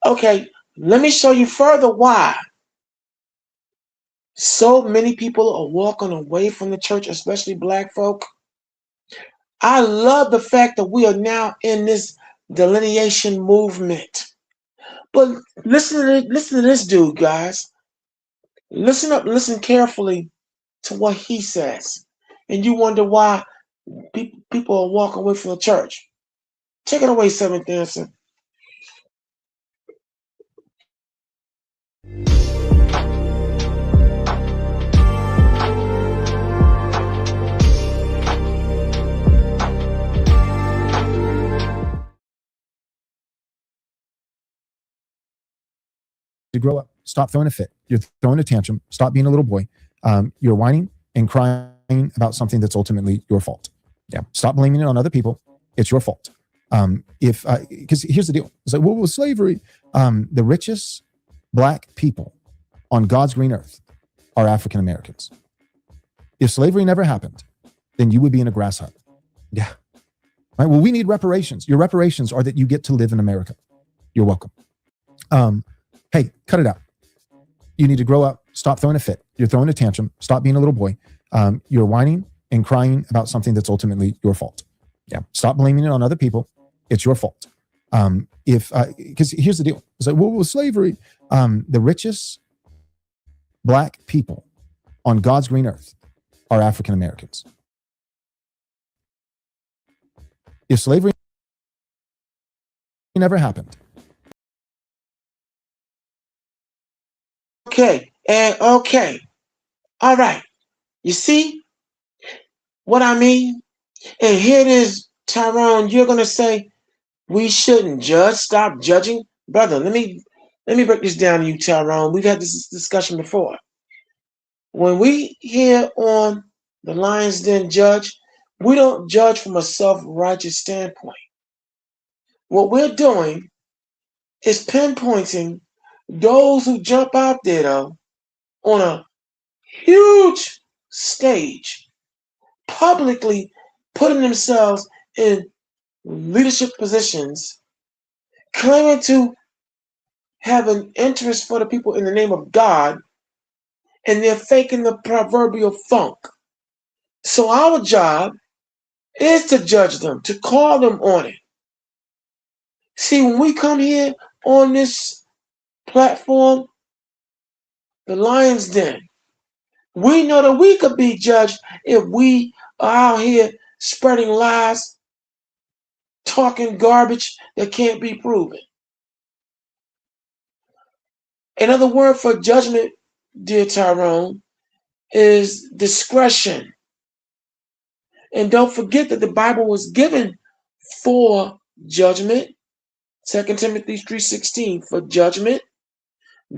Okay, let me show you further why so many people are walking away from the church, especially black folk. I love the fact that we are now in this delineation movement. But listen to this dude, guys. Listen up, listen carefully to what he says. And you wonder why people are walking away from the church. Take it away, Seventh Dancer. To grow up, stop throwing a fit. You're throwing a tantrum. Stop being a little boy. You're whining and crying about something that's ultimately your fault. Yeah. Stop blaming it on other people. It's your fault. Because here's the deal. It's like, well, with slavery, the richest black people on God's green earth are African Americans. If slavery never happened, then you would be in a grass hut. Yeah. Right. Well, we need reparations. Your reparations are that you get to live in America. You're welcome. Hey, cut it out. You need to grow up. Stop throwing a fit. You're throwing a tantrum. Stop being a little boy. You're whining and crying about something that's ultimately your fault. Yeah. Stop blaming it on other people. It's your fault. Because here's the deal. It's like, well, with slavery, the richest black people on God's green earth are African Americans. If slavery never happened. Okay, all right. You see what I mean? And here it is, Tyrone. You're gonna say we shouldn't judge. Stop judging, brother. Let me break this down to you, Tyrone. We've had this discussion before. When we here on the Lions Den judge, we don't judge from a self-righteous standpoint. What we're doing is pinpointing those who jump out there, though, on a huge stage, publicly putting themselves in leadership positions, claiming to have an interest for the people in the name of God, and they're faking the proverbial funk. So our job is to judge them, to call them on it. See, when we come here on this platform, the Lions Den, we know that we could be judged if we are out here spreading lies, talking garbage that can't be proven. Another word for judgment, dear Tyrone, is discretion. And don't forget that the Bible was given for judgment. 2 Timothy 3:16, for judgment,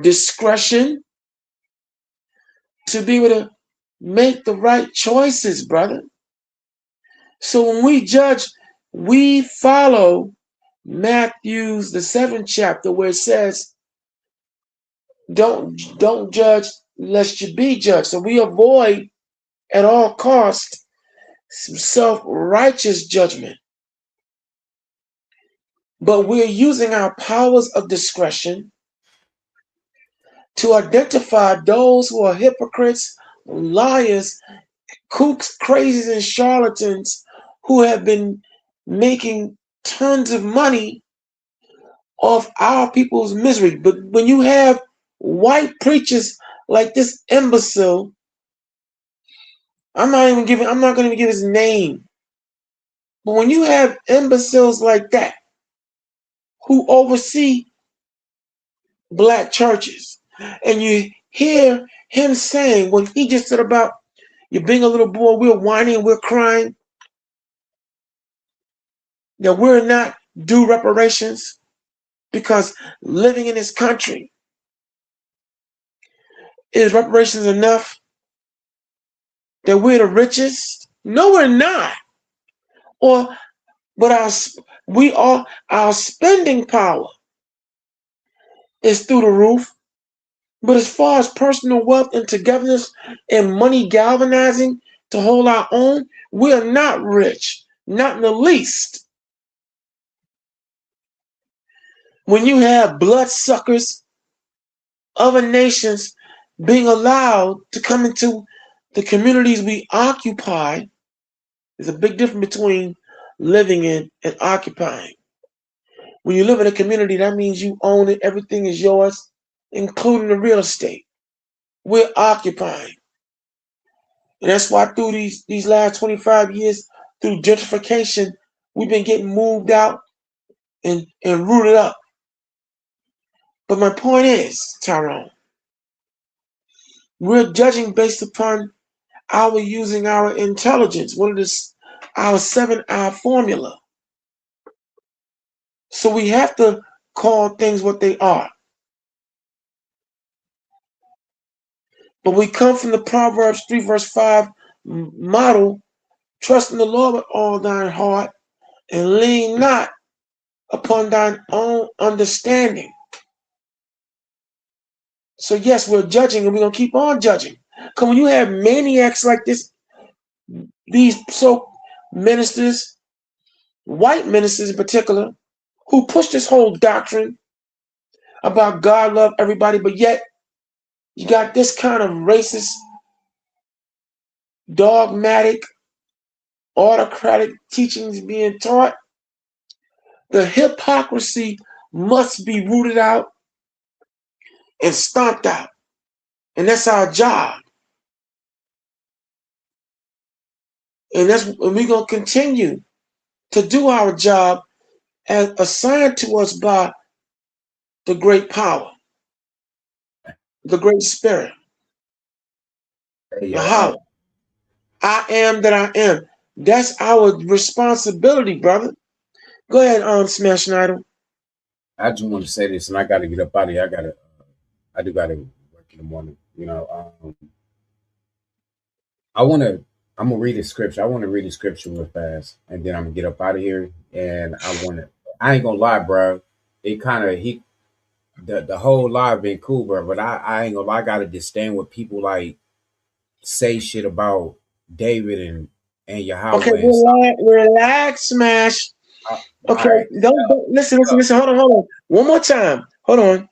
discretion, to be able to make the right choices, brother. So when we judge, we follow Matthew's, the 7th chapter, where it says, don't judge lest you be judged. So we avoid at all costs self-righteous judgment. But we're using our powers of discretion to identify those who are hypocrites, liars, kooks, crazies, and charlatans who have been making tons of money off our people's misery. But when you have white preachers like this imbecile, I'm not going to even give his name. But when you have imbeciles like that who oversee black churches, and you hear him saying what he just said about you being a little boy, we're whining, we're crying, that we're not due reparations because living in this country, is reparations enough that we're the richest? No, we're not. But our spending power is through the roof. But as far as personal wealth and togetherness and money galvanizing to hold our own, we are not rich, not in the least. When you have bloodsuckers, other nations being allowed to come into the communities we occupy, there's a big difference between living in and occupying. When you live in a community, that means you own it, everything is yours, including the real estate. We're occupying. And that's why through these last 25 years, through gentrification, we've been getting moved out and rooted up. But my point is, Tyrone, we're judging based upon our using our intelligence, our 7I formula. So we have to call things what they are. But we come from the Proverbs 3 verse 5 model, trust in the Lord with all thine heart and lean not upon thine own understanding. So yes, we're judging and we're going to keep on judging. Because when you have maniacs like this, these ministers, white ministers in particular, who push this whole doctrine about God love everybody, but yet you got this kind of racist, dogmatic, autocratic teachings being taught, the hypocrisy must be rooted out and stomped out. And that's our job. And we're going to continue to do our job as assigned to us by the great power, the great spirit. How I am that I am. That's our responsibility, brother. Go ahead, Smash Schneider. I just want to say this, and I got to get up out of here. I do got to work in the morning. I'm gonna read the scripture. I want to read the scripture real fast, and then I'm gonna get up out of here. And I ain't gonna lie, bro. It kind of the whole live been cool, bro. But I ain't gonna lie. I gotta just stand with people like say shit about David and Yahweh. Okay, relax, Smash. Okay, right. Don't listen. Hold on. One more time. Hold on.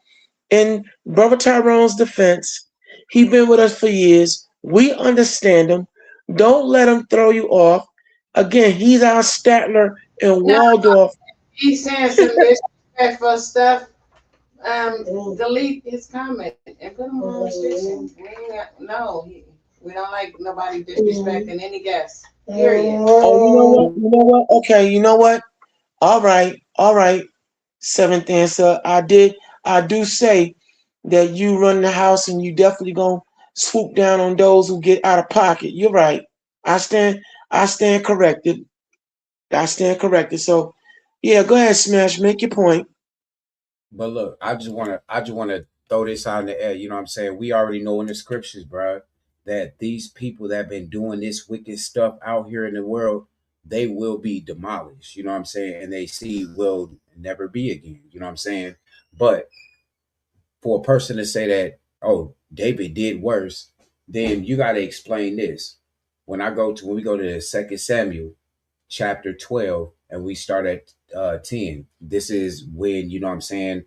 In Brother Tyrone's defense, he's been with us for years. We understand him. Don't let him throw you off. Again, he's our Statler and Waldorf. He's saying some disrespectful stuff. Delete his comment and put him on restriction. We don't like nobody disrespecting any guests. Period. Oh, you know what? Okay, you know what? All right. Seventh answer. I do say that you run the house and you definitely gonna swoop down on those who get out of pocket. You're right. I stand corrected. I stand corrected. So yeah, go ahead, Smash. Make your point. But look, I just wanna throw this out in the air. You know what I'm saying? We already know in the scriptures, bro, that these people that been doing this wicked stuff out here in the world, they will be demolished. You know what I'm saying? And they will never be again. You know what I'm saying? But for a person to say that, oh, David did worse, then you got to explain this. When we go to the 2 Samuel chapter 12 and we start at 10, this is when, you know what I'm saying,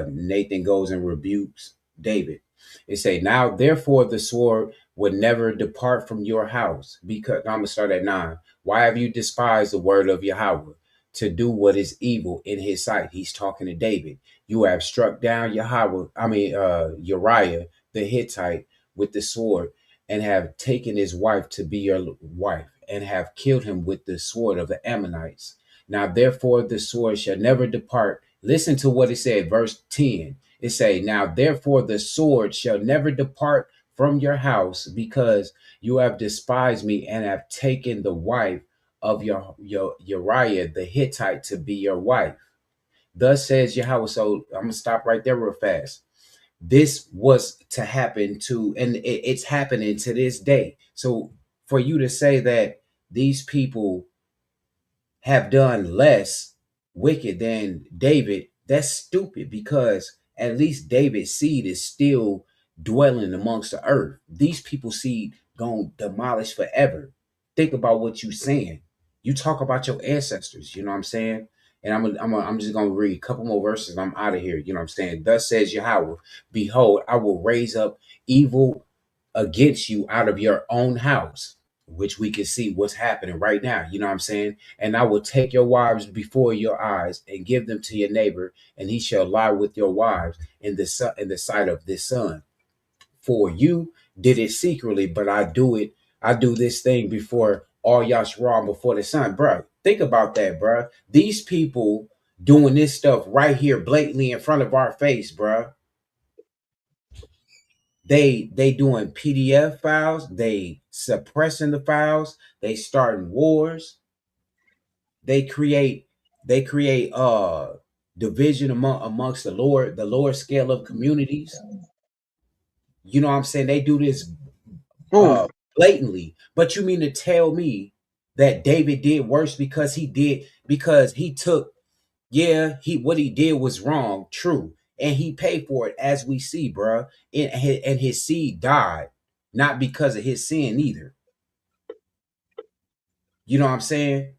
Nathan goes and rebukes David. It say, now therefore the sword would never depart from your house, because I'm gonna start at 9. Why have you despised the word of Yahweh to do what is evil in his sight? He's talking to David. You have struck down Uriah the Hittite with the sword, and have taken his wife to be your wife, and have killed him with the sword of the Ammonites. Now therefore the sword shall never depart. Listen to what it said, verse 10. It say, now therefore the sword shall never depart from your house, because you have despised me and have taken the wife of your Uriah the Hittite to be your wife. Thus says Yahweh. So I'm gonna stop right there real fast. This was to happen to, and it's happening to this day. So for you to say that these people have done less wicked than David, that's stupid, because at least David's seed is still dwelling amongst the earth. These people's seed gonna demolish forever. Think about what you saying. You talk about your ancestors, you know what I'm saying? And I'm just gonna read a couple more verses. I'm out of here. You know what I'm saying? Thus says Yahweh, behold, I will raise up evil against you out of your own house, which we can see what's happening right now. You know what I'm saying? And I will take your wives before your eyes and give them to your neighbor, and he shall lie with your wives in the sight of this son. For you did it secretly, but I do this thing before all Yashram, before the sun. Bro, think about that, bro. These people doing this stuff right here blatantly in front of our face, bro. They doing PDF files, they suppressing the files, they starting wars, they create division amongst the lower scale of communities. You know what I'm saying? They do this blatantly. But you mean to tell me that David did worse because he took, what he did was wrong, true. And he paid for it, as we see, bruh. And his seed died, not because of his sin either. You know what I'm saying?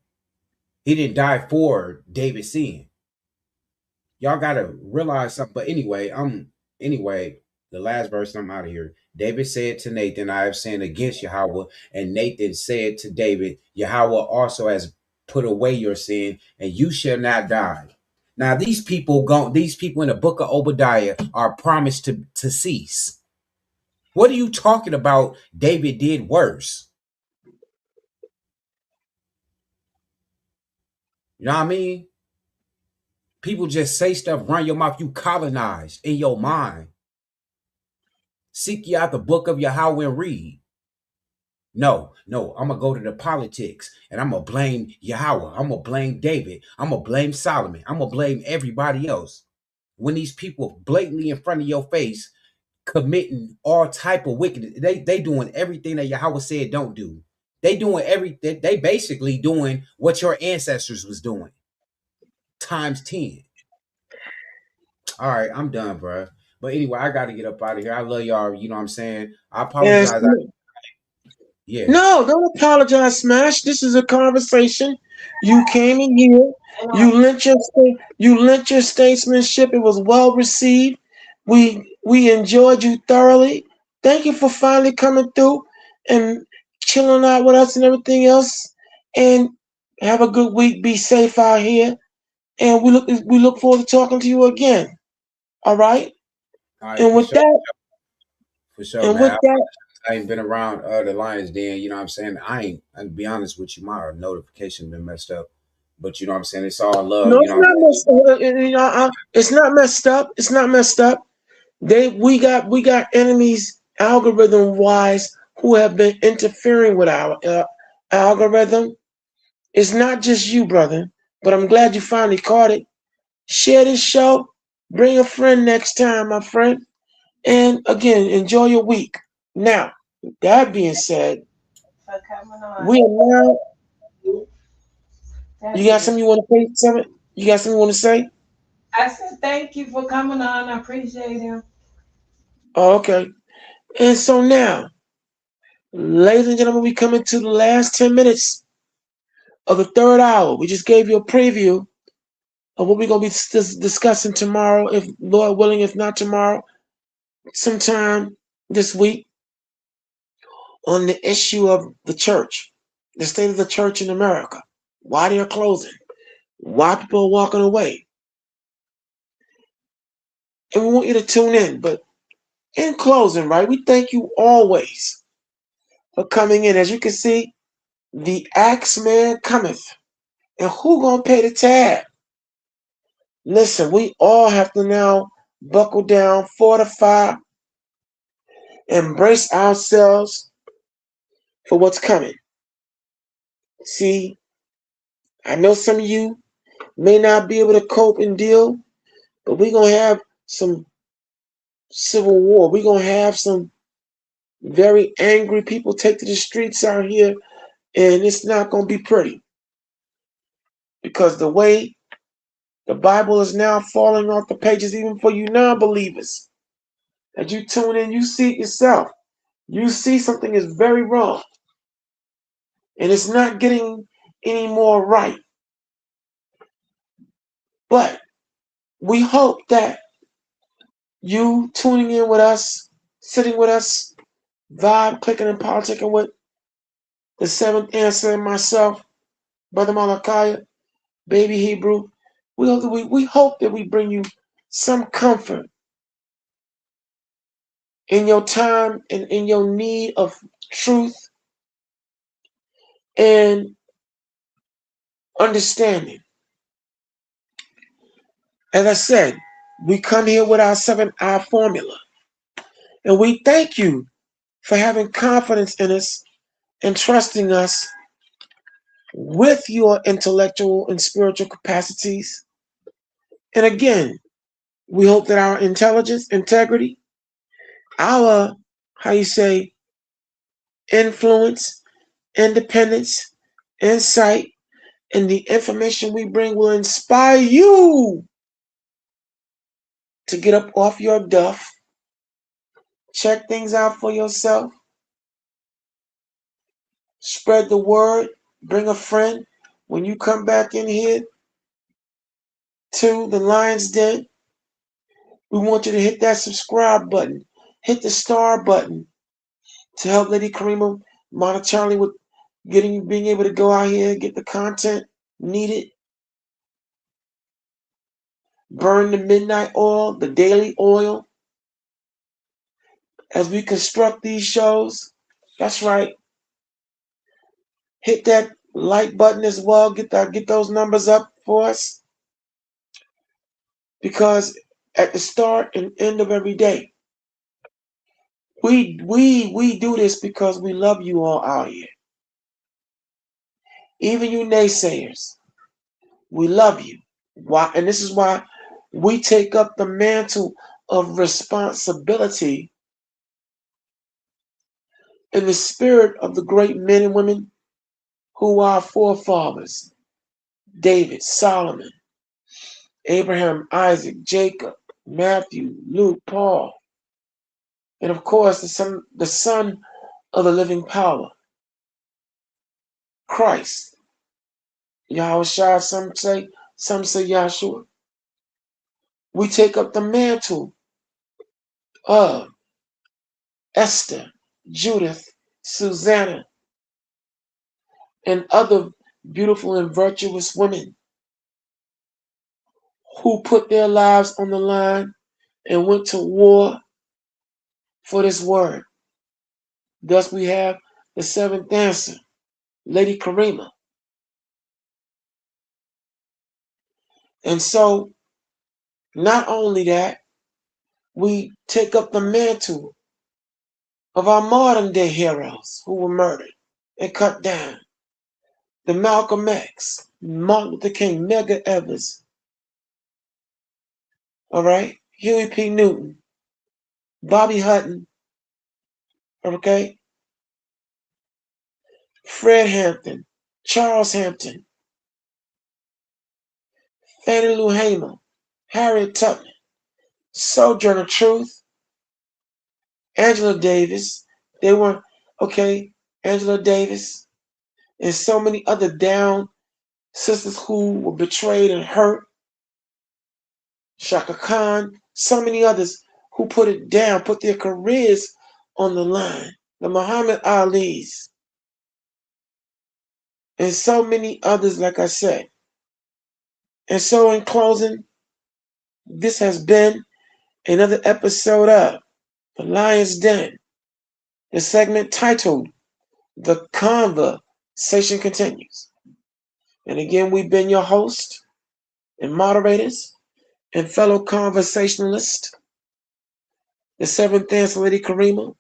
He didn't die for David's sin. Y'all gotta realize something. But anyway, the last verse, I'm out of here. David said to Nathan, I have sinned against Yahweh. And Nathan said to David, Yahweh also has put away your sin, and you shall not die. Now, these people in the book of Obadiah are promised to cease. What are you talking about? David did worse. You know what I mean? People just say stuff, run your mouth. You colonized in your mind. Seek ye out the book of Yahweh and read. No, I'm going to go to the politics and I'm going to blame Yahweh. I'm going to blame David. I'm going to blame Solomon. I'm going to blame everybody else. When these people blatantly in front of your face committing all type of wickedness, they doing everything that Yahweh said don't do. They doing everything. They basically doing what your ancestors was doing times 10. All right, I'm done, bro. But anyway, I got to get up out of here. I love y'all. You know what I'm saying? I apologize. Yeah. No, don't apologize, Smash. This is a conversation. You came in here. You lent your statesmanship. It was well received. We enjoyed you thoroughly. Thank you for finally coming through and chilling out with us and everything else. And have a good week. Be safe out here. And we look forward to talking to you again. All right. And with that, for sure, and man. With that, I ain't been around the Lions Den, you know what I'm saying? I'll be honest with you, my notification been messed up. But you know what I'm saying? It's all love. No, it's not messed up. It's not messed up. It's not messed up. We got enemies algorithm wise who have been interfering with our algorithm. It's not just you, brother, but I'm glad you finally caught it. Share this show. Bring a friend next time, my friend. And again, enjoy your week. Now, with that being said, we are now. You got something you want to say? Something? You got something you want to say? I said thank you for coming on. I appreciate him. Oh, okay. And so now, ladies and gentlemen, we come into the last 10 minutes of the third hour. We just gave you a preview of what we're going to be discussing tomorrow, if Lord willing, if not tomorrow, sometime this week, on the issue of the church, the state of the church in America, why they're closing, why people are walking away. And we want you to tune in. But in closing, right, we thank you always for coming in. As you can see, the axe man cometh. And who gonna pay the tab? Listen, we all have to now buckle down, fortify, embrace ourselves for what's coming. See, I know some of you may not be able to cope and deal, but we're going to have some civil war. We're going to have some very angry people take to the streets out here, and it's not going to be pretty. Because the way the Bible is now falling off the pages, even for you non-believers, as you tune in, you see it yourself. You see something is very wrong. And it's not getting any more right. But we hope that you tuning in with us, sitting with us, vibe, clicking and politicking with the Seventh Answer and myself, Brother Malachi, Baby Hebrew. We hope that we bring you some comfort in your time and in your need of truth and understanding. As I said, we come here with our 7-hour formula. And we thank you for having confidence in us and trusting us with your intellectual and spiritual capacities. And again, we hope that our intelligence, integrity, our, influence, independence, insight, and the information we bring will inspire you to get up off your duff, check things out for yourself, spread the word, bring a friend. When you come back in here to the Lion's Den, we want you to hit that subscribe button, hit the star button to help Lady Karima monetarily with being able to go out here and get the content needed. Burn the midnight oil, the daily oil, as we construct these shows. That's right. Hit that like button as well. Get those numbers up for us. Because at the start and end of every day, we do this because we love you all out here. Even you naysayers, we love you. Why? And this is why we take up the mantle of responsibility in the spirit of the great men and women who are our forefathers: David, Solomon, Abraham, Isaac, Jacob, Matthew, Luke, Paul, and of course the son of the living power, Christ. Yahushua, some say Yahshua. We take up the mantle of Esther, Judith, Susanna, and other beautiful and virtuous women who put their lives on the line and went to war for this word. Thus we have the 7th Answer, Lady Karima. And so, not only that, we take up the mantle of our modern day heroes who were murdered and cut down. The Malcolm X, Martin Luther King, Medgar Evers, all right, Huey P. Newton, Bobby Hutton, okay, Fred Hampton, Charles Hampton, Fannie Lou Hamer, Harriet Tubman, Sojourner Truth, Angela Davis, they were, okay, Angela Davis, and so many other down sisters who were betrayed and hurt, Shaka Khan, so many others who put it down, put their careers on the line, the Muhammad Ali's, and so many others, like I said. And so in closing, this has been another episode of The Lion's Den, the segment titled The Conversation Continues. And again, we've been your host and moderators and fellow conversationalists, the Seventh Dance Lady Karima.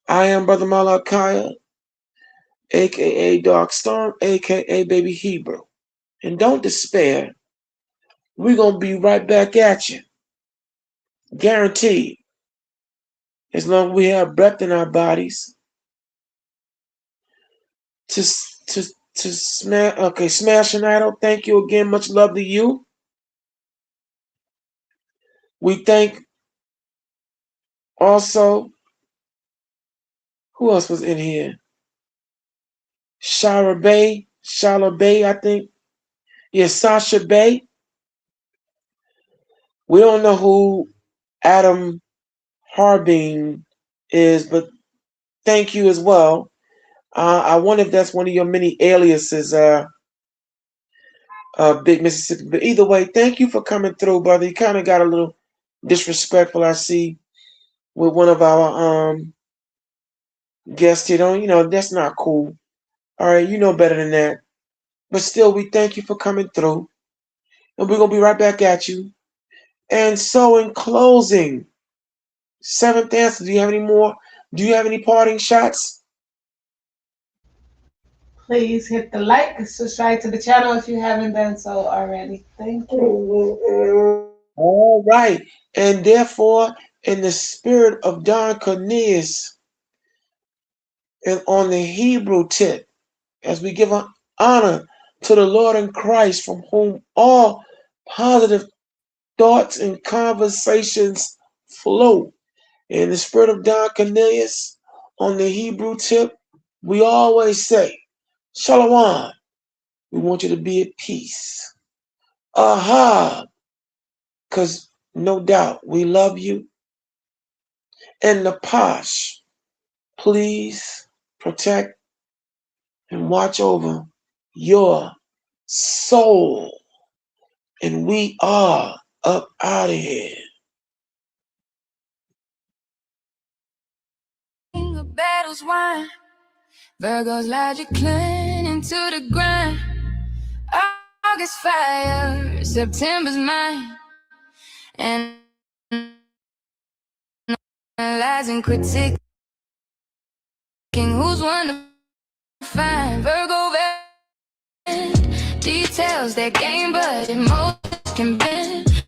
I am Brother Malachi, aka Dark Storm, aka Baby Hebrew. And don't despair, we're going to be right back at you. Guaranteed. As long as we have breath in our bodies. To smash, okay, Smash and Idol, thank you again. Much love to you. We thank also, who else was in here? Shala Bay, I think. Yes, Sasha Bay. We don't know who Adam Harbin is, but thank you as well. I wonder if that's one of your many aliases, Big Mississippi. But either way, thank you for coming through, brother. You kind of got a little disrespectful, I see, with one of our guests here. That's not cool. All right, you know better than that. But still, we thank you for coming through. And we're going to be right back at you. And so in closing, Seventh Answer, do you have any more? Do you have any parting shots? Please hit the like and subscribe to the channel if you haven't done so already. Thank you. All right. And therefore, in the spirit of Don Cornelius and on the Hebrew tip, as we give honor to the Lord in Christ, from whom all positive thoughts and conversations flow. In the spirit of Don Cornelius, on the Hebrew tip, we always say, Shalom. We want you to be at peace. Aha. Because no doubt we love you. And the Posh, please protect and watch over your soul. And we are up out of here. Battles won. Virgo's logic clean into the grind. August fire, September's mine. And analyzing, critiquing who's one to find. Virgo details that game, but emotions can bend.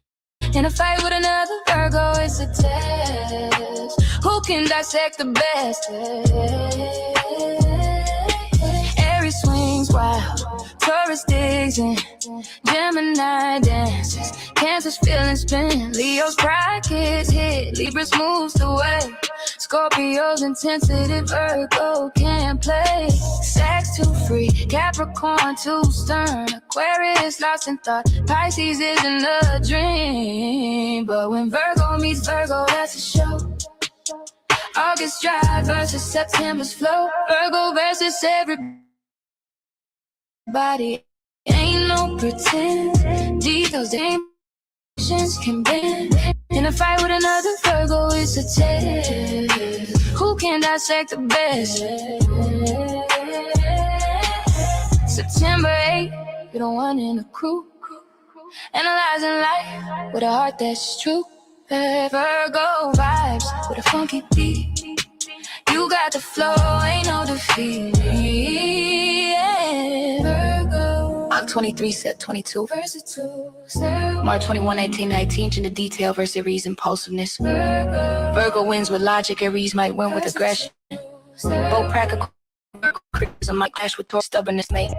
In a fight with another Virgo, it's a test. Who can dissect the best? Aries swings wild, Taurus digs in, Gemini dances, Cancer's feeling spin, Leo's pride kids hit, Libra moves the way, Scorpio's intensity, Virgo can't play, Sag's too free, Capricorn too stern, Aquarius lost in thought, Pisces isn't a dream, but when Virgo meets Virgo, that's a show. August dry versus September's flow, Virgo versus everybody. Ain't no pretend, details, emotions can bend. In a fight with another Virgo, it's a test. Who can dissect the best? September 8th, you're the one in the crew. Analyzing life with a heart that's true. Virgo vibes with a funky beat. You got the flow, ain't no defeat. Yeah. Virgo. I'm 23, set 22. Versatile. March 21, 1819. In the detail versus Aries impulsiveness. Virgo wins with logic. Aries might win with aggression. Both practical. Criticism might clash with Taurus stubbornness, mate.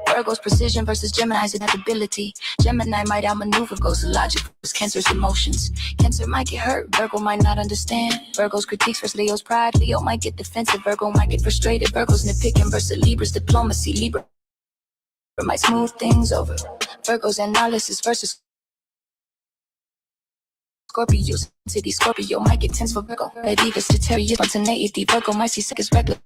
Virgo's precision versus Gemini's adaptability. Gemini might outmaneuver Virgo's logic versus Cancer's emotions. Cancer might get hurt, Virgo might not understand. Virgo's critiques versus Leo's pride. Leo might get defensive, Virgo might get frustrated. Virgo's nitpicking versus Libra's diplomacy. Libra might smooth things over. Virgo's analysis versus Scorpio's city. Scorpio might get tense for Virgo. Divas to Terry, spontaneity. Virgo might see sick as regular.